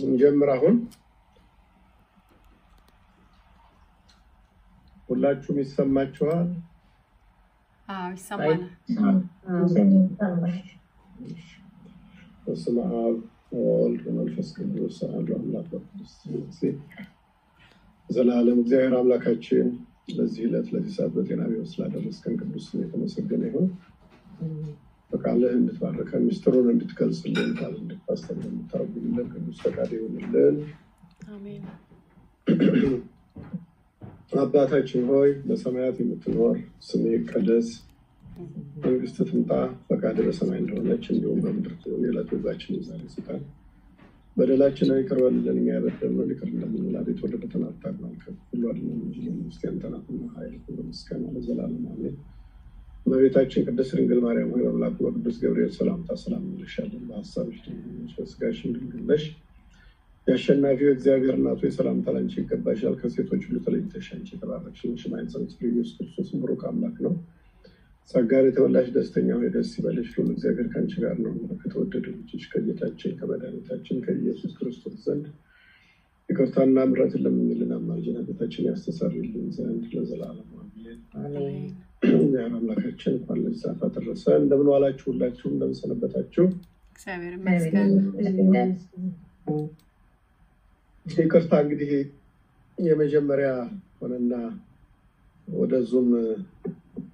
እንጀምር። አሁን ሁላችሁም ይሰማችኋል? ይሰማናል። በስመ አብ ወወልድ ወመንፈስ ቅዱስ አሐዱ አምላክ ዘላለም። እግዚአብሔር አምላካችን ለዚህ ዕለት ለዚህ ሰዓት በጤና ቢወስ ስላደረስከን ቅዱስ ስም የተመሰገነ ይሁን። በቃልህ እንድትባርከን ምስጢሩን እንድትገልጽልን ቃል እንድታስተምረን እንድታረጉልን ቅዱስ ፈቃድ ይሁንልን። አሜን። አባታችን ሆይ በሰማያት የምትኖር ስምህ ይቀደስ፣ መንግስትህ ትምጣ፣ ፈቃድህ በሰማይ እንደሆነች እንዲሁም በምድር ትሁን። የዕለት ምግባችንን ዛሬ ስጠን፣ በደላችንን ይቅር በለን እኛ የበደልነውን ይቅር እንደምንል፣ አቤቱ ወደ ፈተና አታግባን ከክፉ አድነን እንጂ መንግሥት ያንተ ናትና ኃይል፣ ክብር፣ ምስጋና ለዘላለም አሜን። እመቤታችን ቅድስት ድንግል ማርያም ሆይ በመልአኩ በቅዱስ ገብርኤል ሰላምታ ሰላም እንልሻለን። በሐሳብሽ ድንግል ነሽ፣ በሥጋሽም ድንግል ነሽ። የአሸናፊው እግዚአብሔር እናቱ የሰላምታ ላንቺ ይገባሻል። ከሴቶች ሁሉ ተለይተሽ አንቺ የተባረክሽ ነሽ፣ የማኅፀንሽ ፍሬ ኢየሱስ ክርስቶስ ብሩክ አምላክ ነው። ጸጋን የተመላሽ ደስተኛ ሆይ ደስ ይበልሽ፣ ልዑል እግዚአብሔር ከአንቺ ጋር ነው። ከተወደደው ልጅሽ ከጌታችን ከመድኃኒታችን ከኢየሱስ ክርስቶስ ዘንድ ይቅርታና ምሕረትን ለምኝልን አማላጅ ኃጢአታችንን ያስተሰርይልን ዘንድ ለዘላለም አሜን። እግዚአብሔር አምላካችን እንኳን ለዚህ ሰዓት አደረሰን። እንደምን ዋላችሁ? ሁላችሁም እንደምን ሰነበታችሁ? እግዚአብሔር ይመስገን። ይቅርታ እንግዲህ የመጀመሪያ ሆነና ወደ ዙም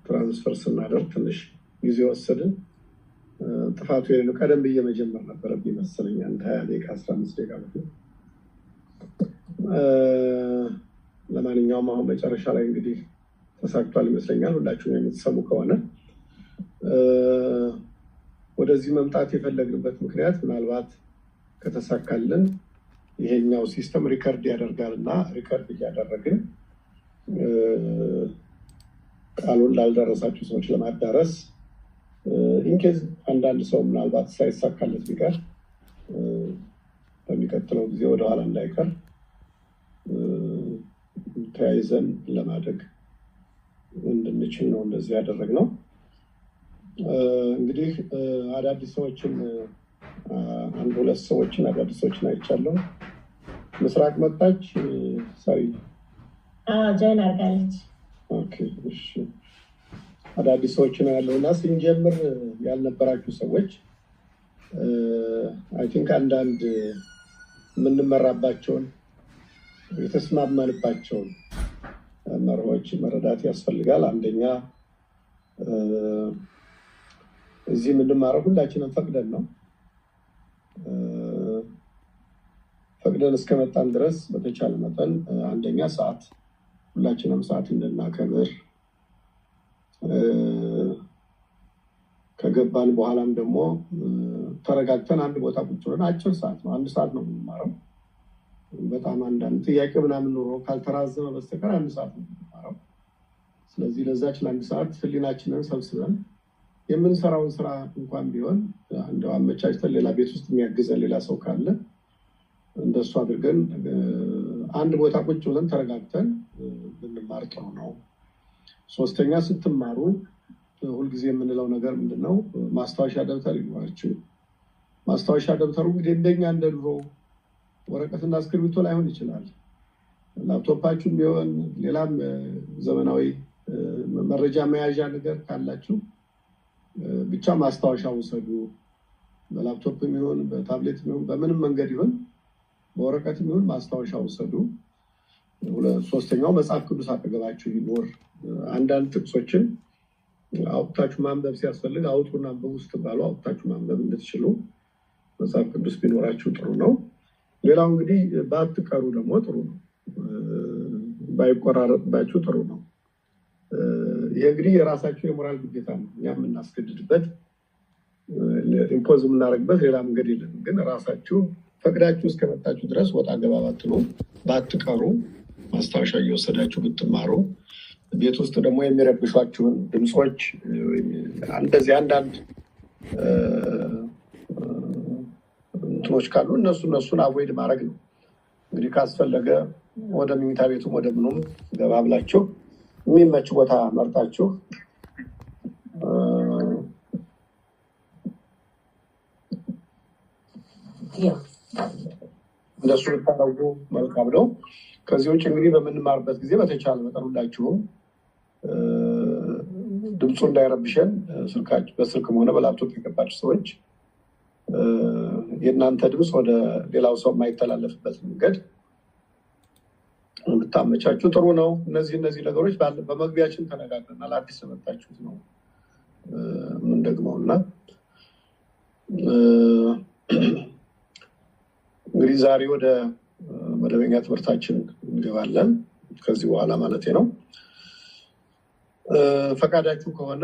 ትራንስፈር ስናደርግ ትንሽ ጊዜ ወሰድን። ጥፋቱ የሌለው ቀደም ብዬ መጀመር ነበረብኝ መሰለኝ፣ አንድ 20 ደቂቃ 15 ደቂቃ በፊት። ለማንኛውም አሁን መጨረሻ ላይ እንግዲህ ተሳክቷል ይመስለኛል። ሁላችሁም የምትሰሙ ከሆነ ወደዚህ መምጣት የፈለግንበት ምክንያት ምናልባት ከተሳካልን ይሄኛው ሲስተም ሪከርድ ያደርጋል እና ሪከርድ እያደረግን ቃሉን ላልደረሳችሁ ሰዎች ለማዳረስ ኢንኬዝ አንዳንድ ሰው ምናልባት ሳይሳካለት ቢቀር በሚቀጥለው ጊዜ ወደኋላ እንዳይቀር ተያይዘን ለማድረግ እንድንችል ነው እንደዚህ ያደረግነው። እንግዲህ አዳዲስ ሰዎችን አንድ ሁለት ሰዎችን አዳዲስ ሰዎችን አይቻለሁ። ምስራቅ መጣች። ሳሪ ጆይን አድርጋለች። ኦኬ እሺ። አዳዲስ ሰዎችን ያለውና ስንጀምር ያልነበራችሁ ሰዎች አይ ቲንክ አንዳንድ የምንመራባቸውን የተስማማንባቸውን መርሆች መረዳት ያስፈልጋል። አንደኛ እዚህ የምንማረው ሁላችንም ፈቅደን ነው። ፈቅደን እስከመጣን ድረስ በተቻለ መጠን አንደኛ ሰዓት ሁላችንም ሰዓት እንድናከብር፣ ከገባን በኋላም ደግሞ ተረጋግተን አንድ ቦታ ቁጭ ብለን አጭር ሰዓት ነው፣ 1 ሰዓት ነው የምንማረው። በጣም አንዳንድ ጥያቄ ምናምን ኖሮ ካልተራዘመ በስተቀር 1 ሰዓት ነው የምንማረው። ስለዚህ ለዛች ለ1 ሰዓት ህሊናችንን ሰብስበን የምንሰራውን ስራ እንኳን ቢሆን እንደው አመቻችተን ሌላ ቤት ውስጥ የሚያግዘን ሌላ ሰው ካለ እንደሱ አድርገን አንድ ቦታ ቁጭ ብለን ተረጋግተን ብንማር ጥሩ ነው። ሶስተኛ ስትማሩ ሁልጊዜ የምንለው ነገር ምንድነው? ማስታወሻ ደብተር ይኖራችሁ። ማስታወሻ ደብተሩ እንግዲህ እንደኛ እንደ ድሮ ወረቀትና እስክሪብቶ ላይሆን ይችላል። ላፕቶፓችሁም ቢሆን ሌላም ዘመናዊ መረጃ መያዣ ነገር ካላችሁ ብቻ ማስታወሻ ውሰዱ። በላፕቶፕም ይሁን በታብሌትም ይሁን በምንም መንገድ ይሁን በወረቀትም ይሁን ማስታወሻ ውሰዱ። ሶስተኛው መጽሐፍ ቅዱስ አጠገባችሁ ይኖር። አንዳንድ ጥቅሶችን አውጥታችሁ ማንበብ ሲያስፈልግ አውጡና አንብቡ ስትባሉ አውጥታችሁ ማንበብ እንድትችሉ መጽሐፍ ቅዱስ ቢኖራችሁ ጥሩ ነው። ሌላው እንግዲህ ባትቀሩ ደግሞ ጥሩ ነው፣ ባይቆራረጥባችሁ ጥሩ ነው። ይሄ እንግዲህ የራሳችሁ የሞራል ግዴታ ነው። እኛ የምናስገድድበት ኢምፖዝ የምናደርግበት ሌላ መንገድ የለም። ግን ራሳችሁ ፈቅዳችሁ እስከመጣችሁ ድረስ ወጣ ገባ ባትሉ ባትቀሩ ማስታወሻ እየወሰዳችሁ ብትማሩ፣ ቤት ውስጥ ደግሞ የሚረብሿችሁን ድምፆች እንደዚህ አንዳንድ እንትኖች ካሉ እነሱን አቮይድ ማድረግ ነው። እንግዲህ ካስፈለገ ወደ መኝታ ቤቱም ወደ ምኑም ገባ ብላችሁ የሚመች ቦታ መርጣችሁ እንደሱ ብታረጉ መልካም ነው። ከዚህ ውጭ እንግዲህ በምንማርበት ጊዜ በተቻለ መጠን ሁላችሁም ድምፁ እንዳይረብሸን በስልክም ሆነ በላፕቶፕ የገባችሁ ሰዎች የእናንተ ድምፅ ወደ ሌላው ሰው የማይተላለፍበት መንገድ ብታመቻችሁ ጥሩ ነው። እነዚህ ነገሮች በመግቢያችን ተነጋግረናል። አዲስ የመጣችሁት ነው የምንደግመው እና እንግዲህ ዛሬ ወደ መደበኛ ትምህርታችን እንገባለን። ከዚህ በኋላ ማለት ነው። ፈቃዳችሁ ከሆነ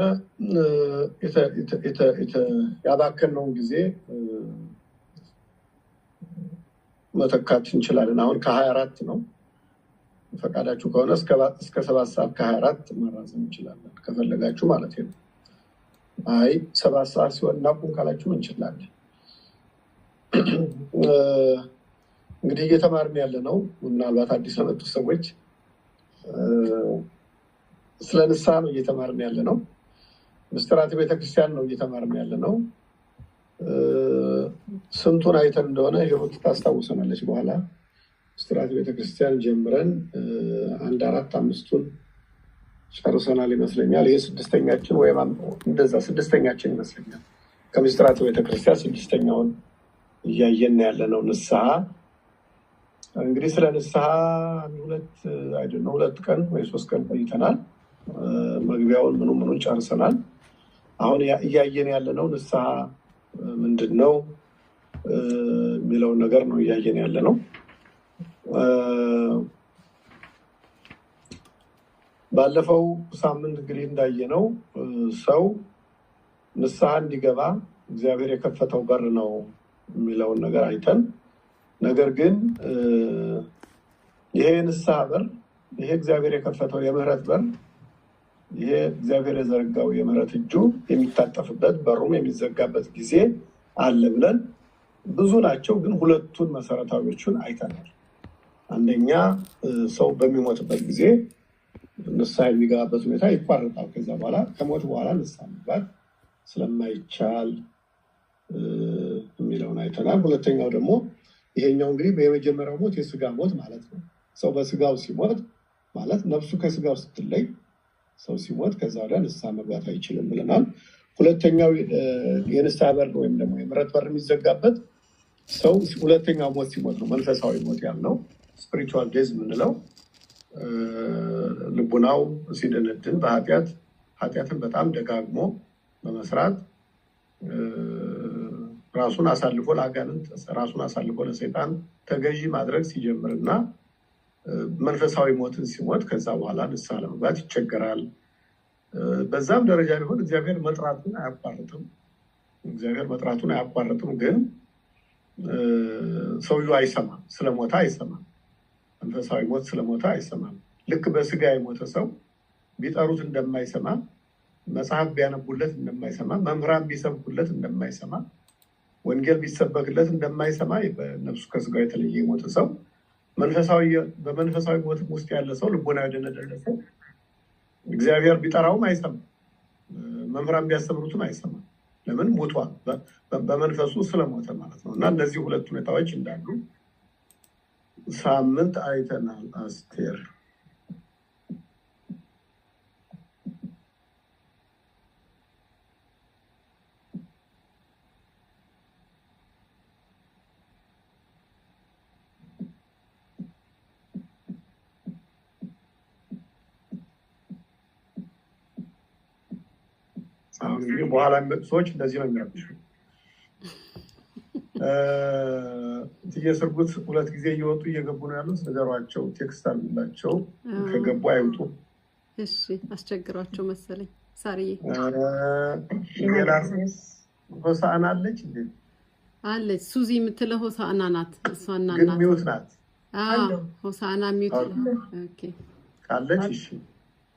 ያባከነውን ጊዜ መተካት እንችላለን። አሁን ከ24 ነው። ፈቃዳችሁ ከሆነ እስከ 7 ሰዓት ከ24 ማራዘም እንችላለን ከፈለጋችሁ ማለት ነው። አይ 7 ሰዓት ሲሆን እናቁም ካላችሁ እንችላለን። እንግዲህ እየተማርን ያለ ነው። ምናልባት አዲስ ለመጡ ሰዎች ስለ ንስሐ ነው እየተማርን ያለ ነው። ምስጢራተ ቤተክርስቲያን ነው እየተማርን ያለ ነው። ስንቱን አይተን እንደሆነ ህይወት ታስታውሰናለች። በኋላ ምስጢራተ ቤተክርስቲያን ጀምረን 1፣ 4፣ 5ቱን ጨርሰናል ይመስለኛል። ይህ 6ኛችን ወይም እንደዛ 6ኛችን ይመስለኛል። ከምስጢራተ ቤተክርስቲያን 6ኛውን እያየን ያለ ነው። ንስሐ እንግዲህ ስለ ንስሐ 2 ቀን ወይ 3 ቀን ቆይተናል። መግቢያውን ምኑን ጨርሰናል። አሁን እያየን ያለ ነው ንስሐ ምንድን ነው የሚለውን ነገር ነው እያየን ያለ ነው። ባለፈው ሳምንት እንግዲህ እንዳየነው ሰው ንስሐ እንዲገባ እግዚአብሔር የከፈተው በር ነው የሚለውን ነገር አይተን፣ ነገር ግን ይሄ ንስሐ በር፣ ይሄ እግዚአብሔር የከፈተው የምህረት በር፣ ይሄ እግዚአብሔር የዘረጋው የምህረት እጁ የሚታጠፍበት በሩም የሚዘጋበት ጊዜ አለ ብለን ብዙ ናቸው፣ ግን 2ቱን መሰረታዊዎቹን አይተናል። አንደኛ ሰው በሚሞትበት ጊዜ ንስሐ የሚገባበት ሁኔታ ይቋረጣል። ከዛ በኋላ ከሞት በኋላ ንስሐ መግባት ስለማይቻል የሚለውን አይተናል። ሁለተኛው ደግሞ ይሄኛው እንግዲህ የመጀመሪያው ሞት የስጋ ሞት ማለት ነው። ሰው በስጋው ሲሞት ማለት ነፍሱ ከስጋው ስትለይ ሰው ሲሞት ከዛ ወዲያ ንስሐ መግባት አይችልም ብለናል። ሁለተኛው የንስሐ በር ወይም ደግሞ የምህረት በር የሚዘጋበት ሰው ሁለተኛው ሞት ሲሞት ነው። መንፈሳዊ ሞት ያልነው ስፒሪቹዋል ዴዝ የምንለው ልቡናው ሲደነድን ኃጢአትን በጣም ደጋግሞ በመስራት ራሱን አሳልፎ ለአጋንንት፣ ራሱን አሳልፎ ለሰይጣን ተገዢ ማድረግ ሲጀምርና መንፈሳዊ ሞትን ሲሞት ከዛ በኋላ ንስሐ ለመግባት ይቸገራል። በዛም ደረጃ ቢሆን እግዚአብሔር መጥራቱን አያቋርጥም። ግን ሰውየው አይሰማም፣ ስለሞተ አይሰማም። መንፈሳዊ ሞት ስለሞተ አይሰማም። ልክ በስጋ የሞተ ሰው ቢጠሩት እንደማይሰማ፣ መጽሐፍ ቢያነቡለት እንደማይሰማ፣ መምህራን ቢሰብኩለት እንደማይሰማ፣ ወንጌል ቢሰበክለት እንደማይሰማ በነፍሱ ከስጋው የተለየ የሞተ ሰው በመንፈሳዊ ሞት ውስጥ ያለ ሰው ልቦና ያደነደነ ሰው እግዚአብሔር ቢጠራውም አይሰማም፣ መምህራን ቢያስተምሩትም አይሰማም። ለምን? ሞቷል፣ በመንፈሱ ስለሞተ ማለት ነው። እና እነዚህ 2 ሁኔታዎች እንዳሉ ሳምንት አይተናል። አስቴር አሁን እንግዲህ በኋላ የሚመጡ ሰዎች እንደዚህ ነው የሚያብሹ። እየሰርጉት 2 ጊዜ እየወጡ እየገቡ ነው ያሉት። ነገሯቸው፣ ቴክስት አሉላቸው፣ ከገቡ አይውጡ። እሺ፣ አስቸግሯቸው መሰለኝ። ሳርዬ ሆሳዕና አለች እንዴ? አለች። ሱዚ የምትለው ሆሳዕና ናት። እሷና ግን ሚውት ናት። ሆሳዕና ሚውት ኦኬ ካለች እሺ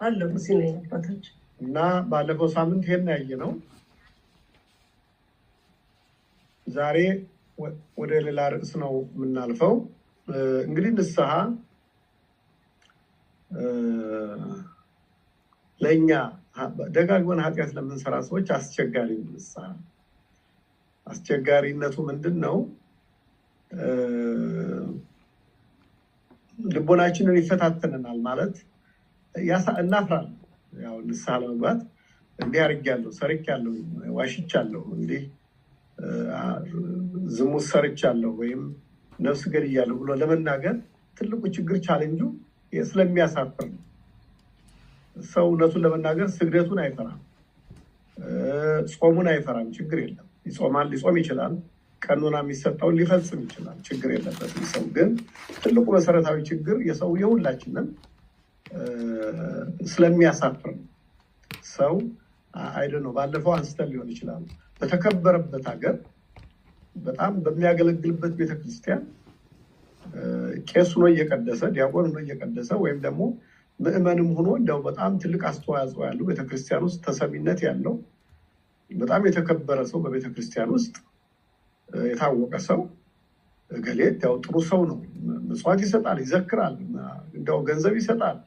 አለ ሙሲኔ አባታች እና ባለፈው ሳምንት ይሄን ያየነው። ዛሬ ወደ ሌላ ርዕስ ነው የምናልፈው። እንግዲህ ንስሐ ለእኛ ደጋግመን ኃጢአት ለምንሰራ ሰዎች አስቸጋሪ ንስሐ። አስቸጋሪነቱ ምንድን ነው? ልቦናችንን ይፈታተነናል ማለት እናፍራለን። ያው ንስሐ ለመግባት እንዲህ አድርጌያለሁ፣ ሰርቻለሁ፣ ዋሽቻለሁ፣ እንዲህ ዝሙት ሰርቻለሁ ወይም ነፍስ ገድያለሁ ብሎ ለመናገር ትልቁ ችግር ቻሌንጁ ስለሚያሳፍር ነው። ሰው እውነቱን ለመናገር ስግደቱን አይፈራም፣ ጾሙን አይፈራም፣ ችግር የለም። ይጾማል፣ ሊጾም ይችላል፣ ቀኖና የሚሰጠውን ሊፈጽም ይችላል፣ ችግር የለበትም። ሰው ግን ትልቁ መሰረታዊ ችግር የሰው የሁላችንም ስለሚያሳፍር ነው። ሰው ነው ባለፈው አንስተን ሊሆን ይችላል በተከበረበት ሀገር በጣም በሚያገለግልበት ቤተክርስቲያን ቄስ ሆኖ እየቀደሰ ዲያቆን ሆኖ እየቀደሰ ወይም ደግሞ ምዕመንም ሆኖ እንደው በጣም ትልቅ አስተዋጽኦ ያለው ቤተክርስቲያን ውስጥ ተሰሚነት ያለው በጣም የተከበረ ሰው በቤተክርስቲያን ውስጥ የታወቀ ሰው እገሌ ያው ጥሩ ሰው ነው፣ ምጽዋት ይሰጣል፣ ይዘክራል፣ እንደው ገንዘብ ይሰጣል፣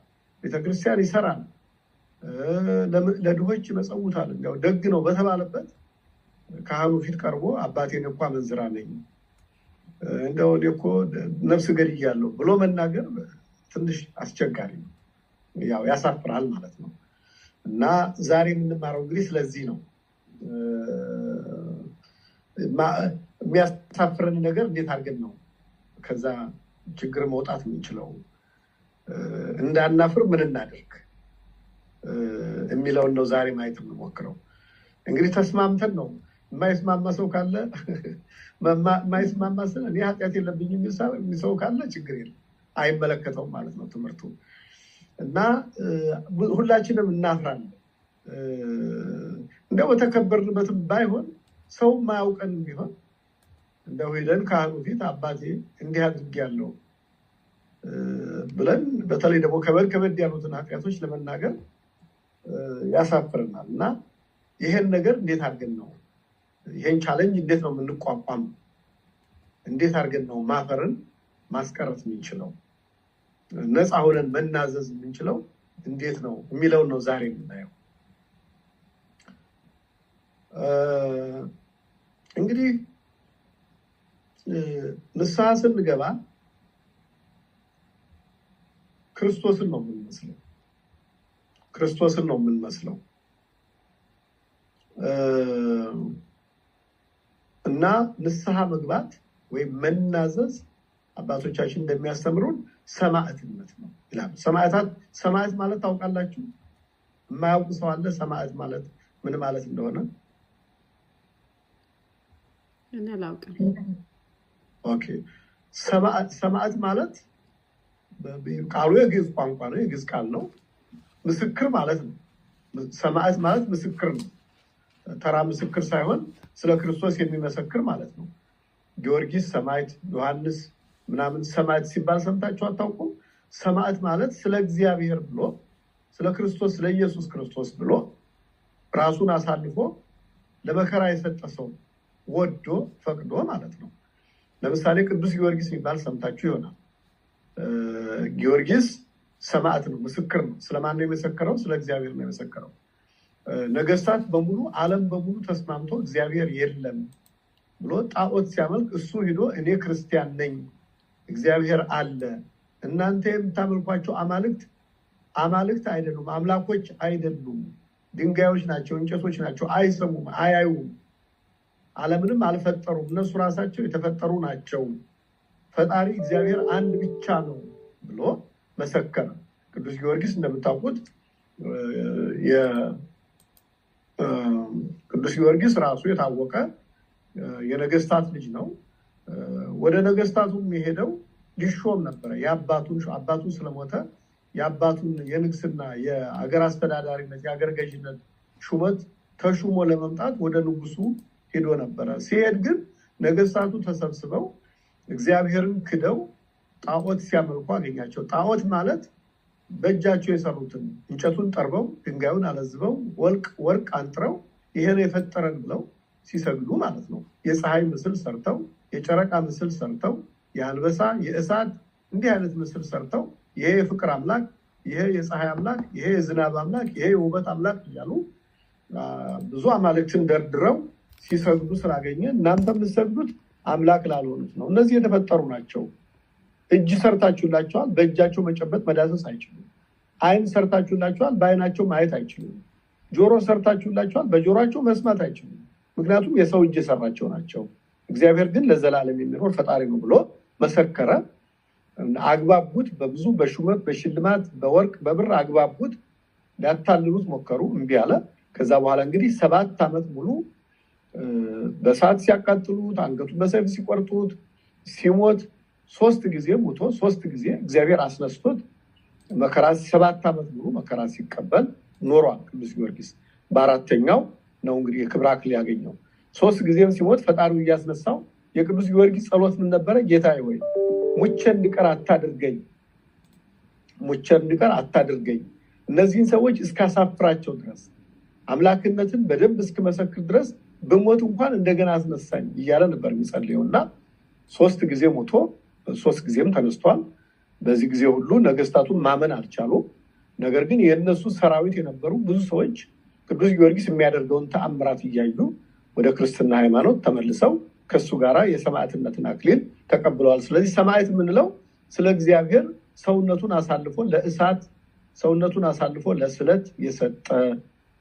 ቤተክርስቲያን ይሰራል፣ ለድሆች ይመጸውታል፣ እንደው ደግ ነው በተባለበት ካህኑ ፊት ቀርቦ አባቴን እኮ አመንዝራ ነኝ፣ እንደው እኔ እኮ ነፍስ ገድያለሁ ብሎ መናገር ትንሽ አስቸጋሪ ነው። ያው ያሳፍራል ማለት ነው። እና ዛሬ የምንማረው እንግዲህ ስለዚህ ነው። የሚያሳፍረን ነገር እንዴት አድርገን ነው ከዛ ችግር መውጣት የምንችለው፣ እንዳናፍር ምን እናደርግ የሚለውን ነው ዛሬ ማየት የምንሞክረው። እንግዲህ ተስማምተን ነው። የማይስማማ ሰው ካለ የማይስማማ ስለ እኔ ኃጢአት የለብኝም የሚል ሰው ካለ ችግር የለም፣ አይመለከተውም ማለት ነው ትምህርቱ። እና ሁላችንም እናፍራለን። እንደው በተከበርንበትም ባይሆን ሰው ማያውቀን ቢሆን እንደው ሄደን ካህኑ ፊት አባቴ እንዲህ አድርጌያለሁ ብለን በተለይ ደግሞ ከበድ ያሉትን ኃጢአቶች ለመናገር ያሳፍረናል። እና ይሄን ነገር እንዴት አድርገን ነው ይሄን ቻሌንጅ እንዴት ነው የምንቋቋም? እንዴት አድርገን ነው ማፈርን ማስቀረት የምንችለው? ነፃ ሆነን መናዘዝ የምንችለው እንዴት ነው የሚለውን ነው ዛሬ የምናየው። እንግዲህ ንስሐ ስንገባ ክርስቶስን ነው የምንመስለው። ክርስቶስን ነው የምንመስለው እና ንስሐ መግባት ወይም መናዘዝ አባቶቻችን እንደሚያስተምሩን ሰማዕትነት ነው ይላሉ። ሰማዕት ማለት ታውቃላችሁ? የማያውቁ ሰው አለ? ሰማዕት ማለት ምን ማለት እንደሆነ? እኔ አላውቅም። ኦኬ፣ ሰማዕት ማለት ቃሉ የግዕዝ ቋንቋ ነው፣ የግዕዝ ቃል ነው። ምስክር ማለት ነው። ሰማዕት ማለት ምስክር ነው። ተራ ምስክር ሳይሆን ስለ ክርስቶስ የሚመሰክር ማለት ነው። ጊዮርጊስ ሰማዕት፣ ዮሐንስ ምናምን ሰማዕት ሲባል ሰምታችሁ አታውቁም? ሰማዕት ማለት ስለ እግዚአብሔር ብሎ ስለ ክርስቶስ ስለ ኢየሱስ ክርስቶስ ብሎ ራሱን አሳልፎ ለመከራ የሰጠ ሰው ወዶ ፈቅዶ ማለት ነው። ለምሳሌ ቅዱስ ጊዮርጊስ የሚባል ሰምታችሁ ይሆናል። ጊዮርጊስ ሰማዕት ነው፣ ምስክር ነው። ስለማን ነው የመሰከረው? ስለ እግዚአብሔር ነው የመሰከረው። ነገስታት በሙሉ ዓለም በሙሉ ተስማምቶ እግዚአብሔር የለም ብሎ ጣዖት ሲያመልክ እሱ ሂዶ እኔ ክርስቲያን ነኝ፣ እግዚአብሔር አለ፣ እናንተ የምታመልኳቸው አማልክት አይደሉም፣ አምላኮች አይደሉም፣ ድንጋዮች ናቸው፣ እንጨቶች ናቸው፣ አይሰሙም፣ አያዩም፣ ዓለምንም አልፈጠሩም፣ እነሱ ራሳቸው የተፈጠሩ ናቸው፣ ፈጣሪ እግዚአብሔር አንድ ብቻ ነው ብሎ መሰከረ። ቅዱስ ጊዮርጊስ እንደምታውቁት ቅዱስ ጊዮርጊስ ራሱ የታወቀ የነገስታት ልጅ ነው። ወደ ነገስታቱ የሄደው ሊሾም ነበረ። አባቱ ስለሞተ የአባቱን የንግስና የአገር አስተዳዳሪነት የአገር ገዥነት ሹመት ተሹሞ ለመምጣት ወደ ንጉሱ ሄዶ ነበረ። ሲሄድ ግን ነገስታቱ ተሰብስበው እግዚአብሔርን ክደው ጣዖት ሲያመልኩ አገኛቸው። ጣዖት ማለት በእጃቸው የሰሩትን እንጨቱን ጠርበው ድንጋዩን አለዝበው ወርቅ አንጥረው ይሄን የፈጠረን ብለው ሲሰግዱ ማለት ነው። የፀሐይ ምስል ሰርተው፣ የጨረቃ ምስል ሰርተው፣ የአንበሳ የእሳት እንዲህ አይነት ምስል ሰርተው ይሄ የፍቅር አምላክ፣ ይሄ የፀሐይ አምላክ፣ ይሄ የዝናብ አምላክ፣ ይሄ የውበት አምላክ እያሉ ብዙ አማልክትን ደርድረው ሲሰግዱ ስላገኘ እናንተ የምትሰግዱት አምላክ ላልሆኑት ነው። እነዚህ የተፈጠሩ ናቸው። እጅ ሰርታችሁላቸዋል፣ በእጃቸው መጨበጥ መዳሰስ አይችሉም። ዓይን ሰርታችሁላቸዋል፣ በዓይናቸው ማየት አይችሉም። ጆሮ ሰርታችሁላቸዋል፣ በጆሮአቸው መስማት አይችሉም። ምክንያቱም የሰው እጅ የሰራቸው ናቸው። እግዚአብሔር ግን ለዘላለም የሚኖር ፈጣሪ ነው ብሎ መሰከረ። አግባቡት፣ በብዙ በሹመት በሽልማት በወርቅ በብር አግባቡት። ሊያታልሉት ሞከሩ፣ እምቢ አለ። ከዛ በኋላ እንግዲህ 7 ዓመት ሙሉ በእሳት ሲያቃጥሉት፣ አንገቱን በሰይፍ ሲቆርጡት፣ ሲሞት 3 ጊዜ ሞቶ 3 ጊዜ እግዚአብሔር አስነስቶት መከራ 7 ዓመት ሙሉ መከራ ሲቀበል ኖሯል ቅዱስ ጊዮርጊስ። በአራተኛው ነው እንግዲህ የክብር አክሊል ያገኘው። 3 ጊዜም ሲሞት ፈጣሪው እያስነሳው የቅዱስ ጊዮርጊስ ጸሎት ምን ነበረ? ጌታዬ ሆይ ሙቼ እንድቀር አታድርገኝ፣ ሙቼ እንድቀር አታድርገኝ፣ እነዚህን ሰዎች እስካሳፍራቸው ድረስ አምላክነትን በደንብ እስክመሰክር ድረስ ብሞት እንኳን እንደገና አስነሳኝ እያለ ነበር የሚጸልየው። እና 3 ጊዜ ሞቶ 3 ጊዜም ተነስቷል። በዚህ ጊዜ ሁሉ ነገስታቱን ማመን አልቻሉም። ነገር ግን የእነሱ ሰራዊት የነበሩ ብዙ ሰዎች ቅዱስ ጊዮርጊስ የሚያደርገውን ተአምራት እያዩ ወደ ክርስትና ሃይማኖት ተመልሰው ከሱ ጋር የሰማዕትነትን አክሊል ተቀብለዋል። ስለዚህ ሰማዕት የምንለው ስለ እግዚአብሔር ሰውነቱን አሳልፎ ለእሳት ሰውነቱን አሳልፎ ለስለት የሰጠ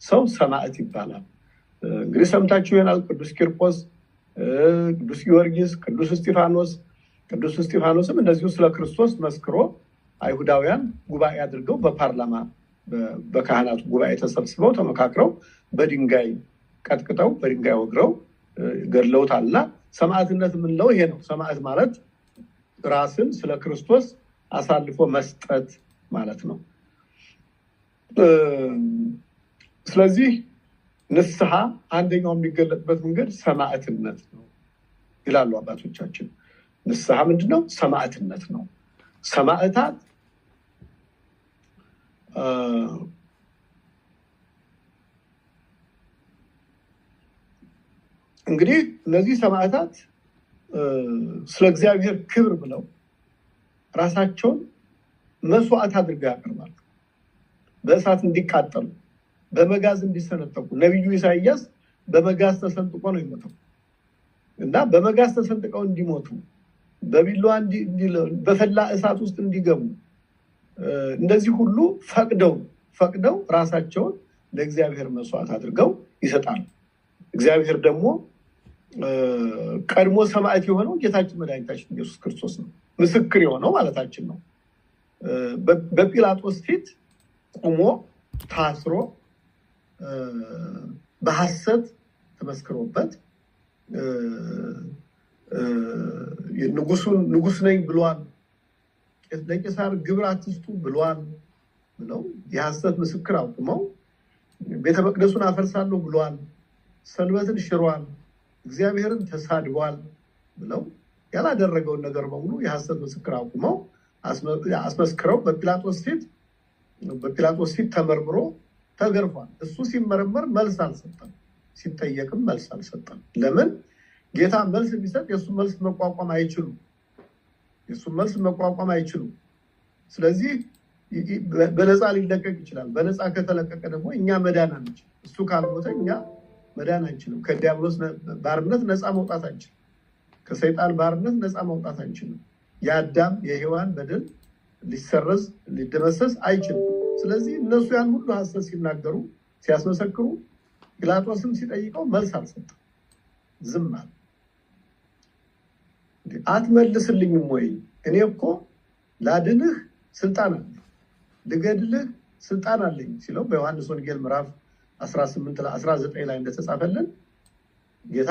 ሰው ሰማዕት ይባላል። እንግዲህ ሰምታችሁ ይሆናል። ቅዱስ ቂርቆስ፣ ቅዱስ ጊዮርጊስ፣ ቅዱስ እስጢፋኖስ። ቅዱስ እስጢፋኖስም እንደዚሁ ስለ ክርስቶስ መስክሮ አይሁዳውያን ጉባኤ አድርገው በፓርላማ በካህናቱ ጉባኤ ተሰብስበው ተመካክረው በድንጋይ ቀጥቅጠው በድንጋይ ወግረው ገድለውታልና ሰማዕትነት የምንለው ይሄ ነው። ሰማዕት ማለት ራስን ስለ ክርስቶስ አሳልፎ መስጠት ማለት ነው። ስለዚህ ንስሐ አንደኛው የሚገለጥበት መንገድ ሰማዕትነት ነው ይላሉ አባቶቻችን። ንስሐ ምንድነው? ሰማዕትነት ነው። ሰማዕታት እንግዲህ እነዚህ ሰማዕታት ስለ እግዚአብሔር ክብር ብለው ራሳቸውን መስዋዕት አድርገው ያቀርባሉ። በእሳት እንዲቃጠሉ፣ በመጋዝ እንዲሰነጠቁ። ነቢዩ ኢሳይያስ በመጋዝ ተሰንጥቆ ነው የሞተው እና በመጋዝ ተሰንጥቀው እንዲሞቱ፣ በቢላዋ በፈላ እሳት ውስጥ እንዲገቡ እንደዚህ ሁሉ ፈቅደው ራሳቸውን ለእግዚአብሔር መስዋዕት አድርገው ይሰጣሉ። እግዚአብሔር ደግሞ ቀድሞ ሰማዕት የሆነው ጌታችን መድኃኒታችን ኢየሱስ ክርስቶስ ነው። ምስክር የሆነው ማለታችን ነው። በጲላጦስ ፊት ቆሞ ታስሮ በሐሰት ተመስክሮበት ንጉስ ነኝ ብሏል፣ ለቄሳር ግብር አትስጡ ብሏል ብለው የሐሰት ምስክር አቁመው ቤተ መቅደሱን አፈርሳለሁ ብሏል፣ ሰንበትን ሽሯል፣ እግዚአብሔርን ተሳድቧል ብለው ያላደረገውን ነገር በሙሉ የሐሰት ምስክር አቁመው አስመስክረው በጲላጦስ ፊት ተመርምሮ ተገርፏል። እሱ ሲመረመር መልስ አልሰጠም፣ ሲጠየቅም መልስ አልሰጠም። ለምን? ጌታ መልስ ቢሰጥ የእሱን መልስ መቋቋም አይችሉም። ስለዚህ በነፃ ሊለቀቅ ይችላል። በነፃ ከተለቀቀ ደግሞ እኛ መዳን አንችልም። እሱ ካልሞተ እኛ መዳን አንችልም። ከዲያብሎስ ባርነት ነፃ መውጣት አንችልም። ከሰይጣን ባርነት ነፃ መውጣት አንችልም። የአዳም የሔዋን በደል ሊሰረዝ ሊደመሰስ አይችልም። ስለዚህ እነሱ ያን ሁሉ ሐሰት ሲናገሩ ሲያስመሰክሩ ጲላጦስም ሲጠይቀው መልስ አልሰጠም፣ ዝም አለ። አትመልስልኝም ወይ? እኔ እኮ ላድንህ ስልጣን አለኝ፣ ልገድልህ ስልጣን አለኝ ሲለው በዮሐንስ ወንጌል ምዕራፍ 18-19 ላይ እንደተጻፈልን ጌታ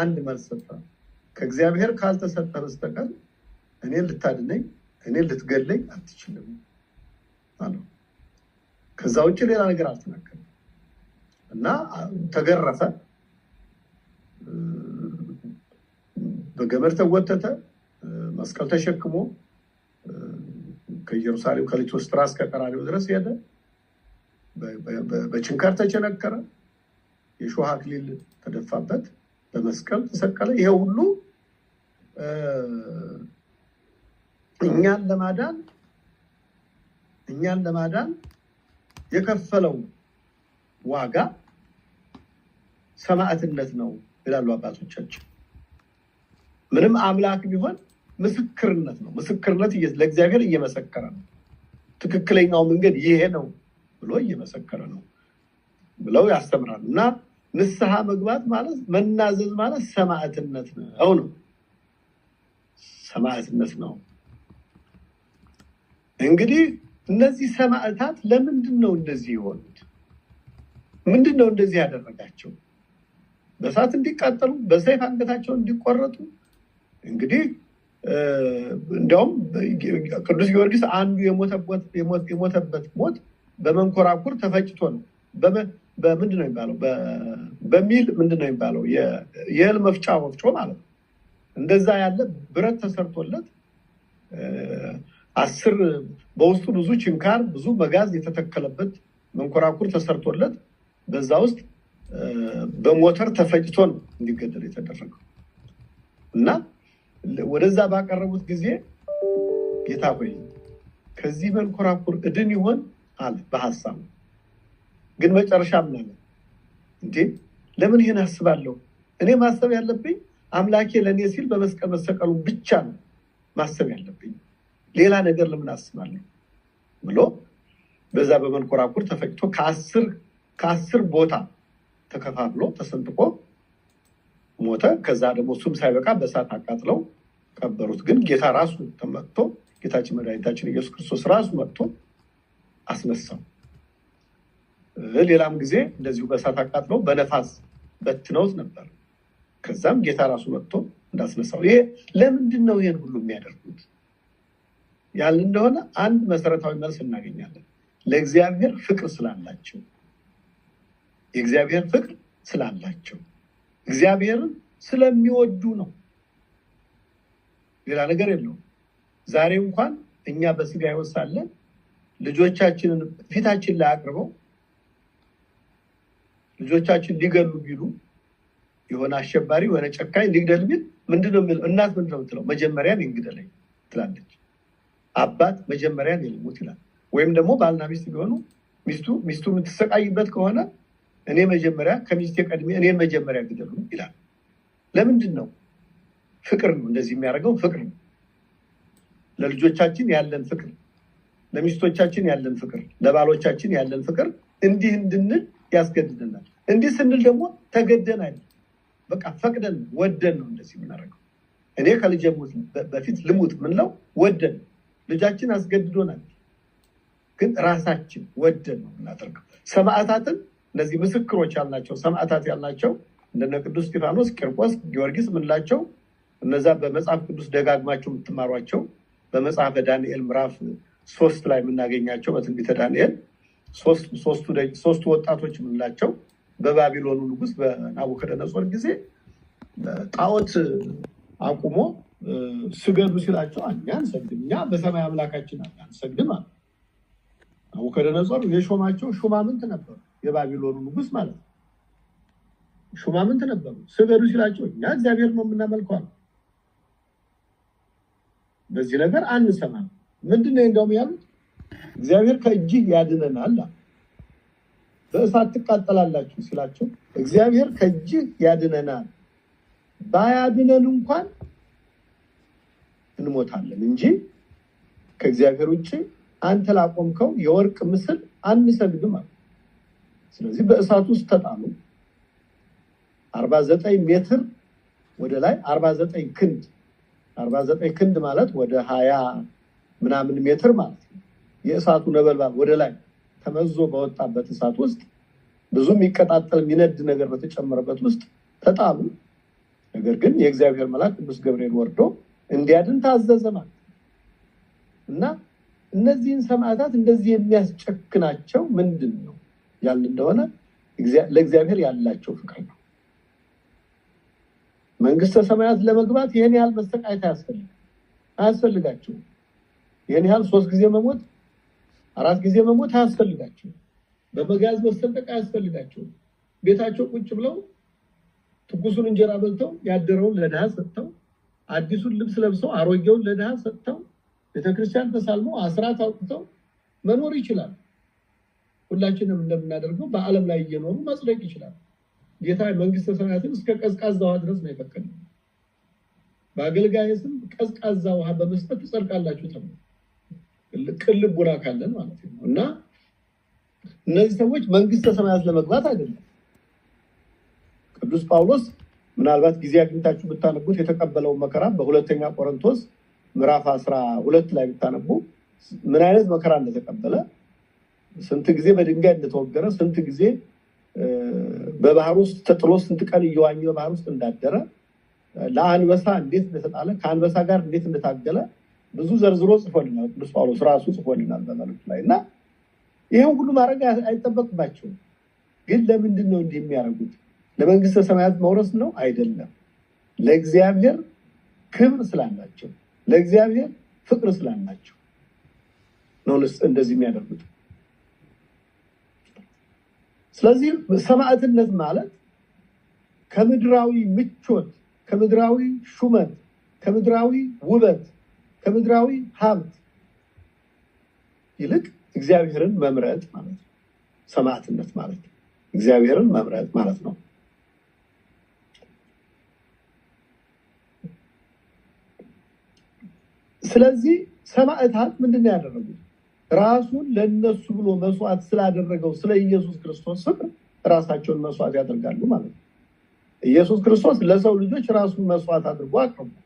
አንድ መልስ ሰጠ። ከእግዚአብሔር ካልተሰጠ በስተቀር እኔን ልታድነኝ እኔን ልትገድለኝ አትችልም አለው። ከዛ ውጭ ሌላ ነገር አልተናገረም እና ተገረፈ፣ በገመድ ተጎተተ፣ መስቀል ተሸክሞ ከኢየሩሳሌም ከሊቶስትራ እስከ ቀራንዮ ድረስ ሄደ። በችንካር ተቸነከረ፣ የሾህ አክሊል ተደፋበት፣ በመስቀል ተሰቀለ። ይሄ ሁሉ እኛን ለማዳን የከፈለው ዋጋ ሰማዕትነት ነው ይላሉ አባቶቻችን። ምንም አምላክ ቢሆን ምስክርነት ነው። ምስክርነት ለእግዚአብሔር እየመሰከረ ነው። ትክክለኛው መንገድ ይሄ ነው ብሎ እየመሰከረ ነው ብለው ያስተምራሉ። እና ንስሐ መግባት ማለት መናዘዝ ማለት ሰማዕትነት ነው። ሰማዕትነት ነው። እንግዲህ እነዚህ ሰማዕታት ለምንድን ነው እንደዚህ የሆኑት? ምንድን ነው እንደዚህ ያደረጋቸው? በእሳት እንዲቃጠሉ፣ በሰይፍ አንገታቸው እንዲቆረጡ? እንግዲህ እንዲያውም ቅዱስ ጊዮርጊስ አንዱ የሞተበት ሞት በመንኮራኩር ተፈጭቶ ነው። በምንድን ነው የሚባለው? በሚል ምንድን ነው የሚባለው? የእህል መፍጫ ወፍጮ ማለት ነው። እንደዛ ያለ ብረት ተሰርቶለት 10 በውስጡ ብዙ ችንካር ብዙ መጋዝ የተተከለበት መንኮራኩር ተሰርቶለት በዛ ውስጥ በሞተር ተፈጭቶ ነው እንዲገደል የተደረገው። እና ወደዛ ባቀረቡት ጊዜ ጌታ ሆይ ከዚህ መንኮራኩር እድን ይሆን አለ በሐሳቡ። ግን መጨረሻ ምን አለ? እንዴ ለምን ይሄን አስባለሁ? እኔ ማሰብ ያለብኝ አምላኬ ለኔ ሲል በመስቀል መሰቀሉ ብቻ ነው ማሰብ ያለብኝ። ሌላ ነገር ለምን አስባለሁ ብሎ በዛ በመንኮራኩር ተፈጭቶ ከ10 ቦታ ተከፋፍሎ ተሰንጥቆ ሞተ። ከዛ ደግሞ እሱም ሳይበቃ በእሳት አቃጥለው ቀበሩት። ግን ጌታ ራሱ ተመጥቶ ጌታችን መድኃኒታችን ኢየሱስ ክርስቶስ ራሱ መጥቶ አስነሳው። ሌላም ጊዜ እንደዚሁ በእሳት አቃጥለው በነፋስ በትነውት ነበር። ከዛም ጌታ ራሱ መጥቶ እንዳስነሳው። ይሄ ለምንድን ነው ይሄን ሁሉ የሚያደርጉት ያለ እንደሆነ አንድ መሰረታዊ መልስ እናገኛለን። ለእግዚአብሔር ፍቅር ስላላቸው፣ የእግዚአብሔር ፍቅር ስላላቸው፣ እግዚአብሔርን ስለሚወዱ ነው። ሌላ ነገር የለውም። ዛሬ እንኳን እኛ በስጋ ሕይወት ሳለን ልጆቻችንን ፊታችን ላይ አቅርበው ልጆቻችን ሊገሉ ቢሉ የሆነ አሸባሪ የሆነ ጨካኝ ሊገድል ቢል ምንድነው የሚለው? እናት ምንድነው የምትለው? መጀመሪያ እኔን ግደለኝ ትላለች። አባት መጀመሪያ እኔን ልሙት ይላል። ወይም ደግሞ ባልና ሚስት ቢሆኑ ሚስቱ የምትሰቃይበት ከሆነ እኔ መጀመሪያ ከሚስቴ ቀድሜ እኔን መጀመሪያ ግደሉ ይላል። ለምንድን ነው? ፍቅር ነው እንደዚህ የሚያደርገው። ፍቅር ነው። ለልጆቻችን ያለን ፍቅር፣ ለሚስቶቻችን ያለን ፍቅር፣ ለባሎቻችን ያለን ፍቅር እንዲህ እንድንል ያስገድደናል። እንዲህ ስንል ደግሞ ተገደን አይደል፣ በቃ ፈቅደን ወደን ነው እንደዚህ የምናደርገው። እኔ ከልጄ በፊት ልሙት ምንለው ወደን፣ ልጃችን አስገድዶናል፣ ግን ራሳችን ወደን ነው የምናደርገው። ሰማዕታትን እነዚህ ምስክሮች ያልናቸው ሰማዕታት ያልናቸው እንደነ ቅዱስ እስጢፋኖስ፣ ቂርቆስ፣ ጊዮርጊስ ምንላቸው እነዛ በመጽሐፍ ቅዱስ ደጋግማቸው የምትማሯቸው በመጽሐፈ ዳንኤል ምዕራፍ 3 ላይ የምናገኛቸው በትንቢተ ዳንኤል ሶስቱ ወጣቶች የምንላቸው በባቢሎኑ ንጉስ በናቡከደነጾር ጊዜ ጣዖት አቁሞ ስገዱ ሲላቸው እኛ አንሰግድም፣ እኛ በሰማይ አምላካችን አንሰግድም አሉ። ናቡከደነጾር የሾማቸው ሹማምንት ነበሩ፣ የባቢሎኑ ንጉስ ማለት ነው። ሹማምንት ነበሩ። ስገዱ ሲላቸው እኛ እግዚአብሔር ነው የምናመልከው አሉ። በዚህ ነገር አንሰማም። ምንድነው እንደውም ያሉት? እግዚአብሔር ከእጅህ ያድነናል፣ በእሳት ትቃጠላላችሁ ሲላቸው እግዚአብሔር ከእጅህ ያድነናል፣ ባያድነን እንኳን እንሞታለን እንጂ ከእግዚአብሔር ውጭ አንተ ላቆምከው የወርቅ ምስል አንሰግድም አለ። ስለዚህ በእሳት ውስጥ ተጣሉ። 49 ሜትር ወደ ላይ 49 ክንድ ማለት ወደ 20 ምናምን ሜትር ማለት ነው። የእሳቱ ነበልባል ወደ ላይ ተመዞ በወጣበት እሳት ውስጥ ብዙ የሚቀጣጠል የሚነድ ነገር በተጨመረበት ውስጥ ተጣሉ። ነገር ግን የእግዚአብሔር መልአክ ቅዱስ ገብርኤል ወርዶ እንዲያድን ታዘዘ ማለት ነው። እና እነዚህን ሰማዕታት እንደዚህ የሚያስጨክናቸው ምንድን ነው ያልን እንደሆነ ለእግዚአብሔር ያላቸው ፍቅር ነው። መንግስተ ሰማያት ለመግባት ይሄን ያህል መሰቃየት አያስፈልጋቸውም። ይሄን ያህል 3 ጊዜ መሞት 4 ጊዜ መሞት አያስፈልጋቸውም። በመጋዝ መሰንጠቅ አያስፈልጋቸውም። ቤታቸው ቁጭ ብለው ትኩሱን እንጀራ በልተው ያደረውን ለድሃ ሰጥተው አዲሱን ልብስ ለብሰው አሮጌውን ለድሃ ሰጥተው ቤተክርስቲያን ተሳልመው አስራት አውጥተው መኖር ይችላል። ሁላችንም እንደምናደርገው በዓለም ላይ እየኖሩ መጽደቅ ይችላል። ጌታ መንግስተ ሰማያትን እስከ ቀዝቃዛ ውሃ ድረስ ነው የፈቀደው። በአገልጋይ ስም ቀዝቃዛ ውሃ በመስጠት ትጸድቃላችሁ ተብሎ ቅልብ ቡራ ካለን ማለት ነው። እና እነዚህ ሰዎች መንግስተ ሰማያት ለመግባት አይደለም። ቅዱስ ጳውሎስ ምናልባት ጊዜ አግኝታችሁ ብታነቡት የተቀበለው መከራ በሁለተኛ ቆሮንቶስ ምዕራፍ 12 ላይ ብታነቡ ምን አይነት መከራ እንደተቀበለ፣ ስንት ጊዜ በድንጋይ እንደተወገረ፣ ስንት ጊዜ በባህር ውስጥ ተጥሎ ስንት ቀን እየዋኘ በባህር ውስጥ እንዳደረ፣ ለአንበሳ እንዴት እንደተጣለ፣ ከአንበሳ ጋር እንዴት እንደታገለ ብዙ ዘርዝሮ ጽፎልናል። ቅዱስ ጳውሎስ ራሱ ጽፎልናል በመልእክቱ ላይ። እና ይሄን ሁሉ ማድረግ አይጠበቅባቸውም። ግን ለምንድን ነው እንዲህ የሚያደርጉት? ለመንግስተ ሰማያት መውረስ ነው? አይደለም። ለእግዚአብሔር ክብር ስላላቸው፣ ለእግዚአብሔር ፍቅር ስላላቸው ነው እንደዚህ የሚያደርጉት። ስለዚህ ሰማዕትነት ማለት ከምድራዊ ምቾት፣ ከምድራዊ ሹመት፣ ከምድራዊ ውበት፣ ከምድራዊ ሀብት ይልቅ እግዚአብሔርን መምረጥ ማለት ነው። ሰማዕትነት ማለት እግዚአብሔርን መምረጥ ማለት ነው። ስለዚህ ሰማዕታት ምንድን ነው ያደረጉት? ራሱን ለነሱ ብሎ መስዋዕት ስላደረገው ስለ ኢየሱስ ክርስቶስ ፍቅር ራሳቸውን መስዋዕት ያደርጋሉ ማለት ነው። ኢየሱስ ክርስቶስ ለሰው ልጆች ራሱን መስዋዕት አድርጎ አቅርቧል።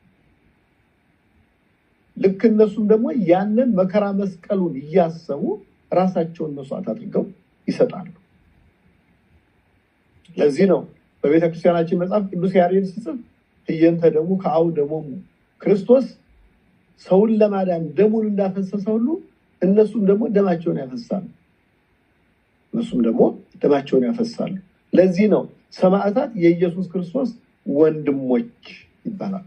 ልክ እነሱም ደግሞ ያንን መከራ መስቀሉን እያሰቡ ራሳቸውን መስዋዕት አድርገው ይሰጣሉ። ለዚህ ነው በቤተክርስቲያናችን መጽሐፍ ቅዱስ ያሬድ ሲጽፍ ህየንተ ደሙ ከአው ደሞሙ፣ ክርስቶስ ሰውን ለማዳን ደሙን እንዳፈሰሰ ሁሉ እነሱም ደግሞ ደማቸውን ያፈሳሉ። ለዚህ ነው ሰማዕታት የኢየሱስ ክርስቶስ ወንድሞች ይባላሉ።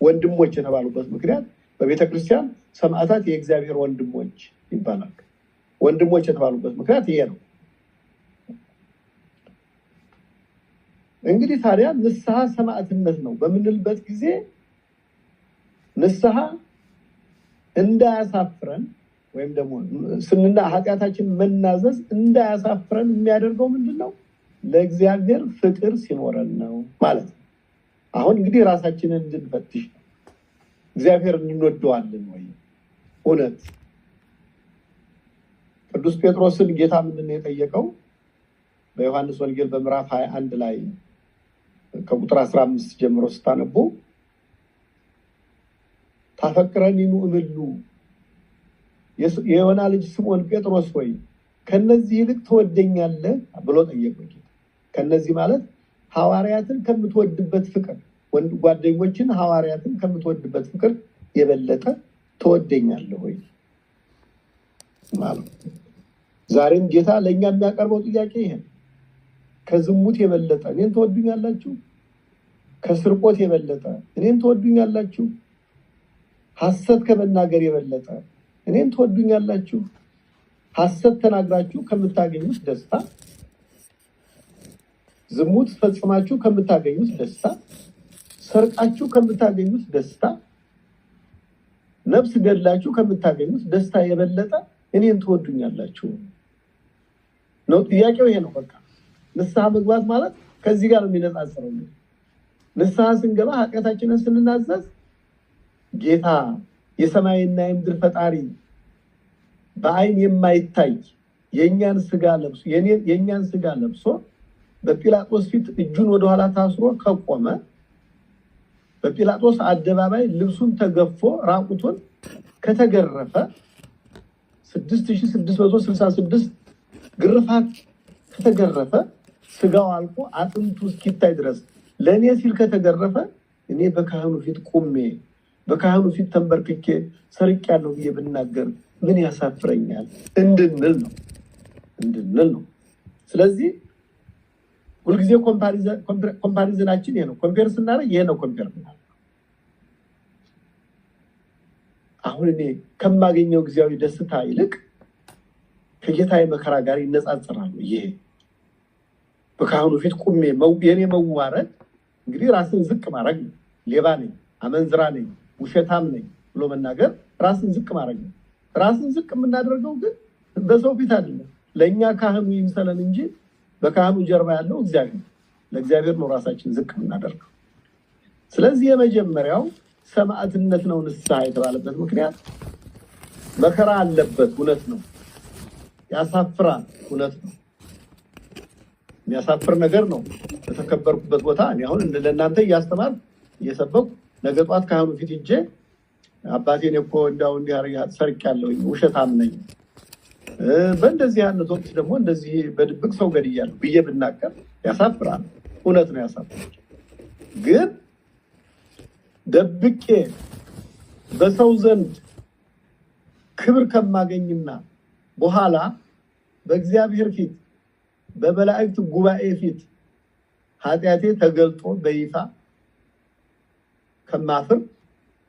ወንድሞች የተባሉበት ምክንያት በቤተክርስቲያን ሰማዕታት የእግዚአብሔር ወንድሞች ይባላሉ። ወንድሞች የተባሉበት ምክንያት ይሄ ነው። እንግዲህ ታዲያ ንስሐ ሰማዕትነት ነው በምንልበት ጊዜ ንስሐ እንዳያሳፍረን ወይም ደግሞ ኃጢአታችን መናዘዝ እንዳያሳፍረን የሚያደርገው ምንድነው? ለእግዚአብሔር ፍቅር ሲኖረን ነው ማለት ነው። አሁን እንግዲህ ራሳችንን እንድንፈትሽ ነው። እግዚአብሔር እንወደዋለን ወይ? እውነት ቅዱስ ጴጥሮስን ጌታ ምንድነው የጠየቀው? በዮሐንስ ወንጌል በምዕራፍ 21 ላይ ከቁጥር 15 ጀምሮ ስታነቡ ታፈቅረኒ እምሉ የዮና ልጅ ስምዖን ጴጥሮስ ሆይ ከነዚህ ይልቅ ትወደኛለህ ብሎ ጠየቀው። ከነዚህ ማለት ሐዋርያትን ከምትወድበት ፍቅር፣ ጓደኞችን ሐዋርያትን ከምትወድበት ፍቅር የበለጠ ትወደኛለህ ወይ ማለት። ዛሬም ጌታ ለኛ የሚያቀርበው ጥያቄ ይሄ ነው። ከዝሙት የበለጠ እኔን ትወዱኛላችሁ? ከስርቆት የበለጠ እኔን ትወዱኛላችሁ? ሐሰት ከመናገር የበለጠ እኔን ትወዱኛላችሁ? ሐሰት ተናግራችሁ ከምታገኙት ደስታ፣ ዝሙት ፈጽማችሁ ከምታገኙት ደስታ፣ ሰርቃችሁ ከምታገኙት ደስታ፣ ነፍስ ገድላችሁ ከምታገኙት ደስታ የበለጠ እኔን ትወዱኛላችሁ ነው ጥያቄው። ይሄ ነው በቃ። ንስሐ መግባት ማለት ከዚህ ጋር የሚነጻጸረው ነው። ንስሐ ስንገባ ኃጢአታችንን ስንናዘዝ ጌታ የሰማይና የምድር ፈጣሪ በአይን የማይታይ የኛን ስጋ ለብሶ በጲላጦስ ፊት እጁን ወደኋላ ታስሮ ከቆመ፣ በጲላጦስ አደባባይ ልብሱን ተገፎ ራቁቱን ከተገረፈ 6666 ግርፋት ከተገረፈ፣ ስጋው አልቆ አጥንቱ እስኪታይ ድረስ ለእኔ ሲል ከተገረፈ፣ እኔ በካህኑ ፊት ቁሜ በካህኑ ፊት ተንበርክኬ ሰርቄያለሁ ብዬ ብናገር ምን ያሳፍረኛል እንድንል ነው። ስለዚህ ሁልጊዜ ኮምፓሪዝናችን ይሄ ነው። ኮምፔር ስናደርግ ይሄ ነው ኮምፔር ምናምን። አሁን እኔ ከማገኘው ጊዜያዊ ደስታ ይልቅ ከጌታዬ መከራ ጋር ይነጻጸራሉ። ይሄ በካህኑ ፊት ቁሜ የኔ መዋረድ እንግዲህ ራስን ዝቅ ማድረግ ነው። ሌባ ነኝ፣ አመንዝራ ነኝ፣ ውሸታም ነኝ ብሎ መናገር ራስን ዝቅ ማድረግ ነው። ራስን ዝቅ የምናደርገው ግን በሰው ፊት አይደለም። ለእኛ ካህኑ ይምሰለን እንጂ በካህኑ ጀርባ ያለው እግዚአብሔር፣ ለእግዚአብሔር ነው ራሳችን ዝቅ የምናደርገው። ስለዚህ የመጀመሪያው ሰማዕትነት ነው ንስሐ የተባለበት ምክንያት መከራ አለበት እውነት ነው ያሳፍራል እውነት ነው የሚያሳፍር ነገር ነው በተከበርኩበት ቦታ እኔ አሁን ለእናንተ እያስተማር እየሰበኩ ነገ ጧት ካህኑ ፊት ሂጄ አባቴን እኮ እንዳው እንዲያርያ ሰርቄያለሁ ውሸታም ነኝ በእንደዚህ አይነት ወቅት ደግሞ እንደዚህ በድብቅ ሰው ገድያለሁ ብዬ ብናገር ያሳፍራል እውነት ነው ያሳፍራል ግን ደብቄ በሰው ዘንድ ክብር ከማገኝና በኋላ በእግዚአብሔር ፊት በመላእክት ጉባኤ ፊት ኃጢአቴ ተገልጦ በይፋ ከማፍር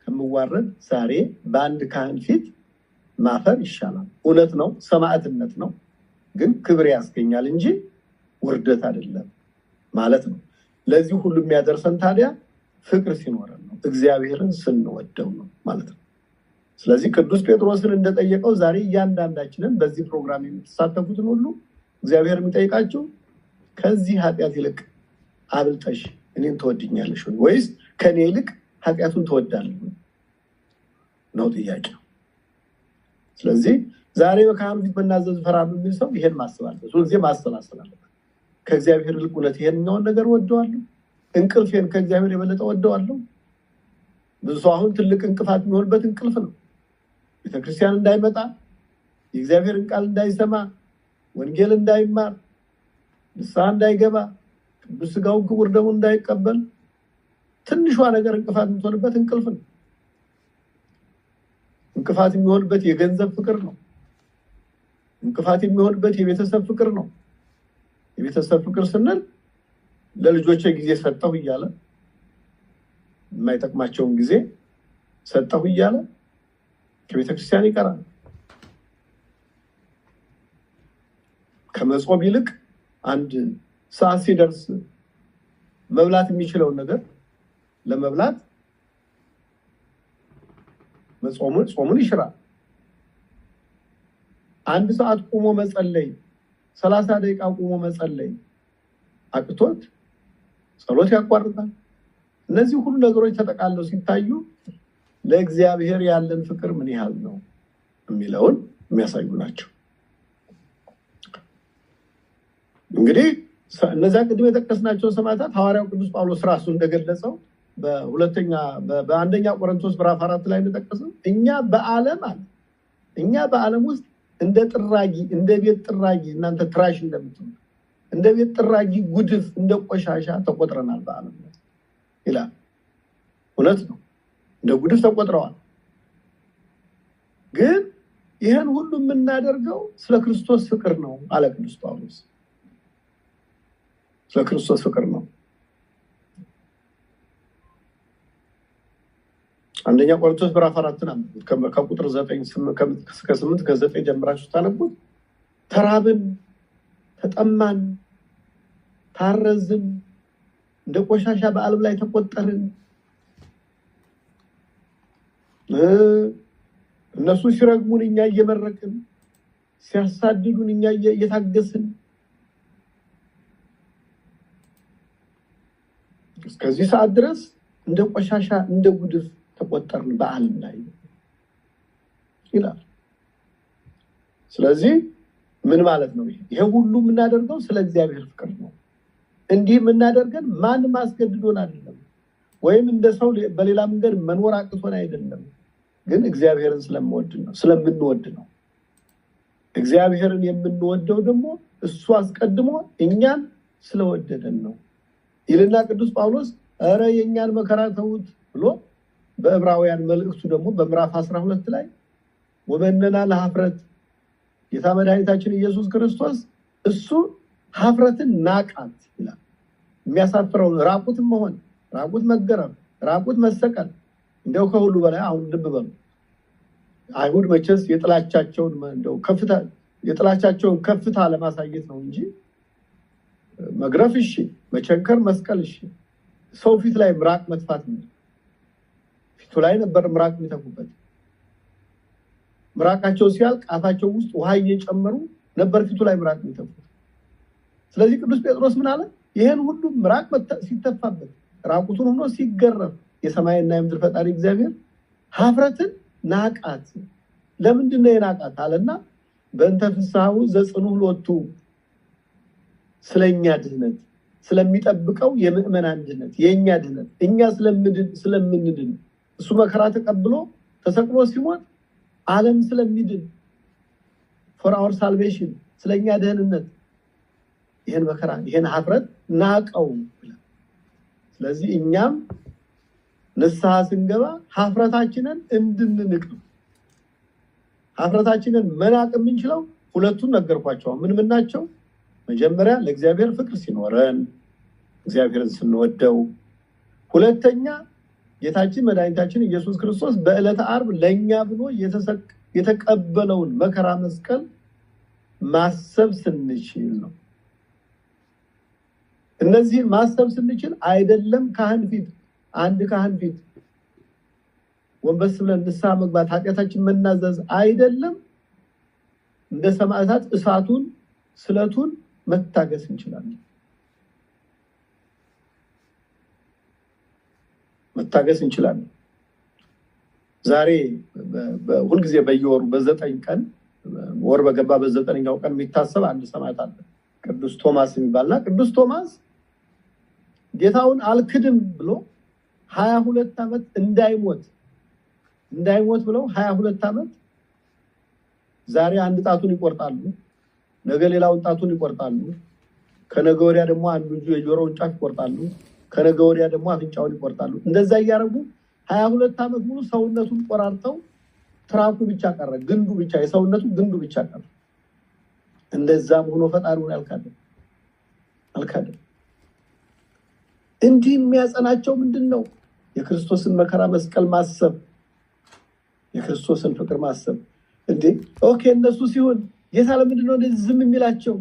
ከመዋረድ ዛሬ በአንድ ካህን ፊት ማፈር ይሻላል እውነት ነው ሰማዕትነት ነው ግን ክብር ያስገኛል እንጂ ውርደት አይደለም ማለት ነው ለዚህ ሁሉ የሚያደርሰን ታዲያ ፍቅር ሲኖረን ነው እግዚአብሔርን ስንወደው ነው ማለት ነው ስለዚህ ቅዱስ ጴጥሮስን እንደጠየቀው ዛሬ እያንዳንዳችንን በዚህ ፕሮግራም የምትሳተፉትን ሁሉ እግዚአብሔር የሚጠይቃችሁ ከዚህ ኃጢአት ይልቅ አብልጠሽ እኔን ትወድኛለሽ ወይስ ከኔ ይልቅ ኃጢአቱን ትወዳለሽ ነው ጥያቄው ስለዚህ ዛሬ በካህኑ ፊት መናዘዝ ፈራም የሚል ሰው ይሄን ማሰብ አለበት ሁልጊዜ ማሰላሰል አለበት ከእግዚአብሔር ይልቅ እውነት ይሄንኛውን ነገር ወደዋለሁ እንቅልፌን ከእግዚአብሔር የበለጠ ወደዋለሁ ብዙ ሰው አሁን ትልቅ እንቅፋት የሚሆንበት እንቅልፍ ነው ቤተክርስቲያን እንዳይመጣ የእግዚአብሔርን ቃል እንዳይሰማ ወንጌል እንዳይማር ንስሐ እንዳይገባ ቅዱስ ሥጋውን ክቡር ደሙን እንዳይቀበል ትንሿ ነገር እንቅፋት የምትሆንበት እንቅልፍ ነው እንቅፋት የሚሆንበት የገንዘብ ፍቅር ነው እንቅፋት የሚሆንበት የቤተሰብ ፍቅር ነው የቤተሰብ ፍቅር ስንል ለልጆቼ ጊዜ ሰጠሁ እያለ የማይጠቅማቸውን ጊዜ ሰጠሁ እያለ ከቤተክርስቲያን ይቀራል ከመጾም ይልቅ አንድ ሰዓት ሲደርስ መብላት የሚችለውን ነገር ለመብላት ጾሙን ይሽራል አንድ ሰዓት ቆሞ መጸለይ 30 ደቂቃ ቆሞ መጸለይ አቅቶት ጸሎት ያቋርጣል እነዚህ ሁሉ ነገሮች ተጠቃለው ሲታዩ ለእግዚአብሔር ያለን ፍቅር ምን ያህል ነው የሚለውን የሚያሳዩ ናቸው እንግዲህ እነዛ ቅድም የጠቀስናቸው ሰማዕታት ሐዋርያው ቅዱስ ጳውሎስ ራሱ እንደገለጸው በአንደኛ ቆሮንቶስ ምዕራፍ 4 ላይ እንደጠቀሰው እኛ በዓለም ውስጥ እንደ ጥራጊ እንደ ቤት ጥራጊ እናንተ ትራሽ እንደምትሉ እንደ ቤት ጥራጊ ጉድፍ እንደ ቆሻሻ ተቆጥረናል በዓለም ላይ ይላል እውነት ነው እንደ ጉድፍ ተቆጥረዋል ግን ይሄን ሁሉ የምናደርገው ስለ ክርስቶስ ፍቅር ነው አለ ቅዱስ ጳውሎስ ስለ ክርስቶስ ፍቅር ነው አንደኛ ቆሮንቶስ ምዕራፍ 4 ከቁጥር 9 እስከ 8 ከ9 ጀምራችሁ ታነቡት ተራብን ተጠማን ታረዝን እንደ ቆሻሻ በዓለም ላይ ተቆጠርን እነሱ ሲረግሙን እኛ እየመረቅን ሲያሳድዱን እኛ እየታገስን እስከዚህ ሰዓት ድረስ እንደ ቆሻሻ እንደ ጉድፍ ተቆጠርን በዓለም ላይ ይላል ስለዚህ ምን ማለት ነው ይሄ ሁሉ የምናደርገው ስለ እግዚአብሔር ፍቅር ነው እንዲህ የምናደርገን ማንም አስገድዶን አይደለም ወይም እንደ ሰው በሌላ መንገድ መኖር አቅቶን አይደለም ግን እግዚአብሔርን ስለምንወድ ነው እግዚአብሔርን የምንወደው ደግሞ እሱ አስቀድሞ እኛን ስለወደደን ነው ይልና ቅዱስ ጳውሎስ አረ የኛን መከራ ተውት ብሎ በዕብራውያን መልእክቱ ደግሞ በምዕራፍ 12 ላይ ወበነና ለሐፍረት ጌታ መድኃኒታችን ኢየሱስ ክርስቶስ እሱ ሐፍረትን ናቃት ይላል የሚያሳፍረው ራቁትን መሆን ራቁት መገረም ራቁት መሰቀል እንደው ከሁሉ በላይ አሁን ልብ በሉ አይሁድ መቼስ የጥላቻቸውን ከፍታ ለማሳየት ነው እንጂ መግረፍ እሺ መቸንከር መስቀል እሺ ሰው ፊት ላይ ምራቅ መጥፋት ነው ፊቱ ላይ ነበር ምራቅ የሚተፉበት ምራቃቸው ሲያልቅ አፋቸው ውስጥ ውሃ እየጨመሩ ነበር ፊቱ ላይ ምራቅ የሚተፉት ስለዚህ ቅዱስ ጴጥሮስ ምን አለ ይሄን ሁሉ ምራቅ ሲተፋበት ራቁቱን ሆኖ ሲገረፍ የሰማይና የምድር ፈጣሪ እግዚአብሔር ሀፍረትን ናቃት። ለምንድን ነው የናቃት አለና በእንተ ፍስሐሁ ዘጽኑዕ ሎቱ ስለኛ ድህነት ስለሚጠብቀው የምእመናን ድህነት የኛ ድህነት እኛ ስለምንድን እሱ መከራ ተቀብሎ ተሰቅሎ ሲሞት ዓለም ስለሚድን for our salvation ስለኛ ደህንነት ይሄን መከራ ይሄን ሀፍረት ናቀው። ስለዚህ እኛም ንስሐ ስንገባ ሀፍረታችንን እንድንንቅ ሀፍረታችንን መናቅ የምንችለው ሁለቱን ነገርኳቸው። ምን ናቸው? መጀመሪያ ለእግዚአብሔር ፍቅር ሲኖረን እግዚአብሔርን ስንወደው፣ ሁለተኛ ጌታችን መድኃኒታችን ኢየሱስ ክርስቶስ በዕለተ ዓርብ ለኛ ብሎ የተቀበለውን መከራ መስቀል ማሰብ ስንችል ነው። እነዚህን ማሰብ ስንችል አይደለም ካህን ፊት አንድ ካህን ፊት ወንበስ ብለን ንስሐ መግባት ኃጢአታችን መናዘዝ አይደለም እንደ ሰማዕታት እሳቱን ስለቱን መታገስ እንችላለን። መታገስ እንችላለን። ዛሬ ሁልጊዜ በየወሩ በ9 ቀን ወር በገባ በ9ኛው ቀን የሚታሰብ አንድ ሰማዕት አለ፣ ቅዱስ ቶማስ የሚባልና ቅዱስ ቶማስ ጌታውን አልክድም ብሎ 22 ዓመት እንዳይሞት ብለው 22 ዓመት ዛሬ አንድ ጣቱን ይቆርጣሉ፣ ነገ ሌላውን ጣቱን ይቆርጣሉ፣ ከነገ ወዲያ ደግሞ አንዱ የጆሮውን ጫፍ ይቆርጣሉ፣ ከነገ ወዲያ ደግሞ አፍንጫውን ይቆርጣሉ። እንደዛ እያረጉ 22 ዓመት ሙሉ ሰውነቱን ቆራርጠው ትራኩ ብቻ ቀረ፣ ግንዱ ብቻ የሰውነቱ ግንዱ ብቻ ቀረ። እንደዛም ሆኖ ፈጣሪውን አልካደም። እንዲህ የሚያጸናቸው ምንድነው? የክርስቶስን መከራ መስቀል ማሰብ፣ የክርስቶስን ፍቅር ማሰብ። እንዴ ኦኬ እነሱ ሲሆን ጌታ ለምንድነው እንደዚህ ዝም የሚላቸው?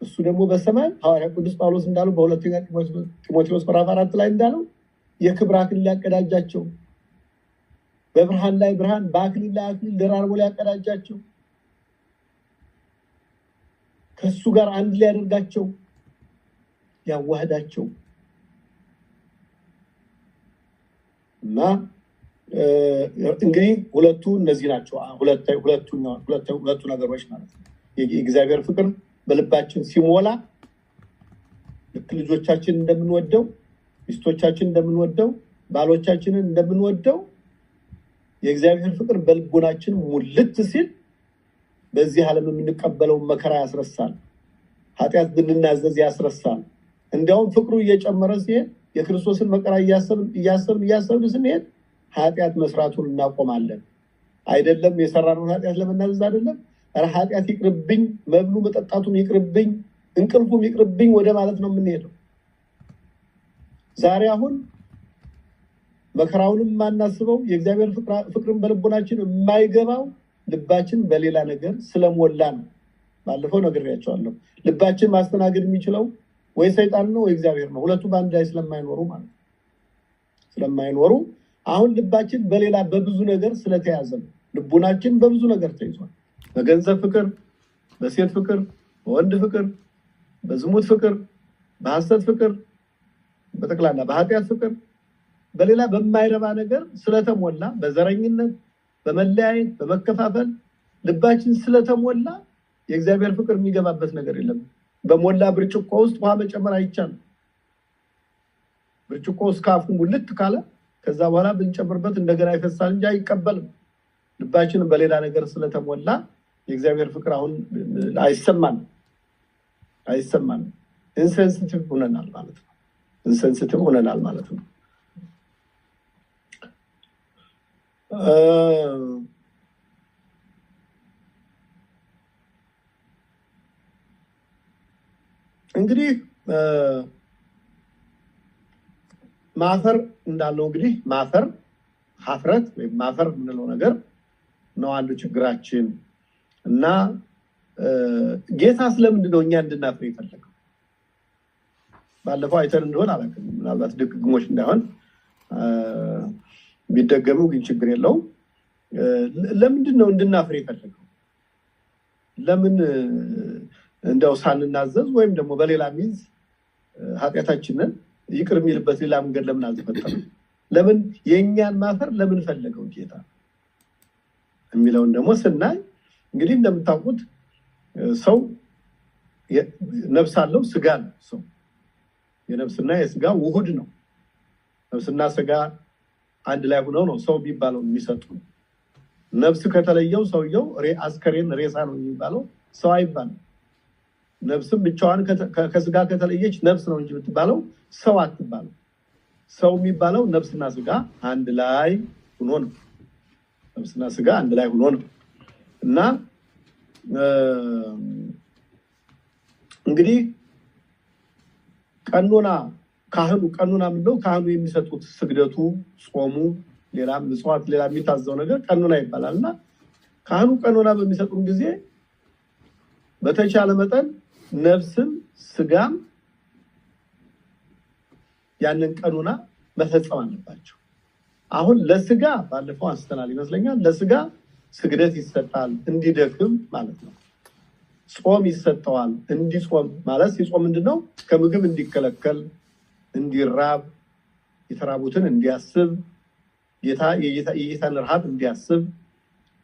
እሱ ደግሞ በሰማይ ሐዋርያ ቅዱስ ጳውሎስ እንዳለው በሁለተኛ ጢሞቴዎስ ምዕራፍ 4 ላይ እንዳለው የክብር አክሊል ሊያቀዳጃቸው፣ በብርሃን ላይ ብርሃን በአክሊል ላይ አክሊል ደራርቦ ሊያቀዳጃቸው፣ ከሱ ጋር አንድ ሊያደርጋቸው ያዋህዳቸው እና እንግዲህ ሁለቱ እነዚህ ናቸው። ሁለቱ ነገሮች ማለት ነው። የእግዚአብሔር ፍቅር በልባችን ሲሞላ ልክ ልጆቻችን እንደምንወደው፣ ሚስቶቻችን እንደምንወደው፣ ባሎቻችንን እንደምንወደው የእግዚአብሔር ፍቅር በልቦናችን ሙልት ሲል በዚህ ዓለም የምንቀበለውን መከራ ያስረሳል። ኃጢአት ብንናዘዝ ያስረሳል። እንዲያውም ፍቅሩ እየጨመረ ሲሄድ የክርስቶስን መከራ እያሰብን ስንሄድ ኃጢአት መስራቱን እናቆማለን። አይደለም የሰራነውን ኃጢአት ለመናዘዝ አይደለም፣ ኃጢአት ይቅርብኝ፣ መብሉ መጠጣቱም ይቅርብኝ፣ እንቅልፉም ይቅርብኝ ወደ ማለት ነው የምንሄደው። ዛሬ አሁን መከራውንም የማናስበው የእግዚአብሔር ፍቅርን በልቦናችን የማይገባው ልባችን በሌላ ነገር ስለሞላ ነው። ባለፈው ነግሬያቸዋለሁ። ልባችን ማስተናገድ የሚችለው ወይ ሰይጣን ነው ወይ እግዚአብሔር ነው። ሁለቱ በአንድ ላይ ስለማይኖሩ ማለት ነው። ስለማይኖሩ አሁን ልባችን በሌላ በብዙ ነገር ስለተያዘ ነው። ልቡናችን በብዙ ነገር ተይዟል። በገንዘብ ፍቅር፣ በሴት ፍቅር፣ በወንድ ፍቅር፣ በዝሙት ፍቅር፣ በሐሰት ፍቅር፣ በጠቅላላ በኃጢአት ፍቅር፣ በሌላ በማይረባ ነገር ስለተሞላ፣ በዘረኝነት፣ በመለያየት፣ በመከፋፈል ልባችን ስለተሞላ የእግዚአብሔር ፍቅር የሚገባበት ነገር የለም። በሞላ ብርጭቆ ውስጥ ውሃ መጨመር አይቻልም። ብርጭቆ ውስጥ ካፉ ሙልት ካለ ከዛ በኋላ ብንጨምርበት እንደገና ይፈሳል እንጂ አይቀበልም። ልባችን በሌላ ነገር ስለተሞላ የእግዚአብሔር ፍቅር አሁን አይሰማንም። ኢንሴንሲቲቭ ሆነናል ማለት ነው። እንግዲህ ማፈር እንዳለው እንግዲህ ሀፍረት ወይም ማፈር የምንለው ነገር ነው አንዱ ችግራችን። እና ጌታ ስለምንድን ነው እኛ እንድናፍር የፈለገው? ባለፈው አይተን እንደሆነ አላውቅም፣ ምናልባት ድግግሞች እንዳይሆን ቢደገሙ ግን ችግር የለውም። ለምንድን ነው እንድናፍር የፈለገው? ለምን እንደው ሳንናዘዝ ወይም ደግሞ በሌላ ሚንስ ኃጢአታችንን ይቅር የሚልበት ሌላ መንገድ ለምን አልተፈጠረም? ለምን የኛን ማፈር ለምን ፈለገው ጌታ የሚለውን ደግሞ ስናይ እንግዲህ እንደምታውቁት ሰው ነፍስ አለው ስጋ ነው ሰው የነፍስና የስጋ ውሁድ ነው ነፍስና ስጋ አንድ ላይ ሆነው ነው ሰው የሚባለው የሚሰጡ ነፍስ ከተለየው ሰውየው አስከሬን ሬሳ ነው የሚባለው ሰው አይባልም ነፍስም ብቻዋን ከስጋ ከተለየች ነፍስ ነው እንጂ የምትባለው ሰው አትባልም ሰው የሚባለው ነፍስና ስጋ አንድ ላይ ሆኖ ነው ነፍስና ስጋ አንድ ላይ ሆኖ ነው እና እንግዲህ ቀኖና ምንድነው ካህኑ የሚሰጡት ስግደቱ ጾሙ ሌላም ምጽዋት ሌላ የሚታዘው ነገር ቀኖና ይባላልና ካህኑ ቀኖና በሚሰጡን ጊዜ በተቻለ መጠን ነፍስም ስጋም ያንን ቀኖና መፈጸም አለባቸው አሁን ለስጋ ባለፈው አንስተናል ይመስለኛል ለስጋ ስግደት ይሰጣል እንዲደክም ማለት ነው ጾም ይሰጣዋል እንዲጾም ማለት ሲጾም ምንድነው ከምግብ እንዲከለከል እንዲራብ የተራቡትን እንዲያስብ የጌታን ረሃብ እንዲያስብ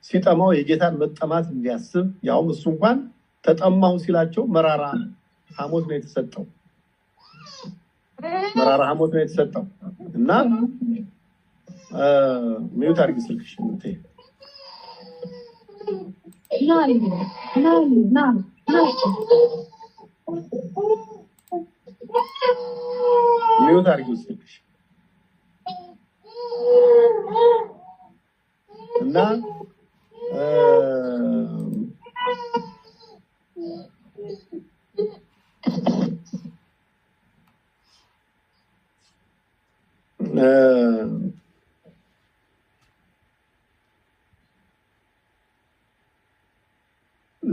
ሲጠማው የጌታን መጠማት እንዲያስብ ያው እሱ እንኳን ተጠማው ሲላቸው መራራ ሐሞት ነው የተሰጠው እና ሚዩት አድርጊ ስልክሽ እንትን ሚዩት አድርጊ ስልክሽ እና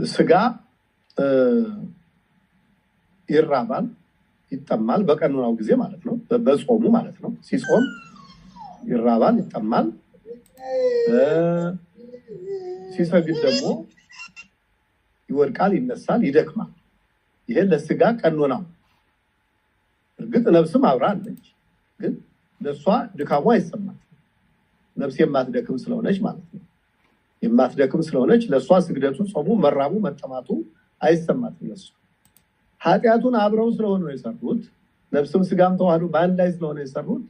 ስጋ ይራባል ይጠማል በቀኖናው ጊዜ ማለት ነው በጾሙ ማለት ነው ሲጾም ይራባል ይጠማል ሲሰግድ ደግሞ ይወድቃል ይነሳል ይደክማል ይሄ ለስጋ ቀኖናው እርግጥ ነፍስም አብራለች ግን ለሷ ድካሙ አይሰማት ነፍስ የማትደክም ስለሆነች ማለት ነው የማትደክም ስለሆነች ለሷ ስግደቱ ጾሙ መራቡ መጠማቱ አይሰማትም ለሷ ኃጢያቱን አብረው ስለሆነ የሰሩት ነፍስም ስጋም ተዋህዶ በአንድ ላይ ስለሆነ የሰሩት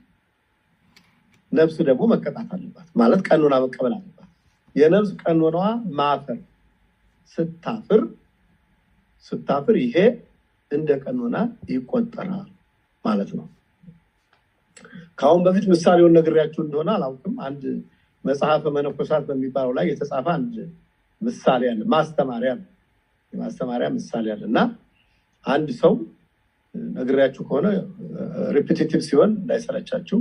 ነፍስ ደግሞ መቀጣት አለባት ማለት ቀኖና መቀበል አለባት የነፍስ ቀኖናዋ ማፈር ስታፍር ይሄ እንደ ቀኖና ይቆጠራል ማለት ነው ካሁን በፊት ምሳሌውን ነግሬያችሁ እንደሆነ አላውቅም አንድ መጽሐፈ መነኮሳት በሚባለው ላይ የተጻፈ አንድ ምሳሌ አለ ማስተማሪያ ምሳሌ አለና አንድ ሰው ነግሬያችሁ ከሆነ ሪፒቲቲቭ ሲሆን እንዳይሰለቻችሁ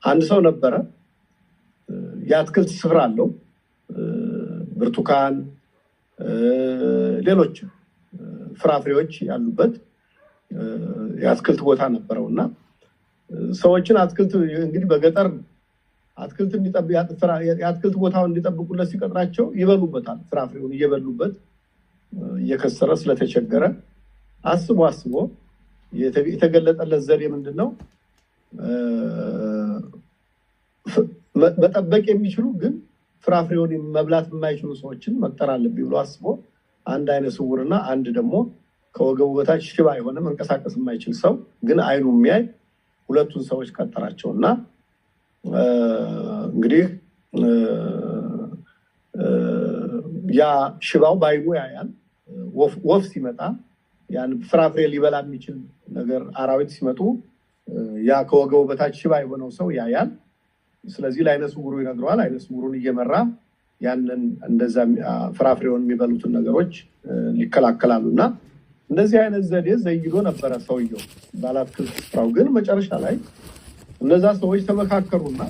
አንድ ሰው ነበረ የአትክልት ስፍራ አለው ብርቱካን ሌሎች ፍራፍሬዎች ያሉበት የአትክልት ቦታ ነበረውና ሰዎችን አትክልት እንግዲህ በገጠር አትክልት የአትክልት ቦታውን እንዲጠብቁለት ሲቀጥራቸው ይበሉበታል ፍራፍሬውን እየበሉበት እየከሰረ ስለተቸገረ አስቦ የተገለጠለት ዘዴ ምንድነው መጠበቅ የሚችሉ ግን ፍራፍሬውን መብላት የማይችሉ ሰዎችን መቅጠር አለብኝ ብሎ አስቦ አንድ አይነ ስውርና አንድ ደግሞ ከወገቡ በታች ሽባ የሆነ መንቀሳቀስ የማይችል ሰው ግን አይኑ የሚያይ ሁለቱን ሰዎች ቀጠራቸውና እንግዲህ ያ ሽባው ባይኑ ያያል ወፍ ሲመጣ ያን ፍራፍሬ ሊበላ የሚችል ነገር አራዊት ሲመጡ ያ ከወገቡ በታች ሽባ የሆነው ሰው ያያል ስለዚህ ለአይነ ስውሩ ይነግረዋል አይነ ስውሩን እየመራ ያንን እንደዛ ፍራፍሬውን የሚበሉትን ነገሮች ይከላከላሉና እንደዚህ አይነት ዘዴ ዘይዶ ነበረ ሰውየው ባለአትክልት ስፍራው ግን መጨረሻ ላይ እነዛ ሰዎች ተመካከሩና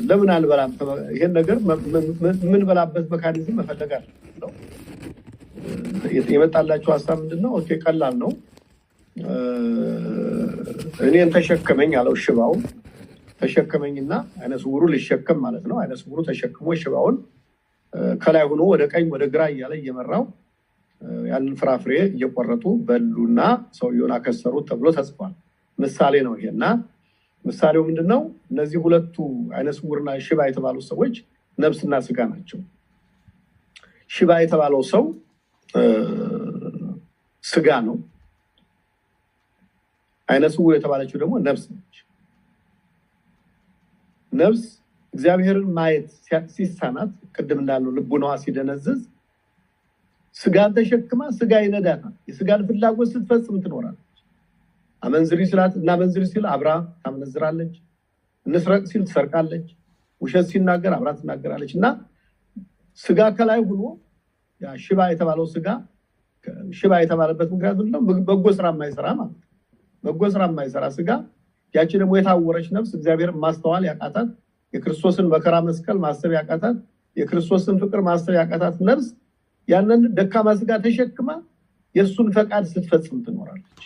ለምን አልበላም ይሄን ነገር ምን በላበት መካኒዝም መፈለጋል ነው የመጣላችሁ ሐሳብ ምንድነው ኦኬ ቀላል ነው እኔን ተሸከመኝ አለው ሽባው ተሸከመኝና አይነ ስውሩ ሊሸከም ማለት ነው አይነ ስውሩ ተሸክሞ ሽባውን ከላይ ሆኖ ወደ ቀኝ ወደ ግራ እያለ እየመራው ያንን ፍራፍሬ እየቆረጡ በሉና ሰውየውን አከሰሩት ተብሎ ተጽፏል ምሳሌ ነው ይሄና ምሳሌው ምንድነው? እነዚህ ሁለቱ አይነ ስውርና ሽባ የተባሉ ሰዎች ነፍስና ስጋ ናቸው። ሽባ የተባለው ሰው ስጋ ነው። አይነ ስውር የተባለችው ደግሞ ነፍስ ነች። ነፍስ እግዚአብሔርን ማየት ሲሳናት ቅድም እንዳለው ልቡናዋ ሲደነዝዝ ስጋን ተሸክማ ስጋ ይነዳታል። የስጋን ፍላጎት ስትፈጽም ትኖራለች። አመንዝሪ ስላት እና መንዝሪ ሲል አብራ ታመነዝራለች። እንስረቅ ሲል ትሰርቃለች። ውሸት ሲናገር አብራ ትናገራለች። እና ስጋ ከላይ ሆኖ ያ ሽባ የተባለው ስጋ ሽባ የተባለበት ምክንያት ምንድነው? በጎ ስራ የማይሰራ ማለት ነው። በጎ ስራ የማይሰራ ስጋ ያቺ ደግሞ የታወረች ነፍስ እግዚአብሔርን ማስተዋል ያቃታት፣ የክርስቶስን መከራ መስቀል ማሰብ ያቃታት፣ የክርስቶስን ፍቅር ማሰብ ያቃታት ነፍስ ያንን ደካማ ስጋ ተሸክማ የሱን ፈቃድ ስትፈጽም ትኖራለች።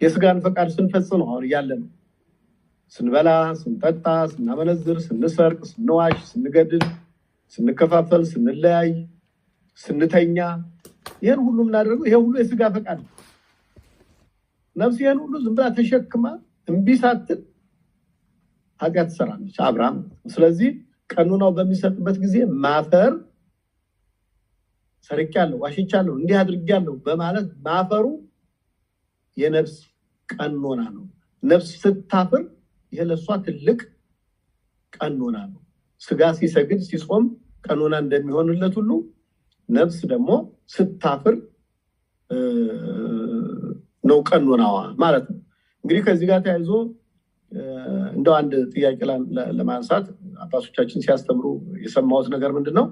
የስጋን ፈቃድ ስንፈጽም ነው አሁን ያለነው። ስንበላ፣ ስንጠጣ፣ ስናመነዝር፣ ስንሰርቅ፣ ስንዋሽ፣ ስንገድል፣ ስንከፋፈል፣ ስንለያይ፣ ስንተኛ ይሄን ሁሉ ምናደርገው ይሄ ሁሉ የስጋ ፈቃድ ነው። ነፍስ ይሄን ሁሉ ዝም ብላ ተሸክማ እምቢ ሳትል ኃጢአት ትሰራለች አብራም። ስለዚህ ቀኑናው በሚሰጥበት ጊዜ ማፈር ሰርቄያለሁ፣ ዋሽቻለሁ፣ እንዲህ አድርጌያለሁ በማለት ማፈሩ የነፍስ ቀኖና ነው። ነፍስ ስታፍር ይሄ ለሷ ትልቅ ቀኖና ነው። ስጋ ሲሰግድ ሲጾም ቀኖና እንደሚሆንለት ሁሉ ነፍስ ደግሞ ስታፍር ነው ቀኖናዋ ማለት ነው። እንግዲህ ከዚህ ጋር ተያይዞ እንደው አንድ ጥያቄ ለማንሳት አባቶቻችን ሲያስተምሩ የሰማሁት ነገር ምንድነው?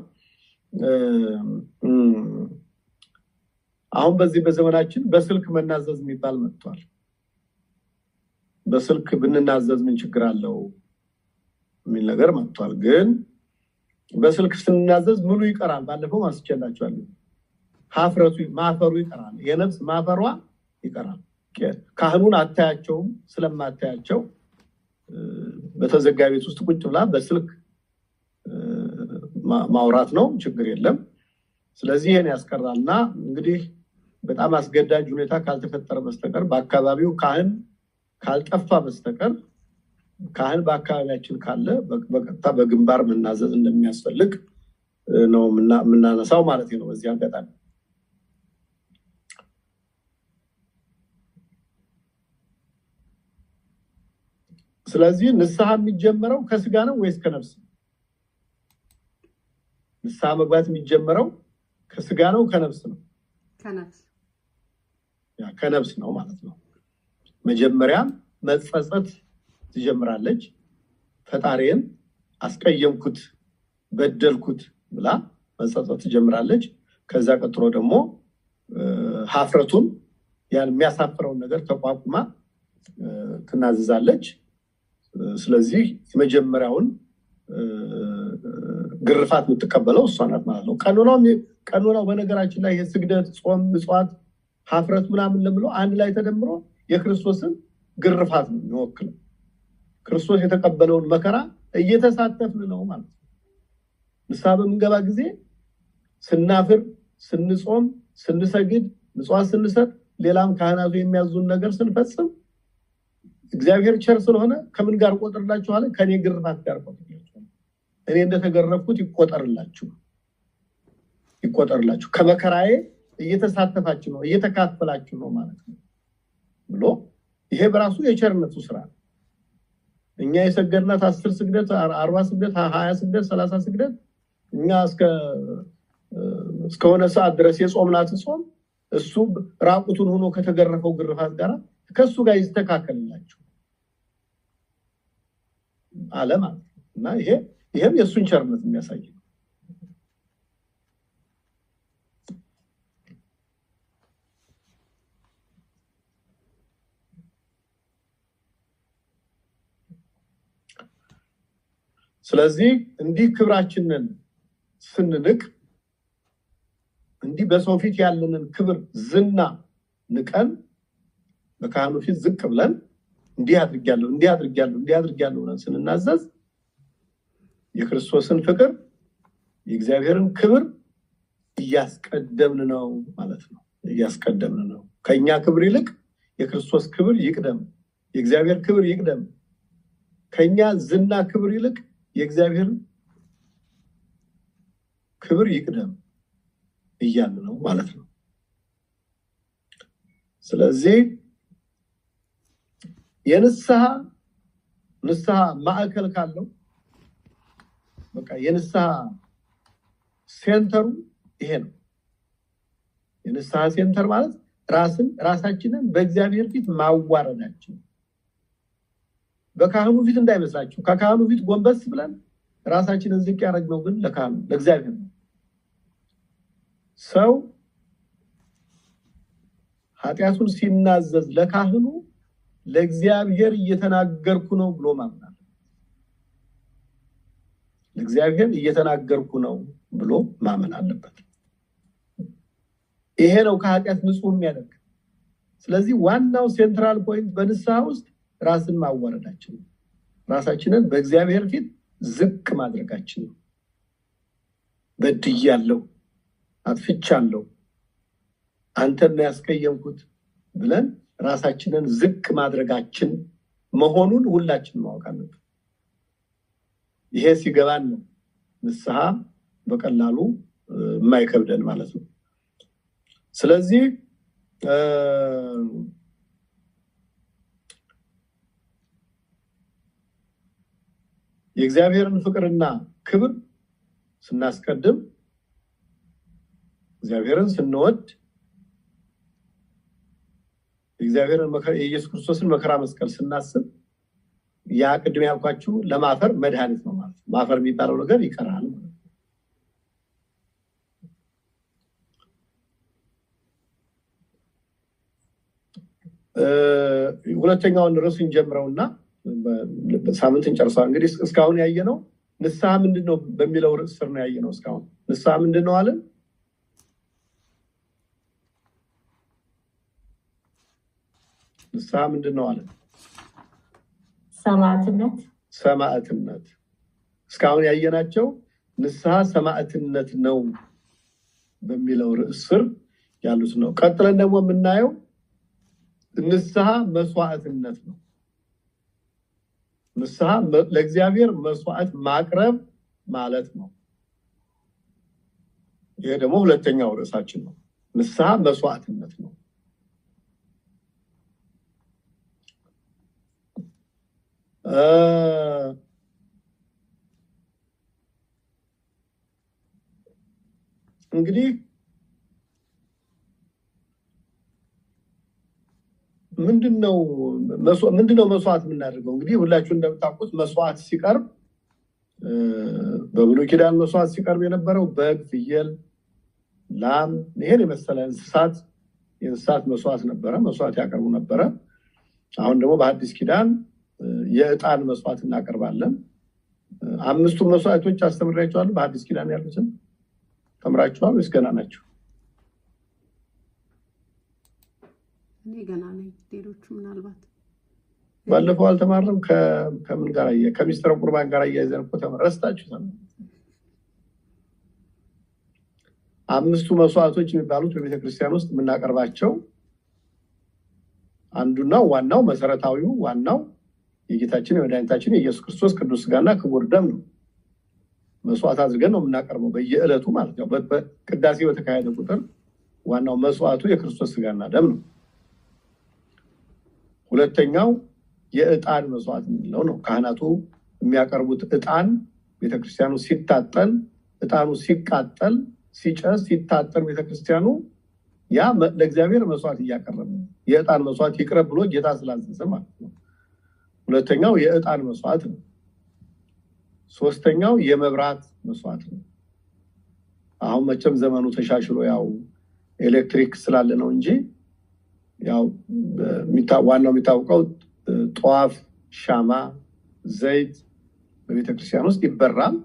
አሁን በዚህ በዘመናችን በስልክ መናዘዝ የሚባል መጥቷል። በስልክ ብንናዘዝ ምን ችግር አለው የሚል ነገር መጥቷል። ግን በስልክ ስንናዘዝ ምኑ ይቀራል? ባለፈው ማስጨላችኋለሁ። ሀፍረቱ ማፈሩ ይቀራል። የነፍስ ማፈሯ ይቀራል። ካህኑን አታያቸውም። ስለማታያቸው በተዘጋ ቤት ውስጥ ቁጭ ብላ በስልክ ማውራት ነው፣ ችግር የለም። ስለዚህ ይሄን ያስቀራልና እንግዲህ በጣም አስገዳጅ ሁኔታ ካልተፈጠረ በስተቀር በአካባቢው ካህን ካልጠፋ በስተቀር ካህን በአካባቢያችን ካለ በቀጥታ በግንባር መናዘዝ እንደሚያስፈልግ ነው የምናነሳው ማለት ነው በዚህ አጋጣሚ። ስለዚህ ንስሐ የሚጀምረው ከስጋ ነው ወይስ ከነፍስ? ንስሐ መግባት የሚጀምረው ከስጋ ነው ከነፍስ ነው? ከነፍስ ነው ማለት ነው። መጀመሪያ መጸጸት ትጀምራለች። ፈጣሪን አስቀየምኩት፣ በደልኩት ብላ መጸጸት ትጀምራለች። ከዛ ቀጥሎ ደግሞ ሀፍረቱን ያን የሚያሳፍረውን ነገር ተቋቁማ ትናዘዛለች። ስለዚህ የመጀመሪያውን ግርፋት የምትቀበለው እሷ ናት ማለት ነው። ቀኖናው በነገራችን ላይ የስግደት፣ ጾም፣ ምጽዋት፣ ሀፍረት ምናምን ለምለው አንድ ላይ ተደምሮ የክርስቶስን ግርፋት ነው የሚወክለው። ክርስቶስ የተቀበለውን መከራ እየተሳተፍን ነው ማለት ነው። ንስሐ በምንገባ ጊዜ ስናፍር፣ ስንጾም፣ ስንሰግድ፣ ምጽዋት ስንሰጥ፣ ሌላም ካህናቱ የሚያዙን ነገር ስንፈጽም እግዚአብሔር ቸር ስለሆነ ከምን ጋር ቆጥርላችኋል? ከኔ ግርፋት ጋር ቆጥርላችሁ። እኔ እንደተገረፍኩት ይቆጠርላችሁ ከመከራዬ እየተሳተፋችሁ ነው፣ እየተካፈላችሁ ነው ማለት ነው ብሎ ይሄ በራሱ የቸርነቱ ስራ ነው። እኛ የሰገድናት 10 ስግደት፣ 40 ስግደት፣ 20 ስግደት፣ 30 ስግደት እኛ እስከሆነ ሰዓት ድረስ የጾምናት ጾም እሱ ራቁቱን ሆኖ ከተገረፈው ግርፋት ጋር ከሱ ጋር ይስተካከልላችሁ አለ ማለት ነው። እና ይሄም የሱን ቸርነት የሚያሳይ ነው። ስለዚህ እንዲህ ክብራችንን ስንንቅ፣ እንዲህ በሰው ፊት ያለንን ክብር ዝና ንቀን በካህኑ ፊት ዝቅ ብለን እንዲህ አድርጊያለሁ ብለን ስንናዘዝ የክርስቶስን ፍቅር የእግዚአብሔርን ክብር እያስቀደምን ነው ማለት ነው። እያስቀደምን ነው። ከኛ ክብር ይልቅ የክርስቶስ ክብር ይቅደም የእግዚአብሔር ክብር ይቅደም፣ ከኛ ዝና ክብር ይልቅ የእግዚአብሔር ክብር ይቅደም እያለ ነው ማለት ነው። ስለዚህ የንስሐ ማዕከል ካለው በቃ የንስሐ ሴንተሩ ይሄ ነው። የንስሐ ሴንተር ማለት ራሳችንን በእግዚአብሔር ፊት ማዋረዳችን። በካህኑ ፊት እንዳይመስላችሁ፣ ከካህኑ ፊት ጎንበስ ብለን ራሳችንን ዝቅ ያደረግነው ግን ለካህኑ ለእግዚአብሔር ነው። ሰው ኃጢአቱን ሲናዘዝ ለካህኑ ለእግዚአብሔር እየተናገርኩ ነው ብሎ ማምናል። ለእግዚአብሔር እየተናገርኩ ነው ብሎ ማመን አለበት። ይሄ ነው ከኃጢአት ንጹህ የሚያደርግ። ስለዚህ ዋናው ሴንትራል ፖይንት በንስሐ ውስጥ ራስን ማዋረዳችን ነው። ራሳችንን በእግዚአብሔር ፊት ዝቅ ማድረጋችን ነው። በድያለሁ፣ አጥፍቻለሁ፣ አንተን ያስቀየምኩት ብለን ራሳችንን ዝቅ ማድረጋችን መሆኑን ሁላችን ማወቅ አለብን። ይሄ ሲገባን ነው ንስሐ በቀላሉ የማይከብደን ማለት ነው። ስለዚህ የእግዚአብሔርን ፍቅርና ክብር ስናስቀድም፣ እግዚአብሔርን ስንወድ፣ የኢየሱስ ክርስቶስን መከራ መስቀል ስናስብ ያ ቅድም ያልኳችሁ ለማፈር መድኃኒት ነው ማለት ነው። ማፈር የሚባለው ነገር ይቀራል ማለት ነው። ሁለተኛውን ርዕስ እንጀምረውና ሳምንት እንጨርሰዋለን። እንግዲህ እስካሁን ያየነው ንስሐ ምንድነው በሚለው ርዕስ ስር ነው ያየነው። እስካሁን ንስሐ ምንድነው አለን? ንስሐ ምንድነው አለን? ሰማዕትነት። እስካሁን ያየናቸው ንስሐ ሰማዕትነት ነው በሚለው ርዕስ ስር ያሉት ነው። ቀጥለን ደግሞ የምናየው ንስሐ መስዋዕትነት ነው። ንስሐ ለእግዚአብሔር መስዋዕት ማቅረብ ማለት ነው። ይሄ ደግሞ ሁለተኛው ርዕሳችን ነው። ንስሐ መስዋዕትነት ነው። እንግዲህ ምንድነው መስዋዕት የምናደርገው? እንግዲህ ሁላችሁ እንደምታውቁት መስዋዕት ሲቀርብ በብሉይ ኪዳን መስዋዕት ሲቀርብ የነበረው በግ፣ ፍየል፣ ላም ይሄን የመሰለ የእንስሳት መስዋዕት ነበረ፣ መስዋዕት ያቀርቡ ነበረ። አሁን ደግሞ በአዲስ ኪዳን የዕጣን መስዋዕት እናቀርባለን። አምስቱን መስዋዕቶች አስተምራችኋለሁ። በአዲስ ኪዳን ያሉትን ተምራችኋል ወይስ ገና ናችሁ? እኔ ገና ነኝ። ሌሎቹ ምናልባት ባለፈው አልተማረም። ከምን ጋር ከሚስጥረ ቁርባን ጋር እያይዘን እኮ ረስታችሁ። አምስቱ መስዋዕቶች የሚባሉት በቤተክርስቲያን ውስጥ የምናቀርባቸው አንዱና ዋናው መሰረታዊው ዋናው የጌታችን የመድኃኒታችን የኢየሱስ ክርስቶስ ቅዱስ ሥጋና ክቡር ደም ነው። መስዋዕት አድርገን ነው የምናቀርበው በየዕለቱ ማለት ነው። በቅዳሴ በተካሄደ ቁጥር ዋናው መስዋዕቱ የክርስቶስ ሥጋና ደም ነው። ሁለተኛው የዕጣን መስዋዕት የምንለው ነው። ካህናቱ የሚያቀርቡት ዕጣን ቤተክርስቲያኑ ሲታጠን፣ ዕጣኑ ሲቃጠል፣ ሲጨስ፣ ሲታጠን ቤተክርስቲያኑ ያ ለእግዚአብሔር መስዋዕት እያቀረበ ነው። የዕጣን መስዋዕት ይቅረብ ብሎ ጌታ ስላዘዘ ማለት ነው። ሁለተኛው የዕጣን መስዋዕት ነው። ሶስተኛው የመብራት መስዋዕት ነው። አሁን መቼም ዘመኑ ተሻሽሎ ያው ኤሌክትሪክ ስላለ ነው እንጂ ያው ዋናው የሚታወቀው ጧፍ፣ ሻማ፣ ዘይት በቤተክርስቲያን ውስጥ ይበራል።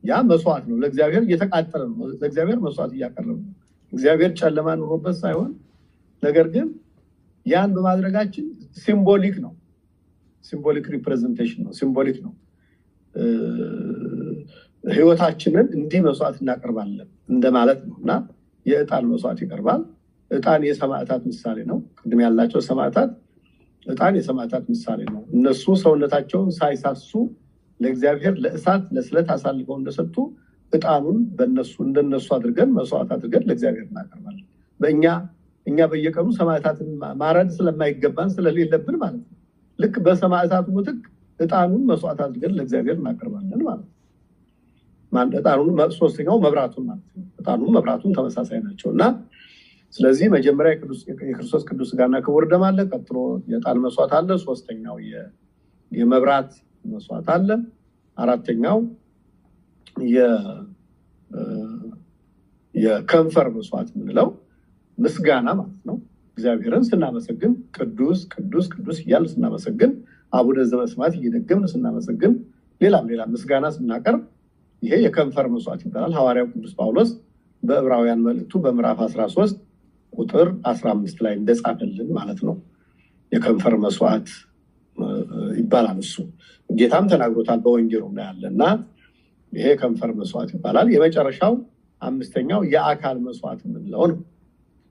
ያ መስዋዕት ነው። ለእግዚአብሔር እየተቃጠለ ነው። ለእግዚአብሔር መስዋዕት እያቀረበ ነው። እግዚአብሔር ጨለማ ኑሮበት ሳይሆን ነገር ግን ያን በማድረጋችን ሲምቦሊክ ነው። ሲምቦሊክ ሪፕሬዘንቴሽን ነው። ሲምቦሊክ ነው። ህይወታችንን እንዲህ መስዋዕት እናቀርባለን እንደማለት ነው እና የዕጣን መስዋዕት ይቀርባል። ዕጣን የሰማዕታት ምሳሌ ነው። ቅድም ያላቸው ሰማዕታት ዕጣን የሰማዕታት ምሳሌ ነው። እነሱ ሰውነታቸውን ሳይሳሱ ለእግዚአብሔር ለእሳት ለስለት አሳልፈው እንደሰጡ ዕጣኑን እንደነሱ አድርገን መስዋዕት አድርገን ለእግዚአብሔር እናቀርባለን። እኛ በየቀኑ ሰማዕታትን ማረድ ስለማይገባን ስለሌለብን ማለት ነው። ልክ በሰማዕታቱ ምትክ ዕጣኑን መስዋዕት አድርገን ለእግዚአብሔር እናቀርባለን ማለት ነው። ዕጣኑን ሶስተኛው መብራቱን ማለት ነው። ዕጣኑን መብራቱን ተመሳሳይ ናቸውና ስለዚህ መጀመሪያ የክርስቶስ ቅዱስ ሥጋና ክቡር ደም አለ። ቀጥሎ የዕጣን መስዋዕት አለ። ሶስተኛው የመብራት መስዋዕት አለ። አራተኛው የከንፈር መስዋዕት የምንለው ምስጋና ማለት ነው። እግዚአብሔርን ስናመሰግን ቅዱስ ቅዱስ ቅዱስ እያልን ስናመሰግን አቡነ ዘበሰማያት እየደገምን ስናመሰግን ሌላም ምስጋና ስናቀርብ ይሄ የከንፈር መስዋዕት ይባላል። ሐዋርያው ቅዱስ ጳውሎስ በዕብራውያን መልእክቱ በምዕራፍ 13 ቁጥር 15 ላይ እንደጻፈልን ማለት ነው። የከንፈር መስዋዕት ይባላል። እሱ ጌታም ተናግሮታል በወንጌሉ ላይ ያለና ይሄ የከንፈር መስዋዕት ይባላል። የመጨረሻው አምስተኛው የአካል መስዋዕት የምንለው ነው።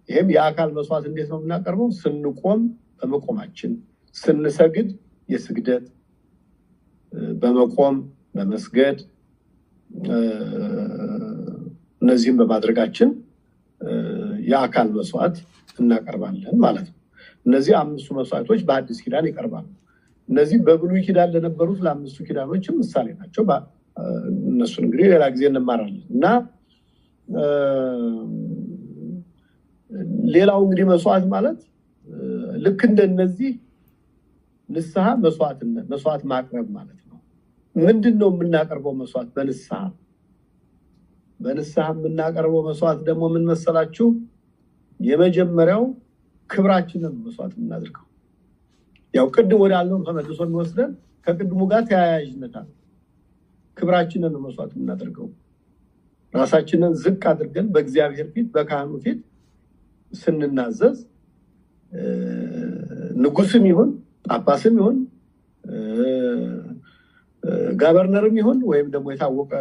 ይሄም የአካል መስዋዕት እንዴት ነው የምናቀርበው? ስንቆም በመቆማችን፣ ስንሰግድ የስግደት በመቆም በመስገድ እነዚህም በማድረጋችን የአካል መስዋዕት እናቀርባለን ማለት ነው። እነዚህ አምስቱ መስዋዕቶች በአዲስ ኪዳን ይቀርባሉ። እነዚህ በብሉይ ኪዳን ለነበሩት ለአምስቱ ኪዳኖችም ምሳሌ ናቸው። እነሱን እንግዲህ ሌላ ጊዜ እንማራለን እና ሌላው እንግዲህ መስዋዕት ማለት ልክ እንደነዚህ ንስሐ መስዋዕት ማቅረብ ማለት ነው። ምንድነው የምናቀርበው መስዋዕት? በንስሐ የምናቀርበው መስዋዕት ደግሞ ምን መሰላችሁ? የመጀመሪያው ክብራችንን መስዋዕት የምናደርገው ያው ቅድም ወዳልነው ተመልሶ የሚወስደን ከቅድሙ ጋር ተያያዥነት አለ። ክብራችንን መስዋዕት የምናደርገው ራሳችንን ዝቅ አድርገን በእግዚአብሔር ፊት በካህኑ ፊት ስንናዘዝ ንጉስም ይሁን ጳጳስም ይሁን ጋቨርነርም ይሁን ወይም ደግሞ የታወቀ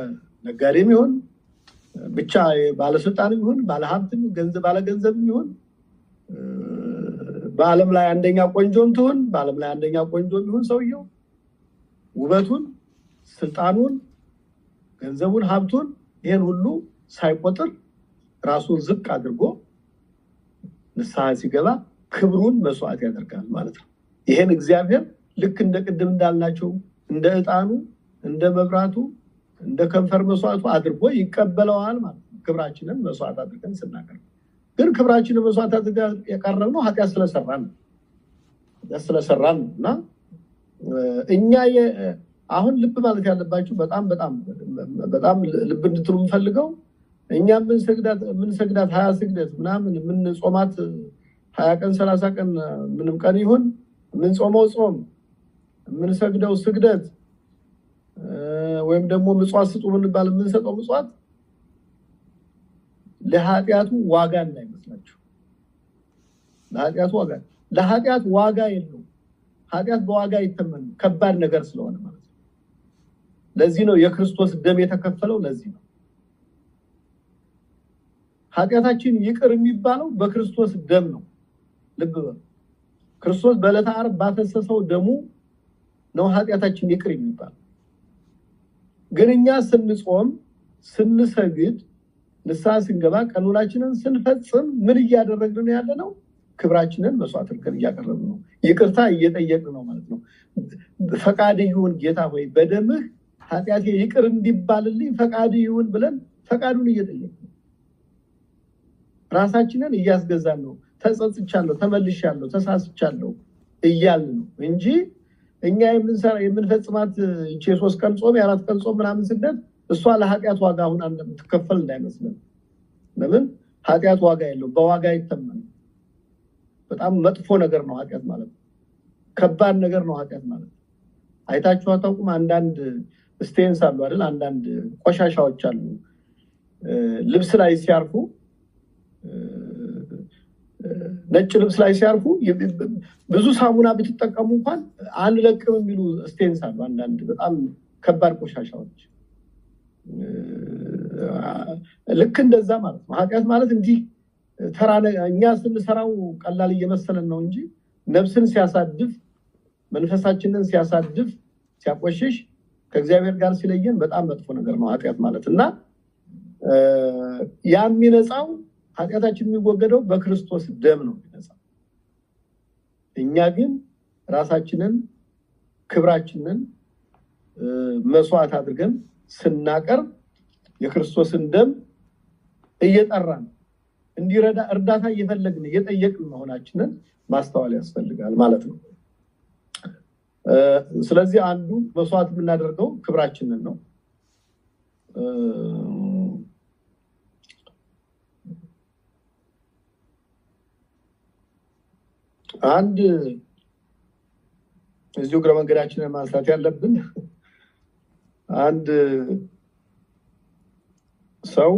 ነጋዴም ይሁን ብቻ ባለስልጣንም ይሁን ባለሀብትም ባለገንዘብም ይሁን በዓለም ላይ አንደኛ ቆንጆም ትሁን በዓለም ላይ አንደኛ ቆንጆም ይሁን ሰውየው ውበቱን፣ ስልጣኑን፣ ገንዘቡን፣ ሀብቱን ይሄን ሁሉ ሳይቆጥር ራሱን ዝቅ አድርጎ ንስሐ ሲገባ ክብሩን መስዋዕት ያደርጋል ማለት ነው። ይሄን እግዚአብሔር ልክ እንደ ቅድም እንዳልናቸው እንደ ዕጣኑ፣ እንደ መብራቱ፣ እንደ ከንፈር መስዋዕቱ አድርጎ ይቀበለዋል ማለት ነው። ክብራችንን መስዋዕት አድርገን ስናቀርብ ግን ክብራችንን መስዋዕት አድርገን ያቀረብነው ኃጢአት ስለሰራን እና እኛ አሁን ልብ ማለት ያለባችሁ በጣም ልብ እንድትሉ የምፈልገው እኛ የምንሰግዳት 20 ስግደት ምናምን የምንጾማት 20 ቀን 30 ቀን ምንም ቀን ይሁን የምንጾመው ጾም የምንሰግደው ስግደት ወይም ደግሞ ምጽዋት ስጡ ብንባል የምንሰጠው ምጽዋት ለኃጢአቱ ዋጋ እንዳይመስላችሁ። ለኃጢአት ዋጋ የለውም። ኃጢአት በዋጋ አይተመንም፣ ከባድ ነገር ስለሆነ ማለት ነው። ለዚህ ነው የክርስቶስ ደም የተከፈለው። ለዚህ ነው ኃጢአታችን ይቅር የሚባለው በክርስቶስ ደም ነው። ልብ በሉ። ክርስቶስ በዕለተ ዓርብ ባፈሰሰው ደሙ ነው ኃጢአታችን ይቅር የሚባለው። ግን እኛ ስንጾም ስንሰግድ ንስሐ ስንገባ ቀኖናችንን ስንፈጽም ምን እያደረግን ነው ያለነው? ክብራችንን መስዋዕት አድርገን እያቀረብን ነው። ይቅርታ እየጠየቅን ነው ማለት ነው። ፈቃድ ይሁን ጌታ ሆይ በደምህ ኃጢአቴ ይቅር እንዲባልልኝ ፈቃድ ይሁን ብለን ፈቃዱን እየጠየቅን ነው። ራሳችንን እያስገዛን ነው። ተጸጽቻለሁ፣ ተመልሻለሁ፣ ተሳስቻለሁ እያልን ነው እንጂ እኛ የምንፈጽማት የ3 ቀን ጾም የ4 ቀን ጾም ምናምን ስግደት እሷ ለኃጢአት ዋጋ አሁን እንደምትከፈል እንዳይመስለን። ለምን? ኃጢአት ዋጋ የለው፣ በዋጋ አይተመንም። በጣም መጥፎ ነገር ነው ኃጢአት ማለት፣ ከባድ ነገር ነው ኃጢአት ማለት። አይታችሁ አታውቁም? አንዳንድ ስቴንስ አሉ አይደል? አንዳንድ ቆሻሻዎች አሉ ልብስ ላይ ሲያርፉ፣ ነጭ ልብስ ላይ ሲያርፉ ብዙ ሳሙና ብትጠቀሙ እንኳን አንለቅም የሚሉ ስቴንስ አሉ። አንዳንድ በጣም ከባድ ቆሻሻዎች ልክ እንደዛ ማለት ነው። ኃጢአት ማለት እንዲህ ተራ እኛ ስንሰራው ቀላል እየመሰለን ነው እንጂ ነፍስን ሲያሳድፍ መንፈሳችንን ሲያሳድፍ ሲያቆሽሽ ከእግዚአብሔር ጋር ሲለየን በጣም መጥፎ ነገር ነው ኃጢአት ማለትና ያ የሚነጻው ኃጢአታችን የሚወገደው በክርስቶስ ደም ነው የሚነጻው። እኛ ግን ራሳችንን ክብራችንን መስዋዕት አድርገን ስናቀርብ የክርስቶስን ደም እየጠራን እንዲረዳ እርዳታ እየፈለግን እየጠየቅን መሆናችንን ማስተዋል ያስፈልጋል ማለት ነው። ስለዚህ አንዱ መስዋዕት የምናደርገው ክብራችንን ነው። አንድ እዚሁ እግረ መንገዳችንን ማንሳት ያለብን አንድ ሰው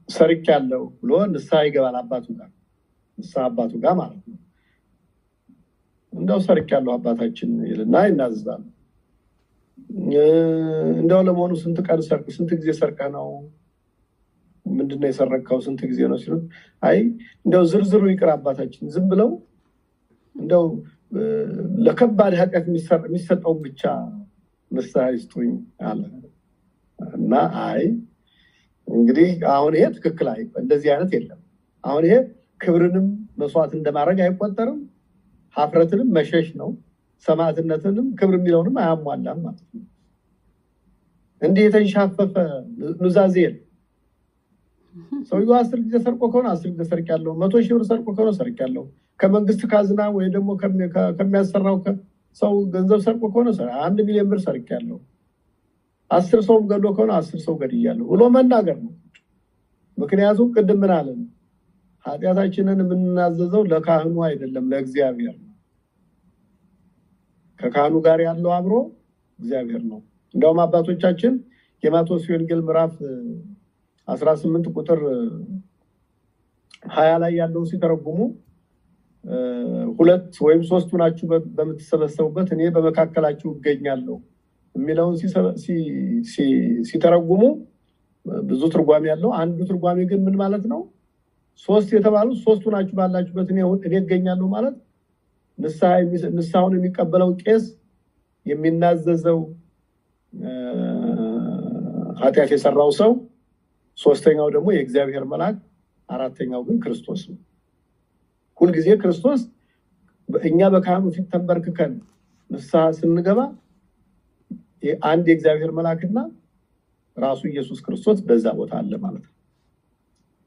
ሰርቅ ያለው ብሎ ንስሐ ይገባል ንስሐ አባቱ ጋር ማለት ነው። እንደው ሰርቅ ያለው አባታችን ይልና ይናዘዛል። እንደው ለመሆኑ ስንት ጊዜ ሰርቀ ነው? ምንድነው የሰረቀው? ስንት ጊዜ ነው ሲሉት፣ አይ እንደው ዝርዝሩ ይቅር አባታችን፣ ዝም ብለው እንደው ለከባድ ኃጢአት የሚሰጠው ብቻ ንስሐ ይስጡኝ አለ እና አይ እንግዲህ አሁን ይሄ ትክክል እንደዚህ አይነት የለም። አሁን ይሄ ክብርንም መስዋዕት እንደማድረግ አይቆጠርም፣ ሀፍረትንም መሸሽ ነው፣ ሰማዕትነትንም ክብር የሚለውንም አያሟላም ማለት ነው። እንዲህ የተንሻፈፈ ኑዛዜ የለም። ሰውየው 10 ጊዜ ሰርቆ ከሆነ 10 ጊዜ ሰርቄያለሁ፣ 100 ሺህ ብር ሰርቆ ከሆነ ሰርቄያለሁ፣ ከመንግስት ካዝና ወይ ደግሞ ከሚያሰራው ሰው ገንዘብ ሰርቆ ከሆነ 1 ሚሊዮን ብር ሰርቄያለሁ፣ 10 ሰውም ገሎ ከሆነ 10 ሰው ገድያለሁ ብሎ መናገር ነው። ምክንያቱም ቅድም ምን አለን? ኃጢአታችንን የምናዘዘው ለካህኑ አይደለም ለእግዚአብሔር ነው። ከካህኑ ጋር ያለው አብሮ እግዚአብሔር ነው። እንደውም አባቶቻችን የማቴዎስ ወንጌል ምዕራፍ 18 ቁጥር 20 ላይ ያለው ሲተረጉሙ 2 ወይም 3 ናችሁ በምትሰበሰቡበት እኔ በመካከላችሁ እገኛለሁ የሚለውን ሲተረጉሙ ብዙ ትርጓሜ ያለው። አንዱ ትርጓሜ ግን ምን ማለት ነው? 3 የተባሉት 3 ናችሁ ባላችሁበት እኔ እገኛለሁ ማለት ንስሐውን የሚቀበለው ቄስ የሚናዘዘው ኃጢአት የሰራው ሰው፣ 3ኛው ደግሞ የእግዚአብሔር መልአክ፣ 4ኛው ግን ክርስቶስ ነው። ሁልጊዜ ክርስቶስ እኛ በካህኑ ፊት ተንበርክከን ንስሐ ስንገባ አንድ የእግዚአብሔር መልአክና ራሱ ኢየሱስ ክርስቶስ በዛ ቦታ አለ ማለት ነው።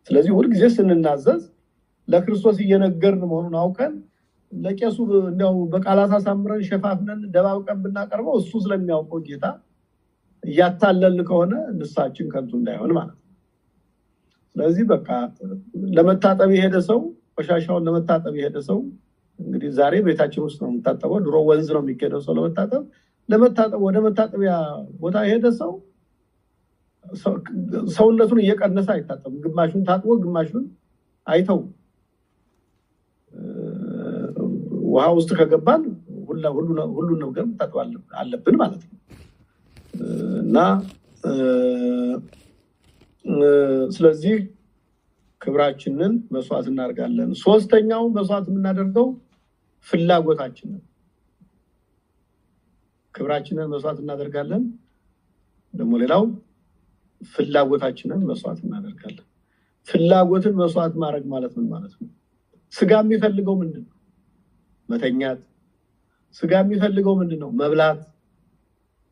ስለዚህ ሁልጊዜ ስንናዘዝ ለክርስቶስ እየነገርን መሆኑን አውቀን ለቄሱ እንደው በቃላት አሳምረን ሸፋፍነን ደባብቀን ብናቀርበው እሱ ስለሚያውቀው ጌታ እያታለልን ከሆነ ንስሐችን ከንቱ እንዳይሆን ማለት ነው። ስለዚህ በቃ ለመታጠብ የሄደ ሰው ቆሻሻውን ለመታጠብ የሄደ ሰው እንግዲህ ዛሬ ቤታችን ውስጥ ነው የምታጠበው። ድሮ ወንዝ ነው የሚሄደው ሰው ለመታጠብ ወደ መታጠቢያ ቦታ የሄደ ሰው ሰውነቱን እየቀነሰ አይታጠብም። ግማሹን ታጥቦ ግማሹን አይተው ውሃ ውስጥ ከገባን ሁሉ ነገር መታጠብ አለብን ማለት ነው እና ስለዚህ ክብራችንን መስዋዕት እናደርጋለን። 3ኛው መስዋዕት የምናደርገው ፍላጎታችንን ክብራችንን መስዋዕት እናደርጋለን። ደግሞ ሌላው ፍላጎታችንን መስዋዕት እናደርጋለን። ፍላጎትን መስዋዕት ማድረግ ማለት ምን ማለት ነው? ስጋ የሚፈልገው ምንድን ነው? መተኛት። ስጋ የሚፈልገው ምንድን ነው? መብላት፣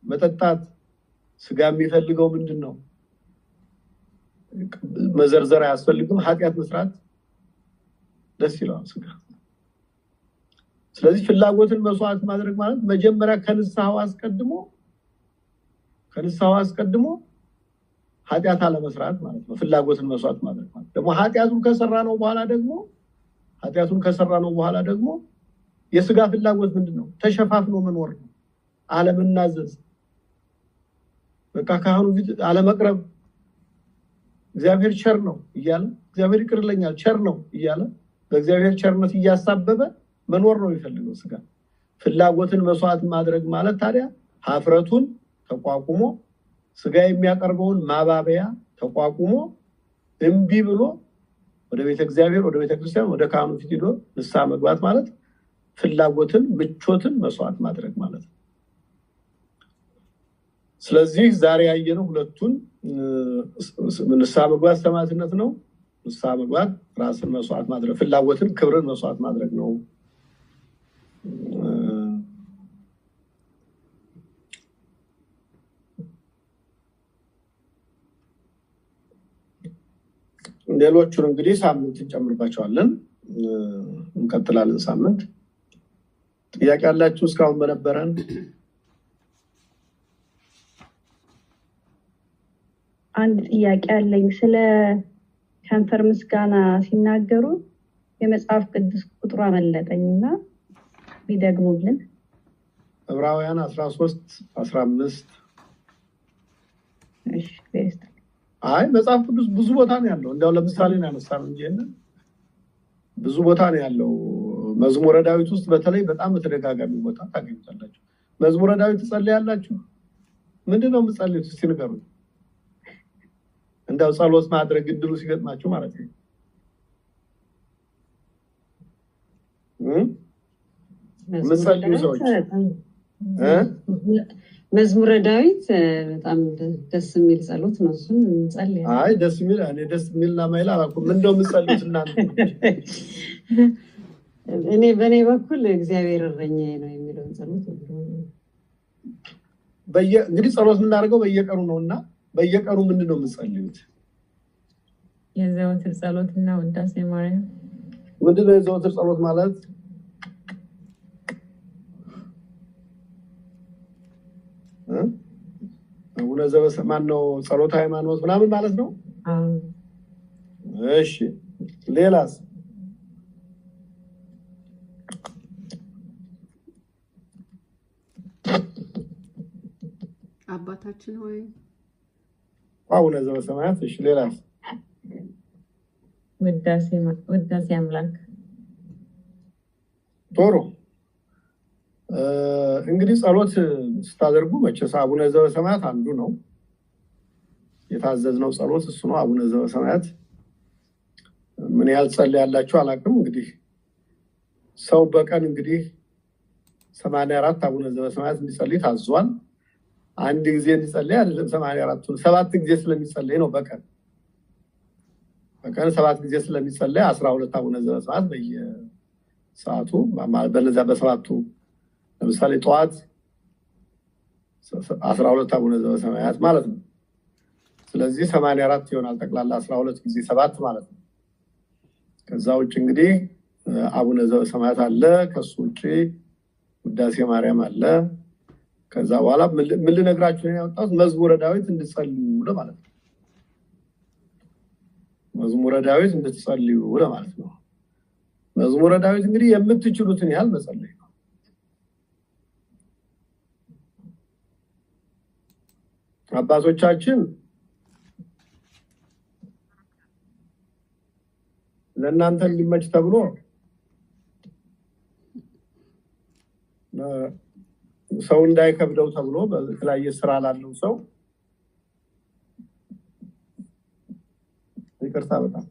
መጠጣት። ስጋ የሚፈልገው ምንድን ነው? መዘርዘር አያስፈልግም። ኃጢአት መስራት ደስ ይለዋል ስጋ። ስለዚህ ፍላጎትን መስዋዕት ማድረግ ማለት መጀመሪያ ከንስሐው አስቀድሞ ኃጢአት አለመስራት ማለት ነው። ፍላጎትን መስዋዕት ማድረግ ማለት ደግሞ ኃጢአቱን ከሰራ ነው በኋላ ደግሞ የስጋ ፍላጎት ምንድን ነው? ተሸፋፍኖ መኖር ነው። አለመናዘዝ፣ በቃ ካህኑ ፊት አለመቅረብ፣ እግዚአብሔር ቸር ነው እያለ እግዚአብሔር ይቅርልኛል ቸር ነው እያለ በእግዚአብሔር ቸርነት እያሳበበ መኖር ነው የሚፈልገው ስጋ። ፍላጎትን መስዋዕት ማድረግ ማለት ታዲያ ሀፍረቱን ተቋቁሞ ስጋ የሚያቀርበውን ማባበያ ተቋቁሞ እምቢ ብሎ ወደ ቤተ እግዚአብሔር ወደ ቤተ ክርስቲያን ወደ ካህኑ ፊት ሄዶ ንስሐ መግባት ማለት ፍላጎትን ምቾትን መስዋዕት ማድረግ ማለት ነው። ስለዚህ ዛሬ ያየነው ሁለቱን ንስሐ መግባት ሰማዕትነት ነው። ንስሐ መግባት ራስን መስዋዕት ማድረግ ፍላጎትን ክብርን መስዋዕት ማድረግ ነው። ሌሎቹን እንግዲህ ሳምንት እንጨምርባቸዋለን እንቀጥላለን። ሳምንት ጥያቄ ያላችሁ እስካሁን በነበረን? አንድ ጥያቄ አለኝ። ስለ ከንፈር ምስጋና ሲናገሩ የመጽሐፍ ቅዱስ ቁጥሩ አመለጠኝና ቢደግሙልን። ዕብራውያን 13:15 እሺ ቤስት። አይ መጽሐፍ ቅዱስ ብዙ ቦታ ነው ያለው። እንደው ለምሳሌ ነው ያነሳነው እንጂ ብዙ ቦታ ነው ያለው። መዝሙረ ዳዊት ውስጥ በተለይ በጣም በተደጋጋሚ ቦታ ታገኙታላችሁ። መዝሙረ ዳዊት ትጸልያላችሁ? ምንድነው የምትጸልዩት? እስቲ ንገሩኝ። እንደው ጸሎት ማድረግ እድሉ ሲገጥማችሁ ማለት ነው። ምትጸልዩ ሰዎች መዝሙረ ዳዊት በጣም ደስ የሚል ጸሎት ነው። እሱን እንጸልያለን። አይ ደስ የሚል እኔ ደስ የሚልና ማይላ አላልኩም። ምንድነው የምትጸልዩት እናንተ? እኔ በኔ በኩል እግዚአብሔር እረኛዬ ነው የሚለውን ጸሎት እንግዲህ ጸሎት የምናደርገው በየቀኑ ነውና በየቀኑ ምንድነው የምትጸልዩት? የዘወትር ጸሎትና ውዳሴ ማርያም። ምንድነው የዘወትር ጸሎት ማለት? አቡነ ዘበሰማያት ነው ጸሎተ ሃይማኖት ምናምን ማለት ነው። እሺ ሌላስ? አባታችን ሆይ አቡነ ዘበሰማያት። እሺ ሌላስ? ውዳሴ አምላክ። ጥሩ። እንግዲህ ጸሎት ስታደርጉ መቼስ አቡነ ዘበሰማያት አንዱ ነው የታዘዝነው ጸሎት እሱ ነው። አቡነ ዘበሰማያት ምን ያህል ጸልያላችሁ አላውቅም። እንግዲህ ሰው በቀን እንግዲህ 84 አቡነ ዘበሰማያት እንዲጸልይ ታዟል። አንድ ጊዜ እንዲጸልይ አይደለም 84ቱን 7 ጊዜ ስለሚጸልይ ነው። በቀን 7 ጊዜ ስለሚጸልይ 12 አቡነ ዘበሰማያት በየሰዓቱ በነዛ በሰባቱ ለምሳሌ ጠዋት 12 አቡነ ዘበሰማያት ማለት ነው። ስለዚህ 84 ይሆናል ጠቅላላ 12 ጊዜ 7 ማለት ነው። ከዛ ውጭ እንግዲህ አቡነ ዘበሰማያት አለ። ከሱ ውጭ ውዳሴ ማርያም አለ። ከዛ በኋላ ምን ልነግራችሁ ነው ያወጣሁት? መዝሙረ ዳዊት እንድትጸልዩ ለማለት ነው። መዝሙረ ዳዊት እንድትጸልዩ ለማለት ነው። መዝሙረ ዳዊት እንግዲህ የምትችሉትን ያህል መጸለይ ነው። አባቶቻችን ለእናንተ እንዲመች ተብሎ ሰው እንዳይከብደው ተብሎ በተለያየ ስራ ላለው ሰው ይቅርታ በጣም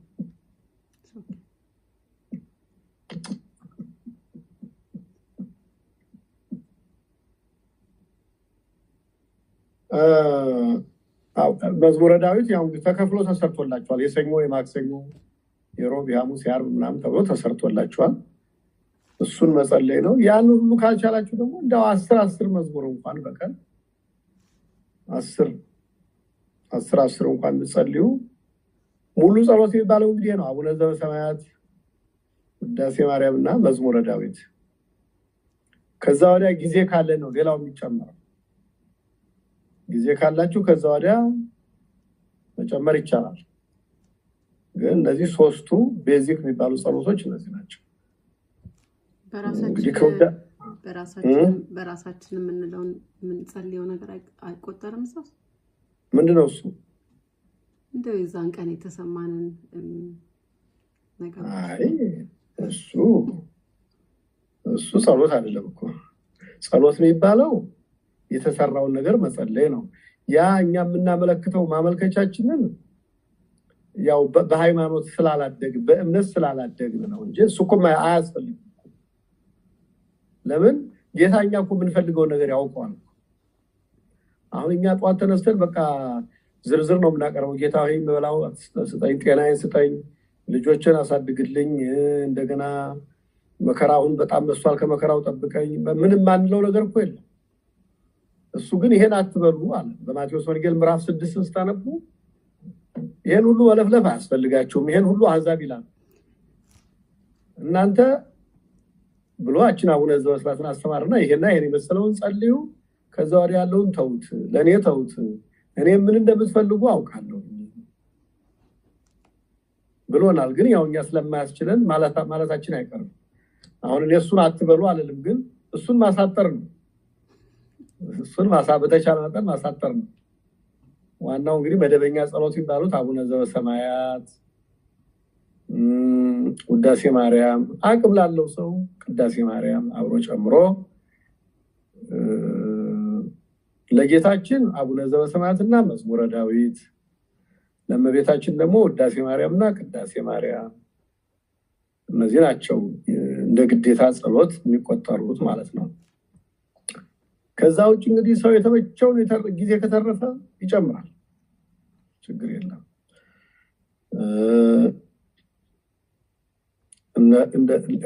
መዝሙረ ዳዊት ያው ተከፍሎ ተሰርቶላችኋል። የሰኞ የማክሰኞ የሮብ የሐሙስ የዓርብ ምናምን ተብሎ ተሰርቶላችኋል። እሱን መጸለይ ነው። ያን ሁሉ ካልቻላችሁ ደግሞ እንደው 10 መዝሙር እንኳን በቀን 10 እንኳን ብትጸልዩ ሙሉ ጸሎት የሚባለው እንግዲህ ነው። አቡነ ዘበሰማያት፣ ውዳሴ ማርያምና መዝሙረ ዳዊት። ከዛ ወዲያ ጊዜ ካለ ነው ሌላው የሚጨመረው። ጊዜ ካላችሁ ከዛ ወዲያ መጨመር ይቻላል። ግን እነዚህ ሶስቱ ቤዚክ የሚባሉ ጸሎቶች እነዚህ ናቸው። በራሳችን የምንለውን የምንጸልየው ነገር አይቆጠርም። ሰው ምንድነው እሱ? እንደው የዛን ቀን የተሰማንን ነገር አይ እሱ ጸሎት አይደለም እኮ። ጸሎት የሚባለው የተሰራውን ነገር መጸለይ ነው። ያ እኛ የምናመለክተው ማመልከቻችንን ያው በሃይማኖት ስላላደግ በእምነት ስላላደግን ነው እንጂ እሱ እኮ አያስፈልግም። ለምን ጌታኛ እኮ የምንፈልገው ነገር ያውቀዋል። አሁን እኛ ጧት ተነስተን በቃ ዝርዝር ነው የምናቀርበው። ጌታ ሆይ የምበላው ስጠኝ፣ ጤናዬን ስጠኝ፣ ልጆችን አሳድግልኝ፣ እንደገና መከራውን በጣም በሷል ከመከራው ጠብቀኝ፣ ምንም ማንለው ነገር እኮ የለም። እሱ ግን ይሄን አትበሉ አለ በማቴዎስ ወንጌል ምዕራፍ 6 ስታነቡ ይሄን ሁሉ መለፍለፍ አያስፈልጋችሁም፣ ይሄን ሁሉ አሕዛብ ይላል እናንተ ብሎአችን አቡነ ዘበሰማያትን አስተማርና ይሄና ይሄን የመሰለውን ጸልዩ፣ ከዛ ወዲያ ያለውን ተውት፣ ለኔ ተውት፣ እኔ ምን እንደምትፈልጉ አውቃለሁ ብሎናል። ግን ያው እኛ ስለማያስችለን ማለታችን አይቀርም። አሁን እኔ እሱን አትበሉ አልልም፣ ግን እሱን ማሳጠር ነው። እሱን በተቻለ መጠን ማሳጠር ነው። ዋናው እንግዲህ መደበኛ ጸሎት የሚባሉት አቡነ ዘበሰማያት፣ ውዳሴ ማርያም፣ አቅም ላለው ሰው ቅዳሴ ማርያም አብሮ ጨምሮ ለጌታችን አቡነ ዘበሰማያትና መዝሙረ ዳዊት፣ ለእመቤታችን ደግሞ ውዳሴ ማርያምና ቅዳሴ ማርያም፣ እነዚህ ናቸው እንደ ግዴታ ጸሎት የሚቆጠሩት ማለት ነው። ከዛ ውጭ እንግዲህ ሰው የተመቸውን ጊዜ ከተረፈ ይጨምራል፣ ችግር የለም።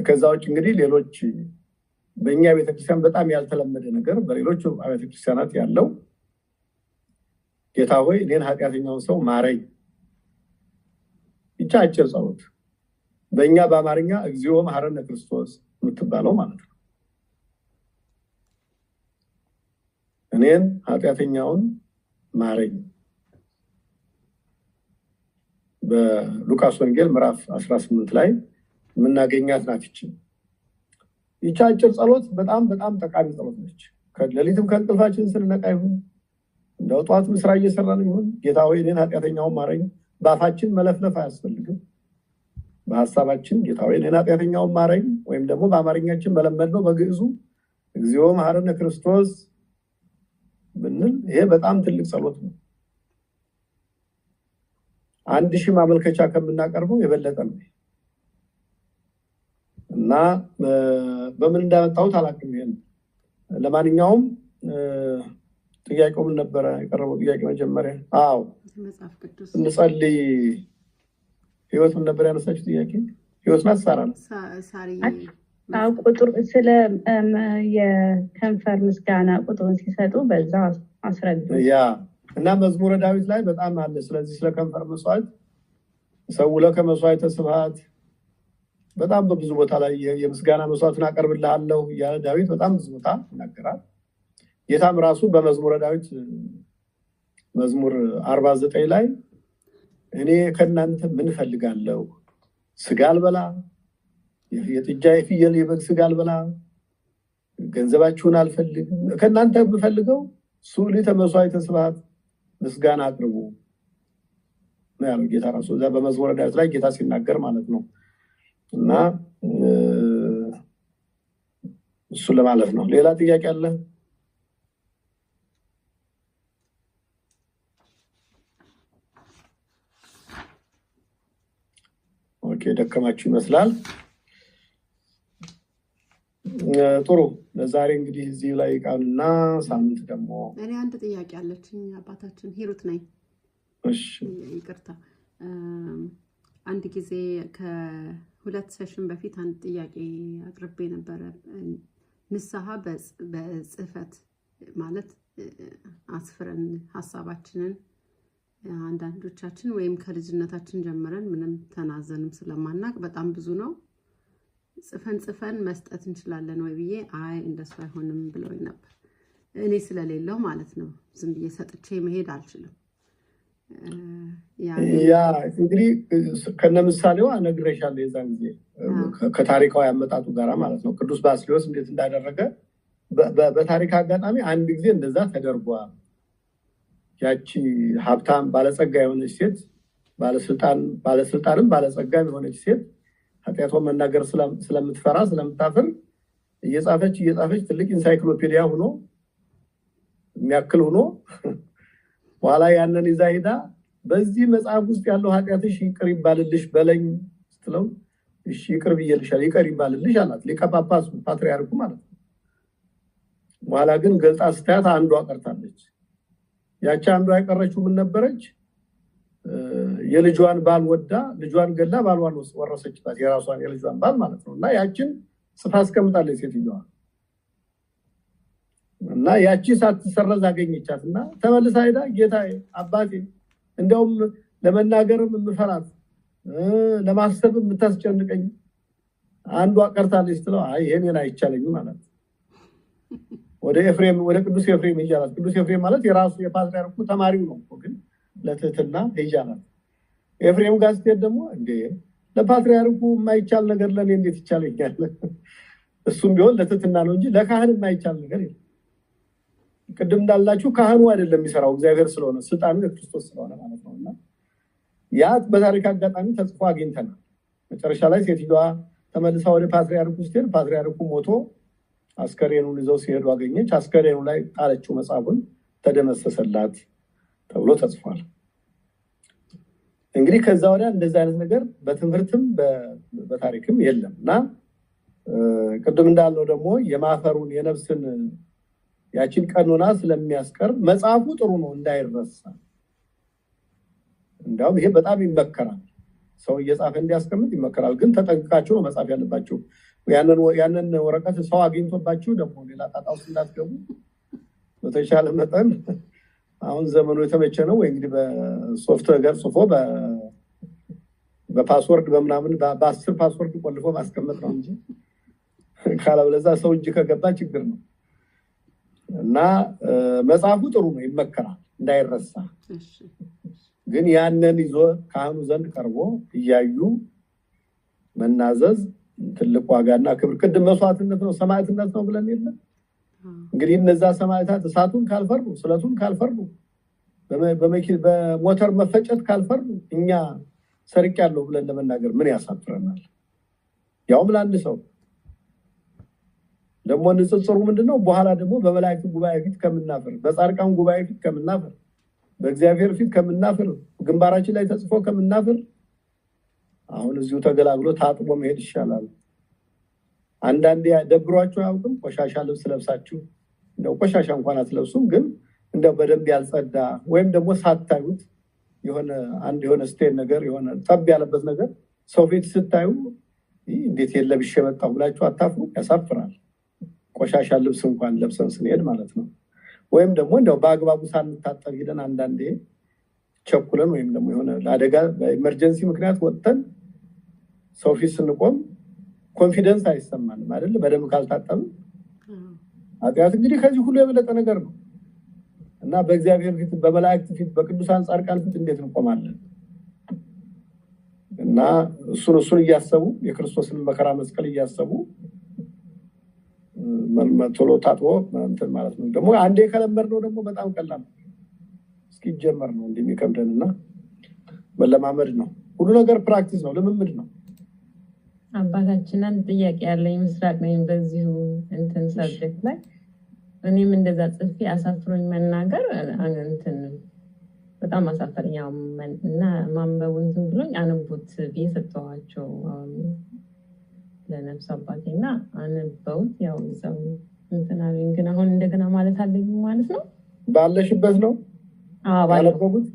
ከዛ ውጭ እንግዲህ ሌሎች በእኛ ቤተክርስቲያን በጣም ያልተለመደ ነገር በሌሎች ቤተክርስቲያናት ያለው ጌታ ሆይ እኔን ኃጢአተኛውን ሰው ማረኝ፣ ይህች አጭር ጸሎት በእኛ በአማርኛ እግዚኦ መሐረነ ክርስቶስ የምትባለው ማለት ነው። እኔን ኃጢአተኛውን ማረኝ በሉቃስ ወንጌል ምዕራፍ 18 ላይ የምናገኛት ናት። ይህች አጭር ጸሎት በጣም በጣም ጠቃሚ ጸሎት ነች። ሌሊትም ከእንቅልፋችን ስንነቃ ይሁን እንደው ጠዋትም ስራ እየሰራን ይሁን ጌታ ሆይ እኔን ኃጢአተኛውን ማረኝ፣ በአፋችን መለፍለፍ አያስፈልግም። በሀሳባችን ጌታ ሆይ እኔን ኃጢአተኛውን ማረኝ፣ ወይም ደግሞ በአማርኛችን መለመድነው በግዕዙ እግዚኦ መሐረነ ክርስቶስ ብንል ይሄ በጣም ትልቅ ጸሎት ነው። 1000 ማመልከቻ ከምናቀርበው የበለጠ ነው እና በምን እንዳመጣሁት አላውቅም። ይሄን ለማንኛውም ጥያቄው ምን ነበረ የቀረበው ጥያቄ መጀመሪያ? አዎ መጽሐፍ ቅዱስ እንጸልይ። ህይወት ምን ነበር ያነሳችው ጥያቄ? ህይወት ናት ሳራ ነው። ቁጥር ስለ የከንፈር ምስጋና ቁጥሩን ሲሰጡ በዛ አስረዱ። ያ እና መዝሙረ ዳዊት ላይ በጣም አለ። ስለዚህ ስለ ከንፈር መስዋዕት ሰው ለከመስዋዕተ ስብሐት በጣም በብዙ ቦታ ላይ የምስጋና መስዋዕትን አቀርብልሃለሁ እያለ ዳዊት በጣም ብዙ ቦታ ይናገራል። ጌታም ራሱ በመዝሙረ ዳዊት መዝሙር 49 ላይ እኔ ከእናንተ ምን እፈልጋለሁ? ስጋ አልበላ፣ የጥጃ የፍየል የበግ ስጋ አልበላ፣ ገንዘባችሁን አልፈልግም፣ ከእናንተ የምፈልገው ሱሊተ መስዋዕተ ስብሐት ምስጋና አቅርቡ ነው ያለው ጌታ ራሱ እዛ በመዝሙረ ዳዊት ላይ ጌታ ሲናገር ማለት ነው። እና እሱ ለማለት ነው። ሌላ ጥያቄ አለ? ኦኬ፣ ደከማችሁ ይመስላል። ጥሩ፣ ለዛሬ እንግዲህ እዚህ ላይ ቃልና ሳምንት ደግሞ እኔ አንድ ጥያቄ አለችኝ። አባታችን ሂሩት ነኝ። እሺ፣ ይቅርታ። አንድ ጊዜ ከ2 ሴሽን በፊት አንድ ጥያቄ አቅርቤ ነበረ። ንስሐ በጽህፈት ማለት አስፍረን ሀሳባችንን አንዳንዶቻችን ወይም ከልጅነታችን ጀምረን ምንም ተናዘንም ስለማናቅ በጣም ብዙ ነው ጽፈን መስጠት እንችላለን ወይ ብዬ አይ እንደሱ አይሆንም ብለውኝ ነበር። እኔ ስለሌለው ማለት ነው ዝም ብዬ ሰጥቼ መሄድ አልችልም። ያ እንግዲህ ከነምሳሌዋ ነግሬሻለሁ የዛን ጊዜ ከታሪካዊ አመጣጡ ጋራ ማለት ነው። ቅዱስ ባስልዮስ እንዴት እንዳደረገ በታሪክ አጋጣሚ አንድ ጊዜ እንደዛ ተደርጓል። ያቺ ሀብታም ባለጸጋ የሆነች ሴት ባለስልጣንም ባለጸጋ የሆነች ሴት ኃጢአቷን መናገር ስለምትፈራ ስለምታፍር እየጻፈች ትልቅ ኢንሳይክሎፔዲያ የሚያክል ሆኖ በኋላ ያንን ይዛ ሄዳ በዚህ መጽሐፍ ውስጥ ያለው ኃጢአትሽ ይቅር ይባልልሽ በለኝ ስትለው እሺ ይቅር ብዬልሻለሁ ይቅር ይባልልሽ አላት። ሊቀ ጳጳሱ ፓትርያርኩ ማለት ነው። በኋላ ግን ገልጣ ስታያት አንዷ ቀርታለች። ያቺ አንዷ የቀረችው ምን ነበረች? የልጇን ባል ወዳ ልጇን ገላ ባልዋን ወረሰችባት፣ የራሷን የልጇን ባል ማለት ነው። እና ያቺን ጽፋ አስቀምጣለች ሴትዮዋ። እና ያቺ ሳትሰረዝ አገኘቻትና ተመልሳ ሄዳ ጌታዬ አባቴ እንደውም ለመናገርም የምፈራት ለማሰብ የምታስጨንቀኝ አንዷ ቀርታለች ስትለው አይ ይሄንን አይቻለኝም ማለት ወደ ኤፍሬም ወደ ቅዱስ ኤፍሬም ይያላል። ቅዱስ ኤፍሬም ማለት የራሱ የፓትርያርኩ ተማሪው ነው ግን ለትህትና ይያላል። ኤፍሬም ጋር ስትሄድ ደግሞ እንዴ ለፓትርያርኩ የማይቻል ነገር ለኔ እንዴት ይቻለኛል? እሱም ቢሆን ለትህትና ነው እንጂ ለካህን የማይቻል ነገር የለም። ቅድም እንዳላችሁ ካህኑ አይደለም የሚሰራው እግዚአብሔር ስለሆነ ስልጣኑ የክርስቶስ ስለሆነ ማለት ነውና ያ በታሪክ አጋጣሚ ተጽፎ አግኝተናል። መጨረሻ ላይ ሴትዮዋ ተመልሳ ወደ ፓትርያርኩ ስትሄድ ፓትርያርኩ ሞቶ አስከሬኑን ይዘው ሲሄዱ አገኘች። አስከሬኑ ላይ ጣለችው፣ መጽሐፉን ተደመሰሰላት ተብሎ ተጽፏል። እንግዲህ ከዛ ወዲያ እንደዚህ አይነት ነገር በትምህርትም በታሪክም የለም እና ቅድም እንዳልነው ደግሞ የማፈሩን የነፍስን ያችን ቀኖና ስለሚያስቀር መጽሐፉ ጥሩ ነው እንዳይረሳ። እንዳውም ይሄ በጣም ይመከራል። ሰው እየጻፈ እንዲያስቀምጥ ይመከራል። ግን ተጠንቅቃችሁ ነው መጻፍ ያለባችሁ። ያንን ወረቀት ሰው አግኝቶባችሁ ደግሞ ሌላ ጣጣ ውስጥ እንዳትገቡ በተቻለ መጠን አሁን ዘመኑ የተመቸ ነው ወይ እንግዲህ በሶፍትዌር ጽፎ በፓስወርድ በምናምን በ10 ፓስወርድ ቆልፎ ማስቀመጥ ነው እንጂ ካለበለዛ ሰው እጅ ከገባ ችግር ነው እና መጽሐፉ ጥሩ ነው ይመከራል እንዳይረሳ። ግን ያንን ይዞ ካህኑ ዘንድ ቀርቦ እያዩ መናዘዝ ትልቅ ዋጋና ክብር። ቅድም መስዋዕትነት ነው ሰማዕትነት ነው ብለን የለም እንግዲህ እነዛ ሰማዕታት እሳቱን ካልፈሩ ስለቱን ካልፈሩ በሞተር መፈጨት ካልፈሩ እኛ ሰርቅ ያለው ብለን ለመናገር ምን ያሳፍረናል? ያውም ለአንድ ሰው ደግሞ ንጽጽሩ ምንድነው? በኋላ ደግሞ በመላእክት ጉባኤ ፊት ከምናፈር፣ በጻድቃን ጉባኤ ፊት ከምናፈር፣ በእግዚአብሔር ፊት ከምናፈር፣ ግንባራችን ላይ ተጽፎ ከምናፈር አሁን እዚሁ ተገላግሎ ታጥቦ መሄድ ይሻላል። አንዳንዴ ደብሯችሁ አያውቅም? ቆሻሻ ልብስ ለብሳችሁ እንደው ቆሻሻ እንኳን አትለብሱም፣ ግን እንደው በደንብ ያልጸዳ ወይም ደግሞ ሳታዩት የሆነ ስቴን ነገር የሆነ ጠብ ያለበት ነገር ሰው ፊት ስታዩ እንዴት የለብሽ የመጣው ብላችሁ አታፍሩ? ያሳፍራል። ቆሻሻ ልብስ እንኳን ለብሰን ስንሄድ ማለት ነው። ወይም ደግሞ እንደው በአግባቡ ሳንታጠብ ሄደን አንዳንዴ ቸኩለን ወይም ደግሞ የሆነ ለአደጋ በኤመርጀንሲ ምክንያት ወጥተን ሰው ፊት ስንቆም ኮንፊደንስ አይሰማንም አይደል? በደንብ ካልታጠብን ኃጢአት እንግዲህ ከዚህ ሁሉ የበለጠ ነገር ነው እና በእግዚአብሔር ፊት፣ በመላእክት ፊት፣ በቅዱሳን ጻድቃን ፊት እንዴት እንቆማለን? እና እሱን እያሰቡ የክርስቶስን መከራ መስቀል እያሰቡ ቶሎ ታጥቦ እንትን ማለት ነው። ደግሞ አንዴ ከለመድነው ደግሞ በጣም ቀላል ነው። እስኪጀመር ነው እንደሚከብደንና መለማመድ ነው። ሁሉ ነገር ፕራክቲስ ነው፣ ልምምድ ነው። አባታችን አንድ ጥያቄ ያለኝ ምስራቅ ነኝ በዚሁ እንትን ሰብጀክት ላይ እኔም እንደዛ ጽፌ አሳፍሮኝ መናገር እንትን በጣም አሳፈረኝ እና ማንበቡ እንትን ብሎኝ አነቡት ብዬ ሰጠኋቸው ለነፍስ አባቴና አነበውት ያው እዛው እንትን አለኝ። ግን አሁን እንደገና ማለት አለኝ ማለት ነው። ባለሽበት ነው ባለበት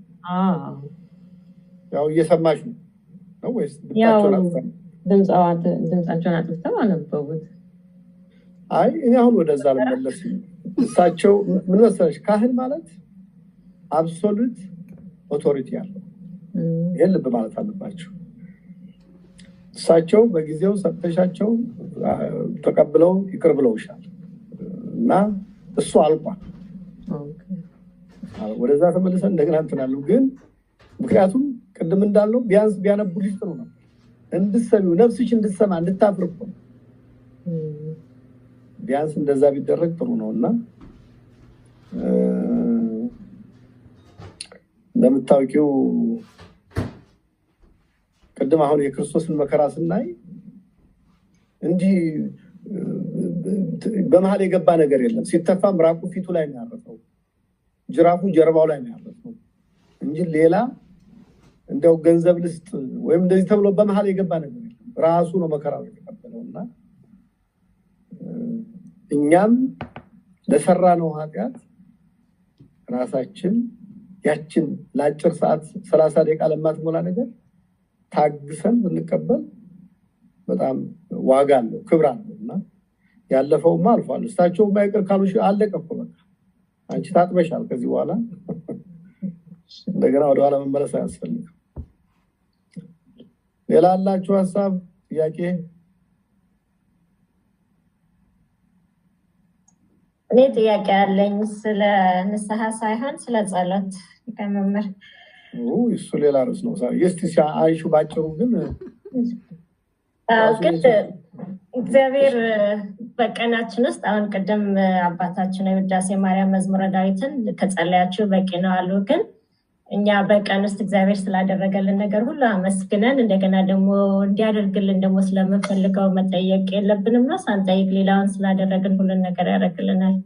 ያው እየሰማሽ ነው ወይስ ድምጻቸውን አጥፍተው አነበቡት? አይ እኔ አሁን ወደዛ ልመለስ። እሳቸው ምን መሰለሽ ካህን ማለት አብሶሉት ኦቶሪቲ ያለው ይሄን ልብ ማለት አለባቸው። እሳቸው በጊዜው ሰጥተሻቸው ተቀብለው ይቅር ብለውሻል እና እሱ አልቋል። ወደዛ ተመልሰን እንደገና እንትናለው። ግን ምክንያቱም ቅድም እንዳለው ቢያንስ ቢያነቡልሽ ጥሩ ነው። እንድትሰሚው ነፍስሽ እንድትሰማ እንድታፍር እኮ ቢያንስ እንደዛ ቢደረግ ጥሩ ነው እና እንደምታውቂው ቅድም አሁን የክርስቶስን መከራ ስናይ እንዲህ በመሀል የገባ ነገር የለም። ሲተፋ ምራቁ ፊቱ ላይ ነው ያረፈው፣ ጅራፉ ጀርባው ላይ ነው ያረፈው እንጂ ሌላ እንደው ገንዘብ ልስጥ ወይም እንደዚህ ተብሎ በመሃል የገባ ነገር የለም። ራሱ ነው መከራው የተቀበለውና እኛም ለሰራነው ኃጢአት ራሳችን ያችን ለአጭር ሰዓት 30 ደቂቃ ለማትሞላ ነገር ታግሰን ብንቀበል በጣም ዋጋ አለው፣ ክብር አለውና ያለፈውማ አልፏል። እሳቸው ማይቀር ካሉሽ አለቀ እኮ በቃ አንቺ ታጥበሻል። ከዚህ በኋላ እንደገና ወደ ኋላ መመለስ አያስፈልግም። ሌላ አላችሁ ሐሳብ ጥያቄ? እኔ ጥያቄ አለኝ ስለ ንስሐ ሳይሆን ስለ ጸሎት ከመምህር። እሱ ሌላ ርዕስ ነው። እስቲ አይሹ ባጭሩ ግን እግዚአብሔር በቀናችን ውስጥ አሁን ቅድም አባታችን የውዳሴ ማርያም መዝሙረ ዳዊትን ከጸለያችሁ በቂ ነው አሉ። ግን እኛ በቀን ውስጥ እግዚአብሔር ስላደረገልን ነገር ሁሉ አመስግነን እንደገና ደግሞ እንዲያደርግልን ደግሞ ስለምንፈልገው መጠየቅ የለብንም ነው? ሳንጠይቅ ሌላውን ስላደረግን ሁሉን ነገር ያደርግልናል።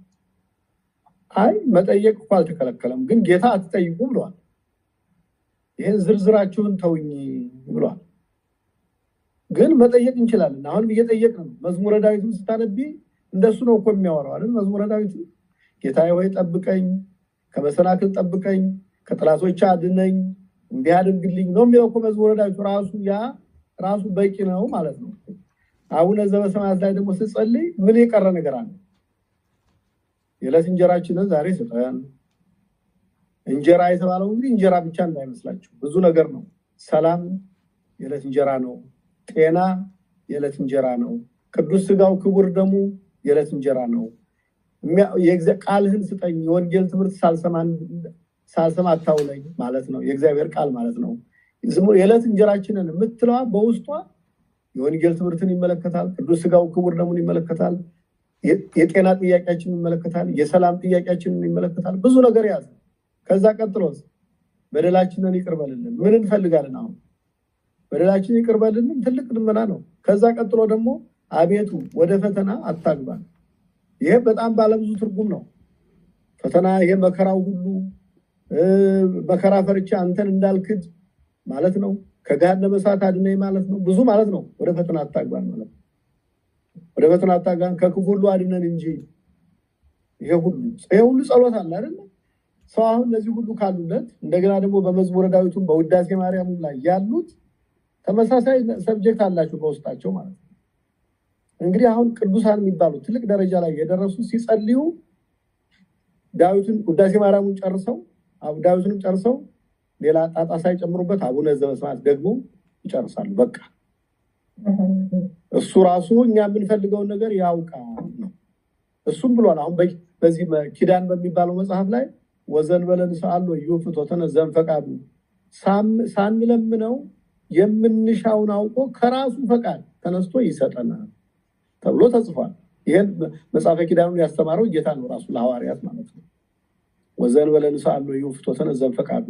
አይ መጠየቅ እኮ አልተከለከለም፣ ግን ጌታ አትጠይቁ ብሏል። ይህን ዝርዝራችሁን ተውኝ ብሏል። ግን መጠየቅ እንችላለን። አሁን እየጠየቅን ነው። መዝሙረ ዳዊትን ስታነቢ እንደሱ ነው እኮ የሚያወራው አይደል? መዝሙረ ዳዊት ጌታዬ ሆይ ጠብቀኝ፣ ከመሰናክል ጠብቀኝ፣ ከጥላቶች አድነኝ፣ እንዲህ አድርግልኝ ነው የሚለው እኮ መዝሙረ ዳዊት ራሱ። ያ ራሱ በቂ ነው ማለት ነው። አቡነ ዘበሰማያት ላይ ደግሞ ስትጸልይ ምን የቀረ ነገር አለ? የዕለት እንጀራችንን ዛሬ ስጠን። እንጀራ የተባለው እንግዲህ እንጀራ ብቻ እንዳይመስላችሁ ብዙ ነገር ነው። ሰላም የዕለት እንጀራ ነው። ጤና የዕለት እንጀራ ነው። ቅዱስ ስጋው ክቡር ደሙ የዕለት እንጀራ ነው። ቃልህን ስጠኝ፣ የወንጌል ትምህርት ሳልሰማ አታውለኝ ማለት ነው። የእግዚአብሔር ቃል ማለት ነው። የዕለት እንጀራችንን የምትለዋ በውስጧ የወንጌል ትምህርትን ይመለከታል። ቅዱስ ስጋው ክቡር ደሙን ይመለከታል። የጤና ጥያቄያችንን ይመለከታል። የሰላም ጥያቄያችንን ይመለከታል። ብዙ ነገር ያዘ። ከዛ ቀጥሎስ በደላችንን ይቅር በልልን። ምን እንፈልጋለን? አሁን በደላችን ይቅር በልልን ትልቅ ልመና ነው። ከዛ ቀጥሎ ደግሞ አቤቱ ወደ ፈተና አታግባን። ይሄ በጣም ባለብዙ ትርጉም ነው። ፈተና ይሄ መከራው ሁሉ መከራ ፈርቻ አንተን እንዳልክድ ማለት ነው። ከገሃነመ እሳት አድነኝ ማለት ነው። ብዙ ማለት ነው። ወደ ፈተና አታግባን ማለት ነው። ወደ ፈተና አታግባን ከክፉ ሁሉ አድነን እንጂ። ይሄ ሁሉ ጸሎት አለ አይደል? ሰው አሁን እነዚህ ሁሉ ካሉለት እንደገና ደግሞ በመዝሙረ ዳዊቱም በውዳሴ ማርያም ላይ ያሉት ተመሳሳይ ሰብጀክት አላቸው በውስጣቸው ማለት ነው። እንግዲህ አሁን ቅዱሳን የሚባሉት ትልቅ ደረጃ ላይ የደረሱ ሲጸልዩ ዳዊትን ውዳሴ ማርያሙን ጨርሰው ዳዊትንም ጨርሰው ሌላ ጣጣ ሳይጨምሩበት አቡነ ዘበሰማያት ደግሞ ይጨርሳሉ። በቃ እሱ ራሱ እኛ የምንፈልገውን ነገር ያውቃል ነው። እሱም ብሏል። አሁን በዚህ ኪዳን በሚባለው መጽሐፍ ላይ ወዘንበለ ንስአሎ ይፍቶተነ ዘንፈቃዱ ሳንለምነው የምንሻውን አውቆ ከራሱ ፈቃድ ተነስቶ ይሰጠናል ተብሎ ተጽፏል። ይሄን መጽሐፈ ኪዳኑን ያስተማረው ጌታ ነው ራሱ ለሐዋርያት ማለት ነው። ወዘንበለ ንስአሎ ይፍቶተነ ዘንፈቃዱ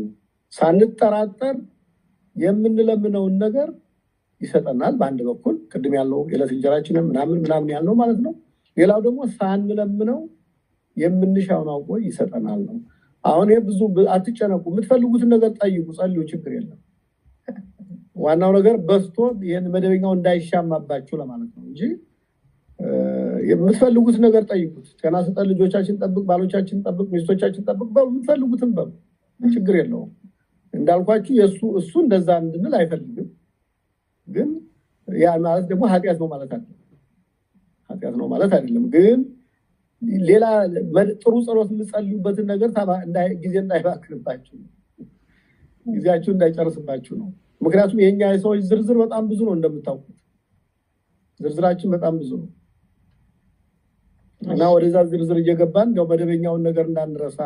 ሳንጠራጠር የምንለምነውን ነገር ይሰጠናል። በአንድ በኩል ቅድም ያለው የዕለት እንጀራችንን ምናምን ያልነው ማለት ነው። ሌላው ደግሞ ሳንለምነው የምንሻውን አውቆ ይሰጠናል ነው። አሁን ይሄ ብዙ አትጨነቁ፣ የምትፈልጉትን ነገር ጠይቁ፣ ጸልዩ፣ ችግር የለም። ዋናው ነገር በስቶ ይሄን መደበኛው እንዳይሻማባችሁ ለማለት ነው እንጂ የምትፈልጉት ነገር ጠይቁት። ጤና ስጠን፣ ልጆቻችን ጠብቅ፣ ባሎቻችን ጠብቅ፣ ሚስቶቻችን ጠብቅ በሉ፣ የምትፈልጉትን በሉ፣ ችግር የለውም። እንዳልኳችሁ እሱ እንደዛ እንድንል አይፈልግም። ግን ያ ማለት ደግሞ ኃጢአት ነው ማለት አይደለም። ኃጢአት ነው ማለት አይደለም። ግን ሌላ ጥሩ ጸሎት የምትጸልዩበትን ነገር ጊዜ እንዳይባክንባችሁ፣ ጊዜያችሁን እንዳይጨርስባችሁ ነው። ምክንያቱም የኛ የሰዎች ዝርዝር በጣም ብዙ ነው፣ እንደምታውቁት ዝርዝራችን በጣም ብዙ ነው እና ወደዛ ዝርዝር እየገባን እንደው መደበኛውን ነገር እንዳንረሳ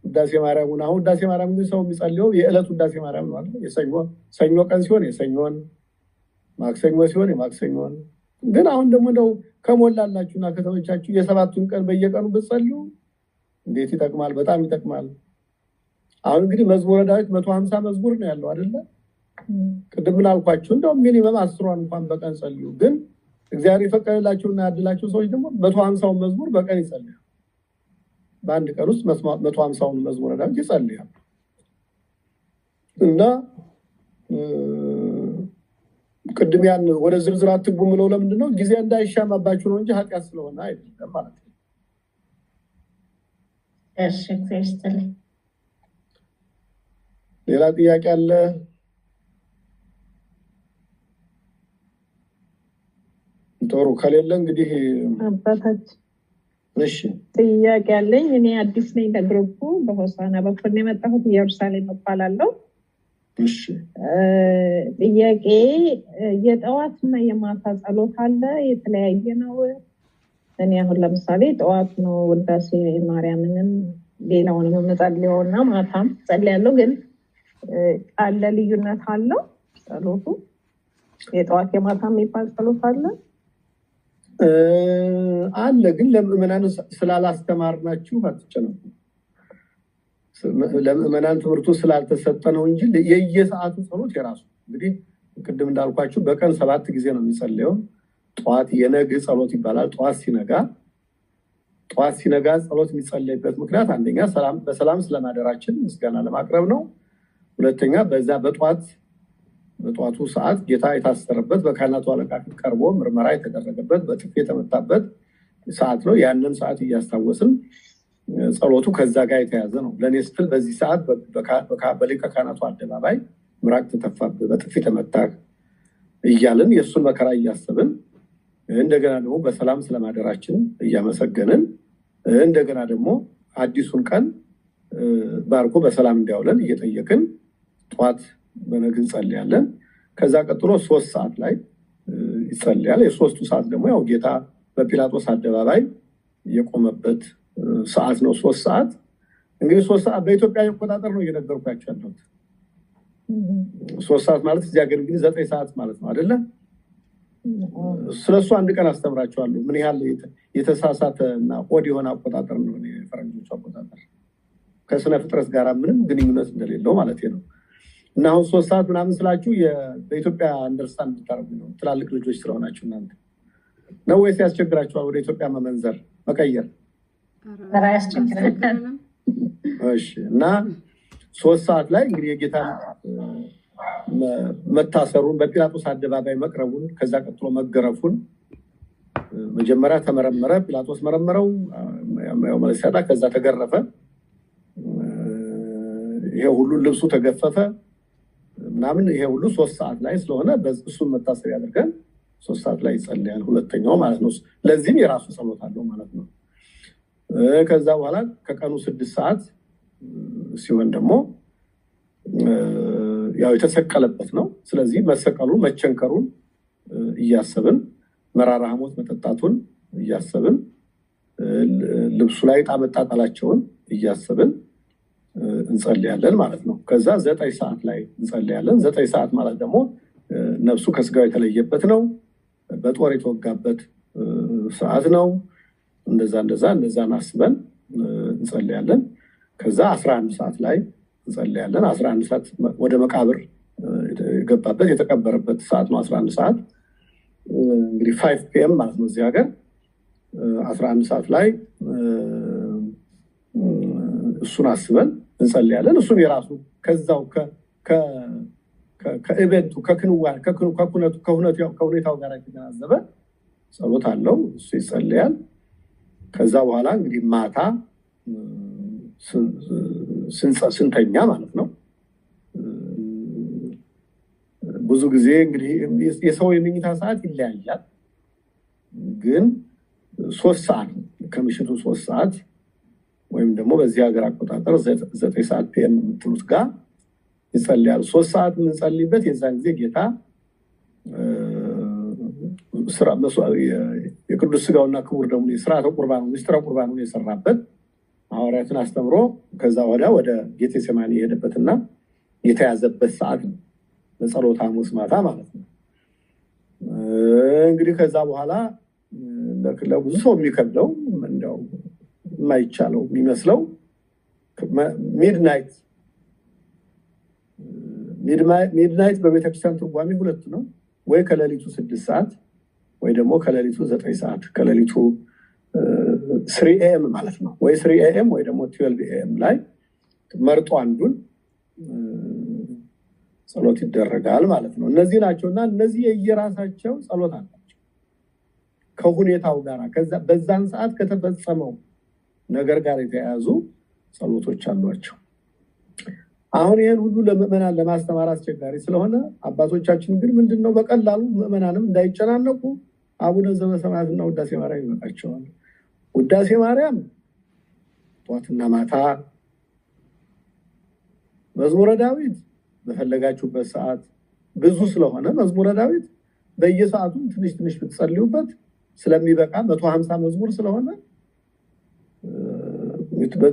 ውዳሴ ማርያሙን አሁን ውዳሴ ማርያም ግን ሰው የሚጸልየው የዕለት ውዳሴ ማርያም ነው አይደል? ሰኞ ቀን ሲሆን የሰኞን፣ ማክሰኞ ሲሆን የማክሰኞን። ግን አሁን ደግሞ እንደው ከሞላላችሁና ከተመቻችሁ የሰባቱን ቀን በየቀኑ ብትጸልዩ እንዴት ይጠቅማል! በጣም ይጠቅማል። አሁን እንግዲህ መዝሙረ ዳዊት 150 መዝሙር ነው ያለው አይደለ? ቅድም ምን አልኳችሁ? እንደው ሚኒመም 10 እንኳን በቀን ጸልዩ። ግን እግዚአብሔር የፈቀደላቸውና ያድላቸው ሰዎች ደግሞ 150ውን መዝሙር በቀን ይጸልያሉ። በአንድ ቀን ውስጥ 150ውን መዝሙረ ዳዊት ይጸልያሉ። እና ቅድም ያን ወደ ዝርዝር አትግቡ ምለው ለምንድን ነው? ጊዜ እንዳይሻማባችሁ ነው እንጂ ኃጢአት ስለሆነ አይደለም ማለት ነው። እሺ እግዚአብሔር ይስጥልኝ። ሌላ ጥያቄ አለ? ጥሩ ከሌለ እንግዲህ አባታችን እሺ ጥያቄ አለኝ። እኔ አዲስ ነኝ ለግሩፑ። በሆሳና በኩል ነው የመጣሁት። ኢየሩሳሌም እባላለሁ። እሺ ጥያቄ የጠዋትና የማታ ጸሎት አለ? የተለያየ ነው? እኔ አሁን ለምሳሌ ጠዋት ነው ውዳሴ ማርያምንም ሌላውንም የምጸልየውና ማታም ጸልያለሁ። ግን አለ ልዩነት አለው ጸሎቱ? የጠዋት የማታ የሚባል ጸሎት አለ? አለ ግን ለምእመናን ስላላስተማርናችሁ አትጨነቁ። ለምእመናን ትምህርቱ ስላልተሰጠ ነው እንጂ የየሰዓቱ ጸሎት የራሱ እንግዲህ ቅድም እንዳልኳችሁ በቀን 7 ጊዜ ነው የሚጸልየው። ጠዋት የነግህ ጸሎት ይባላል። ጠዋት ሲነጋ ጸሎት የሚጸለይበት ምክንያት አንደኛ በሰላም ስለማደራችን ምስጋና ለማቅረብ ነው። ሁለተኛ በዛ በጠዋቱ ሰዓት ጌታ የታሰረበት በካህናቱ አለቃ ፊት ቀርቦ ምርመራ የተደረገበት በጥፊ የተመታበት ሰዓት ነው። ያንን ሰዓት እያስታወስን ጸሎቱ ከዛ ጋር የተያዘ ነው። ለእኔ ስትል በዚህ ሰዓት በሊቀ ካህናቱ አደባባይ ምራቅ ተተፋብህ፣ በጥፊ ተመታህ እያልን የእሱን መከራ እያሰብን እንደገና ደግሞ በሰላም ስለማደራችን እያመሰገንን እንደገና ደግሞ አዲሱን ቀን ባርኮ በሰላም እንዲያውለን እየጠየቅን ጠዋት በነግ እንጸልያለን። ከዛ ቀጥሎ 3 ሰዓት ላይ ይጸልያል። የ3ቱ ሰዓት ደግሞ ያው ጌታ በጲላጦስ አደባባይ የቆመበት ሰዓት ነው። 3 ሰዓት እንግዲህ 3 ሰዓት በኢትዮጵያ አቆጣጠር ነው እየነገርኳቸው ያለሁት። 3 ሰዓት ማለት እዚህ ሀገር እንግዲህ 9 ሰዓት ማለት ነው አይደለ? ስለሱ አንድ ቀን አስተምራቸዋለሁ ምን ያህል የተሳሳተ እና ኦድ የሆነ አቆጣጠር ነው የፈረንጆቹ አቆጣጠር ከስነ ፍጥረት ጋር ምንም ግንኙነት እንደሌለው ማለት ነው። እና አሁን 3 ሰዓት ምናምን ስላችሁ በኢትዮጵያ አንደርስታንድ እንድታረጉ ነው። ትላልቅ ልጆች ስለሆናችሁ እናንተ ነው ወይስ ያስቸግራችኋል ወደ ኢትዮጵያ መመንዘር መቀየር? እሺ እና 3 ሰዓት ላይ እንግዲህ የጌታ መታሰሩን በጲላጦስ አደባባይ መቅረቡን ከዛ ቀጥሎ መገረፉን መጀመሪያ ተመረመረ። ጲላጦስ መረመረው ያው ማለት ሲያጣ ከዛ ተገረፈ። ይሄ ሁሉ ልብሱ ተገፈፈ ምናምን ይሄ ሁሉ 3 ሰዓት ላይ ስለሆነ እሱን መታሰቢያ አድርገን 3 ሰዓት ላይ ይጸልያል። ሁለተኛው ማለት ነው። ለዚህም የራሱ ጸሎት አለው ማለት ነው። ከዛ በኋላ ከቀኑ 6 ሰዓት ሲሆን ደግሞ ያው የተሰቀለበት ነው። ስለዚህ መሰቀሉን መቸንከሩን እያሰብን መራራ ሐሞት መጠጣቱን እያሰብን ልብሱ ላይ ዕጣ መጣጣላቸውን እያሰብን እንጸልያለን ማለት ነው። ከዛ 9 ሰዓት ላይ እንጸልያለን። 9 ሰዓት ማለት ደግሞ ነፍሱ ከስጋው የተለየበት ነው። በጦር የተወጋበት ሰዓት ነው። እንደዛ አስበን እንጸልያለን። ከዛ 11 ሰዓት ላይ እንጸልያለን። 11 ሰዓት ወደ መቃብር የገባበት የተቀበረበት ሰዓት ነው። 11 ሰዓት እንግዲህ 5 PM ማለት ነው እዚህ ሀገር 11 ሰዓት ላይ እሱን አስበን እንጸልያለን። እሱም የራሱ ከዛው ከኢቨንቱ ከሁኔታው ጋር የተገናዘበ ጸሎት አለው። እሱ ይጸልያል። ከዛ በኋላ እንግዲህ ማታ ስንተኛ ማለት ነው። ብዙ ጊዜ እንግዲህ የሰው የመኝታ ሰዓት ይለያያል። ግን 3 ሰዓት ከምሽቱ 3 ሰዓት ወይም ደግሞ በዚህ ሀገር አቆጣጠር 9 ሰዓት PM የምትሉት ጋር ይጸልያል። 3 ሰዓት የምንጸልይበት የዛን ጊዜ ጌታ የቅዱስ ስጋውና ክቡር ደግሞ የስርዓተ ቁርባኑ ምስጢረ ቁርባኑን የሰራበት ሐዋርያትን አስተምሮ ከዛ ወደ ጌቴሴማኒ የሄደበትና የተያዘበት ሰዓት ነው። በጸሎተ ሐሙስ ማታ ማለት ነው። እንግዲህ ከዛ በኋላ ለብዙ ሰው የሚከብደው እንደው የማይቻለው የሚመስለው ሚድናይት በቤተክርስቲያን ትርጓሜ 2 ነው። ወይ ከሌሊቱ 6 ሰዓት ወይ ደግሞ ከሌሊቱ 9 ሰዓት ከሌሊቱ 3 AM ማለት ነው። ወይ 3 AM ወይ ደግሞ 12 AM ላይ መርጦ አንዱን ጸሎት ይደረጋል ማለት ነው። እነዚህ ናቸውና እነዚህ የየራሳቸው ጸሎት አላቸው ከሁኔታው ጋር በዛን ሰዓት ከተፈጸመው ነገር ጋር የተያያዙ ጸሎቶች አሏቸው። አሁን ይሄን ሁሉ ለምእመናን ለማስተማር አስቸጋሪ ስለሆነ አባቶቻችን ግን ምንድነው በቀላሉ ምእመናንም እንዳይጨናነቁ አቡነ ዘበሰማያትና ውዳሴ ማርያም ይመጣቸዋል። ውዳሴ ማርያም ጧትና ማታ፣ መዝሙረ ዳዊት በፈለጋችሁበት ሰዓት ብዙ ስለሆነ መዝሙረ ዳዊት በየሰዓቱ ትንሽ ትንሽ ብትጸልዩበት ስለሚበቃ 150 መዝሙር ስለሆነ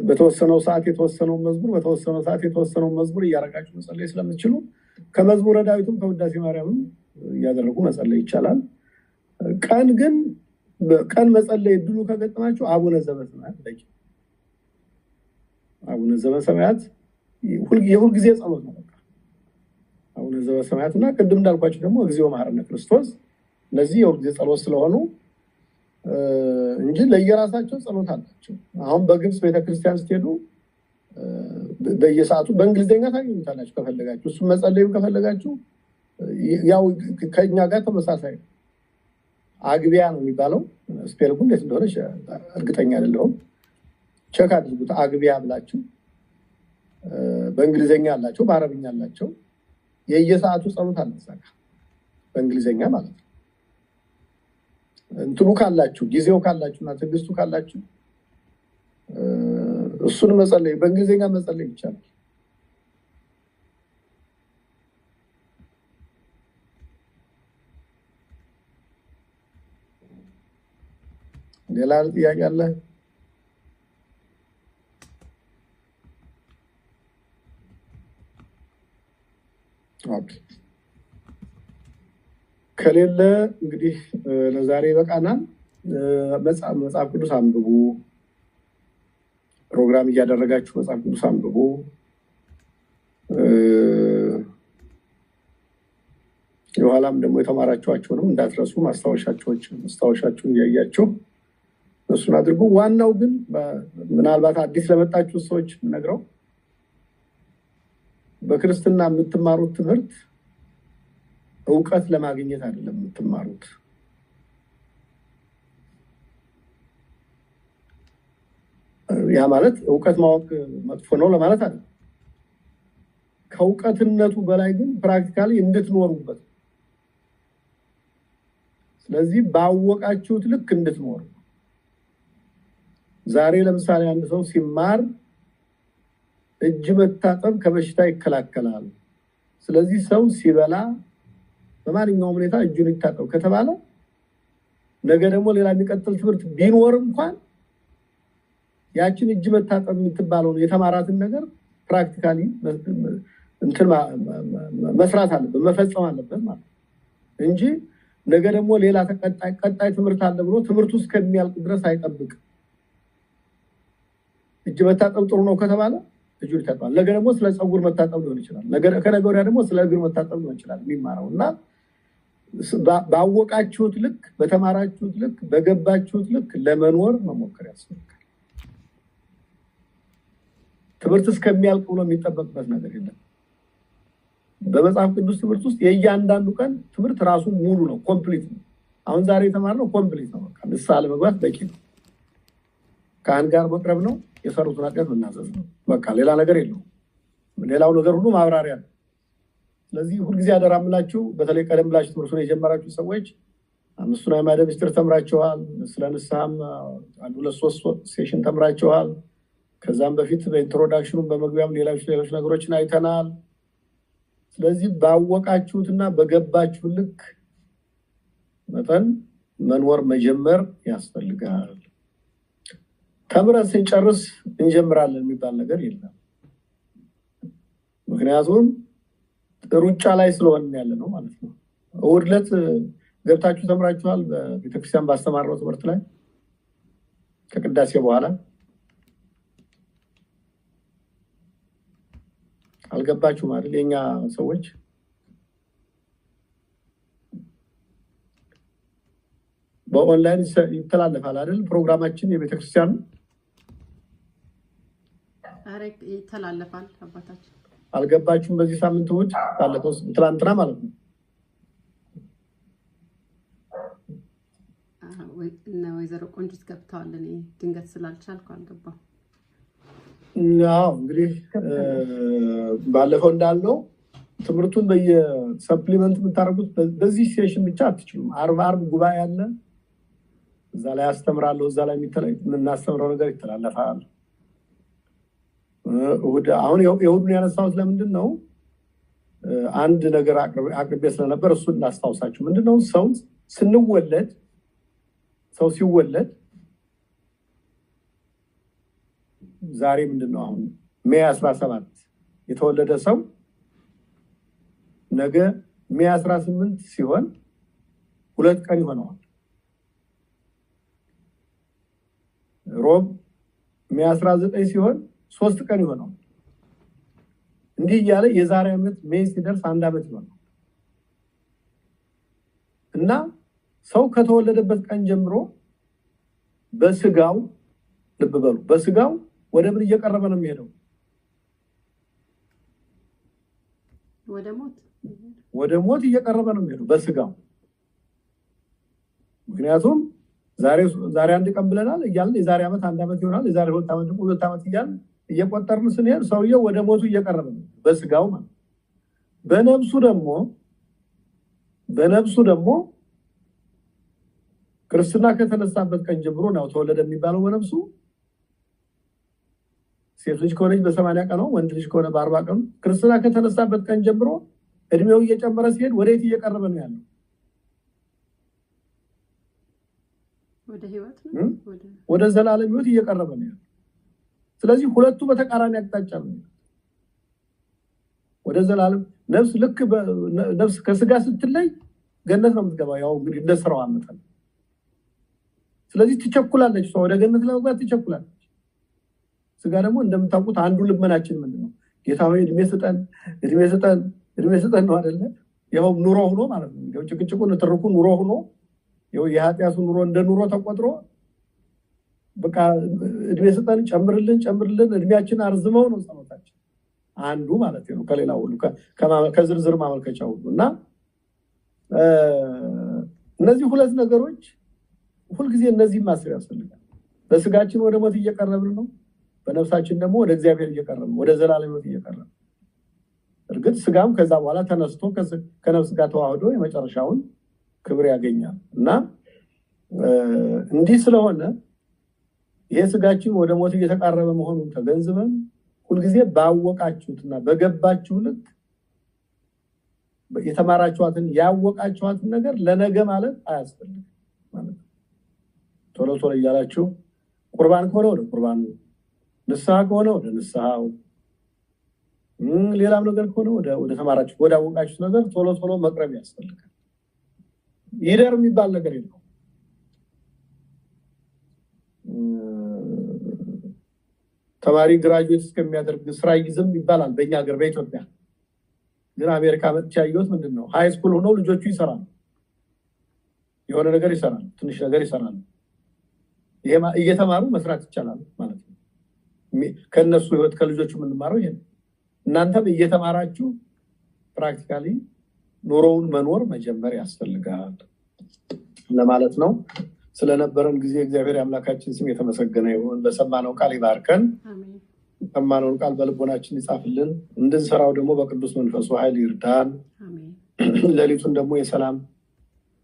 በተወሰነው ሰዓት የተወሰነው መዝሙር በተወሰነው ሰዓት የተወሰነው መዝሙር እያረጋችሁ መጸለይ ስለምትችሉ ከመዝሙረ ዳዊቱም ከውዳሴ ማርያምም እያደረጉ መጸለይ ይቻላል። ቀን መጸለይ እድሉ ከገጠማችሁ አቡነ ዘበሰማያት በቂ። አቡነ ዘበሰማያት የሁል ጊዜ ጸሎት ነው። አቡነ ዘበሰማያትና ቅድም እንዳልኳችሁ ደግሞ እግዚኦ መሐረነ ክርስቶስ እነዚህ የሁል ጊዜ ጸሎት ስለሆኑ እንጂ ለየራሳቸው ጸሎት አላቸው። አሁን በግብጽ ቤተክርስቲያን ስትሄዱ በየሰዓቱ በእንግሊዝኛ ታገኙታላችሁ ከፈለጋችሁ። እሱም መጸለዩ ከፈለጋችሁ ያው ከኛ ጋር ተመሳሳይ አግቢያ ነው የሚባለው። ስፔል ግን እንዴት እንደሆነ እርግጠኛ አይደለሁም። ቼክ አድርጉት። አግቢያ ብላችሁ በእንግሊዝኛ አላቸው፣ በአረብኛ አላቸው። የየሰዓቱ ጸሎት አለሳካ በእንግሊዝኛ ማለት ነው። እንትኑ ካላችሁ ጊዜው ካላችሁና ትዕግስቱ ካላችሁ እሱን መጸለይ በእንግሊዝኛ መጸለይ ይቻላል። ሌላ ጥያቄ አለ? ኦኬ ከሌለ እንግዲህ ለዛሬ በቃናል። መጽሐፍ ቅዱስ አንብቡ። ፕሮግራም እያደረጋችሁ መጽሐፍ ቅዱስ አንብቡ። የኋላም ደግሞ የተማራችኋቸውንም እንዳትረሱ ማስታወሻችሁን እያያችሁ እሱን አድርጉ። ዋናው ግን ምናልባት አዲስ ለመጣችሁ ሰዎች ነግረው በክርስትና የምትማሩት ትምህርት እውቀት ለማግኘት አይደለም የምትማሩት። ያ ማለት እውቀት ማወቅ መጥፎ ነው ለማለት አይደለም። ከእውቀትነቱ በላይ ግን ፕራክቲካሊ እንድትኖሩበት። ስለዚህ ባወቃችሁት ልክ እንድትኖሩ። ዛሬ ለምሳሌ አንድ ሰው ሲማር እጅ መታጠብ ከበሽታ ይከላከላል፣ ስለዚህ ሰው ሲበላ በማንኛውም ሁኔታ እጁን ይታጠብ ከተባለ ነገ ደግሞ ሌላ የሚቀጥል ትምህርት ቢኖር እንኳን ያችን እጅ መታጠብ የምትባለው የተማራትን ነገር ፕራክቲካሊ መስራት አለበት መፈጸም አለበት ማለት እንጂ ነገ ደግሞ ሌላ ቀጣይ ትምህርት አለ ብሎ ትምህርቱ እስከሚያልቅ ድረስ አይጠብቅ። እጅ መታጠብ ጥሩ ነው ከተባለ እጁ ይታጠባል። ነገ ደግሞ ስለ ፀጉር መታጠብ ሊሆን ይችላል። ከነገ ወዲያ ደግሞ ስለ እግር መታጠብ ሊሆን ይችላል የሚማረው እና ባወቃችሁት ልክ በተማራችሁት ልክ በገባችሁት ልክ ለመኖር መሞከር ያስፈልጋል። ትምህርት እስከሚያልቅ ብሎ የሚጠበቅበት ነገር የለም። በመጽሐፍ ቅዱስ ትምህርት ውስጥ የእያንዳንዱ ቀን ትምህርት ራሱ ሙሉ ነው፣ ኮምፕሊት ነው። አሁን ዛሬ የተማርነው ኮምፕሊት ነው። በቃ ንስሐ ለመግባት በቂ ነው። ካህን ጋር መቅረብ ነው፣ የሰሩትን ኃጢአት መናዘዝ ነው። በቃ ሌላ ነገር የለውም። ሌላው ነገር ሁሉ ማብራሪያ ነው። ስለዚህ ሁልጊዜ አደራ የምላችሁ በተለይ ቀደም ብላችሁ ትምህርቱን የጀመራችሁ ሰዎች 5ቱን አዕማደ ምስጢር ተምራችኋል። ስለ ንስሐም 1 2 3 ሴሽን ተምራችኋል። ከዛም በፊት በኢንትሮዳክሽኑ በመግቢያም ሌሎች ነገሮችን አይተናል። ስለዚህ ባወቃችሁትና በገባችሁ ልክ መጠን መኖር መጀመር ያስፈልጋል። ተምረን ስንጨርስ እንጀምራለን የሚባል ነገር የለም። ምክንያቱም ሩጫ ላይ ስለሆነ ያለ ነው ማለት ነው። እሑድ ዕለት ገብታችሁ ተምራችኋል። በቤተክርስቲያን ባስተማርነው ትምህርት ላይ ከቅዳሴ በኋላ አልገባችሁም አይደል? የኛ ሰዎች በኦንላይን ይተላለፋል አይደል? ፕሮግራማችን የቤተክርስቲያን አረ ይተላለፋል አባታችን። አልገባችሁም? በዚህ ሳምንት እሑድ ባለፈው ትላንትና ማለት ነው። እና ወይዘሮ ቆንጂት ገብተዋል። እኔ ድንገት ስላልቻልኩ አልገባም። እንግዲህ ባለፈው እንዳልነው ትምህርቱን በየሰፕሊመንት የምታደርጉት በዚህ ሴሽን ብቻ አትችሉም። አርብ ጉባኤ አለ፣ እዛ ላይ አስተምራለሁ። እዛ ላይ የምናስተምረው ነገር ይተላለፋል። አሁን የእሑዱን ያነሳሁት ለምንድን ነው? አንድ ነገር አቅርቤ ስለነበር እሱን እናስታውሳችሁ። ምንድነው? ሰው ሲወለድ ዛሬ ምንድነው? አሁን ሜይ 17 የተወለደ ሰው ነገ ሜይ 18 ሲሆን 2 ቀን ይሆነዋል። ሮብ ሜይ 19 ሲሆን 3 ቀን ይሆነዋል። እንዲህ እያለ የዛሬ ዓመት ሜይ ሲደርስ 1 ዓመት ይሆናል። እና ሰው ከተወለደበት ቀን ጀምሮ በስጋው ልብ በሉ፣ በስጋው ወደ ምን እየቀረበ ነው የሚሄደው? ወደ ሞት እየቀረበ ነው የሚሄደው በስጋው። ምክንያቱም ዛሬ 1 ቀን ብለናል እያልን የዛሬ ዓመት 1 ዓመት ይሆናል፣ የዛሬ 2 ዓመት ደግሞ 2 ዓመት እያልን እየቆጠርን ስንሄድ ሰውየው ወደ ሞቱ እየቀረበ ነው በስጋው ማለት። በነፍሱ ደግሞ ክርስትና ከተነሳበት ቀን ጀምሮ ነው ተወለደ የሚባለው በነፍሱ። ሴት ልጅ ከሆነች በ80 ቀኑ፣ ወንድ ልጅ ከሆነ በ40 ቀኑ ክርስትና ከተነሳበት ቀን ጀምሮ እድሜው እየጨመረ ሲሄድ ወዴት እየቀረበ ነው ያለው? ወደ ዘላለም ሕይወት እየቀረበ ነው ያለው። ስለዚህ ሁለቱ በተቃራኒ አቅጣጫ ነው። ወደ ዘላለም ነፍስ ከስጋ ስትለይ ገነት ነው የምትገባው። ያው እንግዲህ እንደ ስራው አመጣጥ። ስለዚህ ትቸኩላለች፣ ሰው ወደ ገነት ለመግባት ትቸኩላለች። ስጋ ደግሞ እንደምታውቁት አንዱ ልመናችን ምንድነው? ጌታ ሆይ እድሜ ስጠን ነው አይደለ? ያው ኑሮ ሆኖ ማለት ነው። ያው ጭቅጭቁ ንትርኩ ኑሮ ሆኖ ያው የኃጢአቱ ኑሮ እንደ ኑሮ ተቆጥሮ በቃ እድሜ ስጠን፣ ጨምርልን፣ እድሜያችን አርዝመው ነው ጸሎታችን አንዱ ማለት ነው። ከሌላው ሁሉ ከዝርዝር ማመልከቻው ሁሉ እና እነዚህ ሁለት ነገሮች ሁልጊዜ እነዚህ ማሰብ ያስፈልጋል። በስጋችን ወደ ሞት እየቀረብን ነው፣ በነፍሳችን ደግሞ ወደ እግዚአብሔር እየቀረብን፣ ወደ ዘላለም ሕይወት እየቀረብን። እርግጥ ስጋም ከዛ በኋላ ተነስቶ ከነፍስ ጋር ተዋህዶ የመጨረሻውን ክብር ያገኛል እና እንዲህ ስለሆነ ይሄ ስጋችን ወደ ሞት እየተቃረበ መሆኑን ተገንዝበን ሁልጊዜ ባወቃችሁትና በገባችሁ ልክ የተማራችኋትን ያወቃችኋትን ነገር ለነገ ማለት አያስፈልግም ማለት ነው። ቶሎ እያላችሁ ቁርባን ከሆነ ወደ ቁርባኑ፣ ንስሐ ከሆነ ወደ ንስሐው፣ ሌላም ነገር ከሆነ ወደ ተማራችሁ ወደ አወቃችሁት ነገር ቶሎ መቅረብ ያስፈልጋል። ይደር የሚባል ነገር የለው። ተማሪ ግራጁዌት እስከሚያደርግ ስራ ይዝም ይባላል በእኛ ሀገር በኢትዮጵያ። ግን አሜሪካ መጥቻ ያየሁት ምንድነው? ሃይ ስኩል ሆነው ልጆቹ ይሰራሉ፣ የሆነ ነገር ይሰራሉ፣ ትንሽ ነገር ይሰራሉ። ይሄ እየተማሩ መስራት ይቻላል ማለት ነው። ከነሱ ህይወት ከልጆቹ የምንማረው ይሄ ነው። እናንተም እየተማራችሁ ፕራክቲካሊ ኑሮውን መኖር መጀመር ያስፈልጋል ለማለት ነው። ስለነበረን ጊዜ እግዚአብሔር አምላካችን ስም የተመሰገነ ይሁን። በሰማነው ቃል ይባርከን፣ ሰማነውን ቃል በልቦናችን ይጻፍልን፣ እንድንሰራው ደግሞ በቅዱስ መንፈሱ ኃይል ይርዳን። ሌሊቱን ደግሞ የሰላም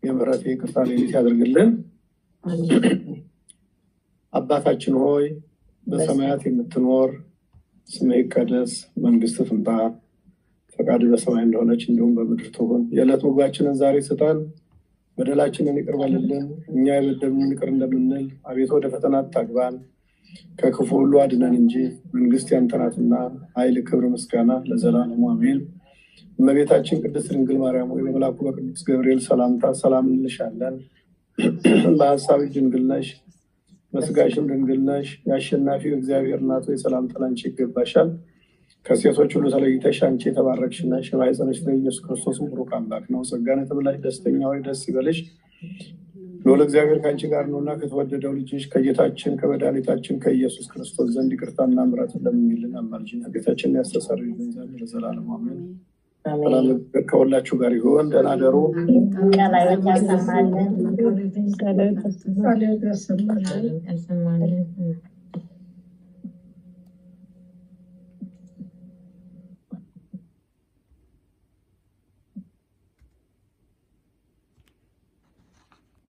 የምህረት የይቅርታ ሌሊት ያደርግልን። አባታችን ሆይ በሰማያት የምትኖር ስምህ ይቀደስ፣ መንግስትህ ትምጣ፣ ፈቃድህ በሰማይ እንደሆነች እንዲሁም በምድር ትሁን። የዕለት ምግባችንን ዛሬ ስጠን፣ በደላችንን ይቅር በልልን እኛ የበደሉንን ይቅር እንደምንል፣ አቤቱ ወደ ፈተና አታግባን ከክፉ ሁሉ አድነን እንጂ መንግስት ያንተ ናትና ኃይል፣ ክብር፣ ምስጋና ለዘላለሙ አሜን። እመቤታችን ቅድስት ድንግል ማርያም ሆይ በመልአኩ በቅዱስ ገብርኤል ሰላምታ ሰላም እንልሻለን። በሀሳብሽ ድንግል ነሽ፣ በስጋሽም ድንግል ነሽ። የአሸናፊው እግዚአብሔር እናት ሆይ ሰላምታ ላንቺ ይገባሻል። ከሴቶች ሁሉ ተለይተሽ አንቺ የተባረክሽ ነሽ፣ የማኅፀንሽ ፍሬ ኢየሱስ ክርስቶስ ብሩክ አምላክ ነው። ጸጋን የተመላሽ ደስተኛ ሆይ ደስ ይበልሽ፣ ልዑል እግዚአብሔር ከአንቺ ጋር ነውና ከተወደደው ልጅሽ ከጌታችን ከመድኃኒታችን ከኢየሱስ ክርስቶስ ዘንድ ይቅርታና ምሕረትን ለምኝልን አማልጅን ኃጢአታችንን ያስተሰርይልን ዘንድ ለዘላለም አሜን። ሰላም ከሁላችሁ ጋር ይሁን። ደህና እደሩ። ቃላዊት ያሰማልን። ቃልዮት ያሰማልን።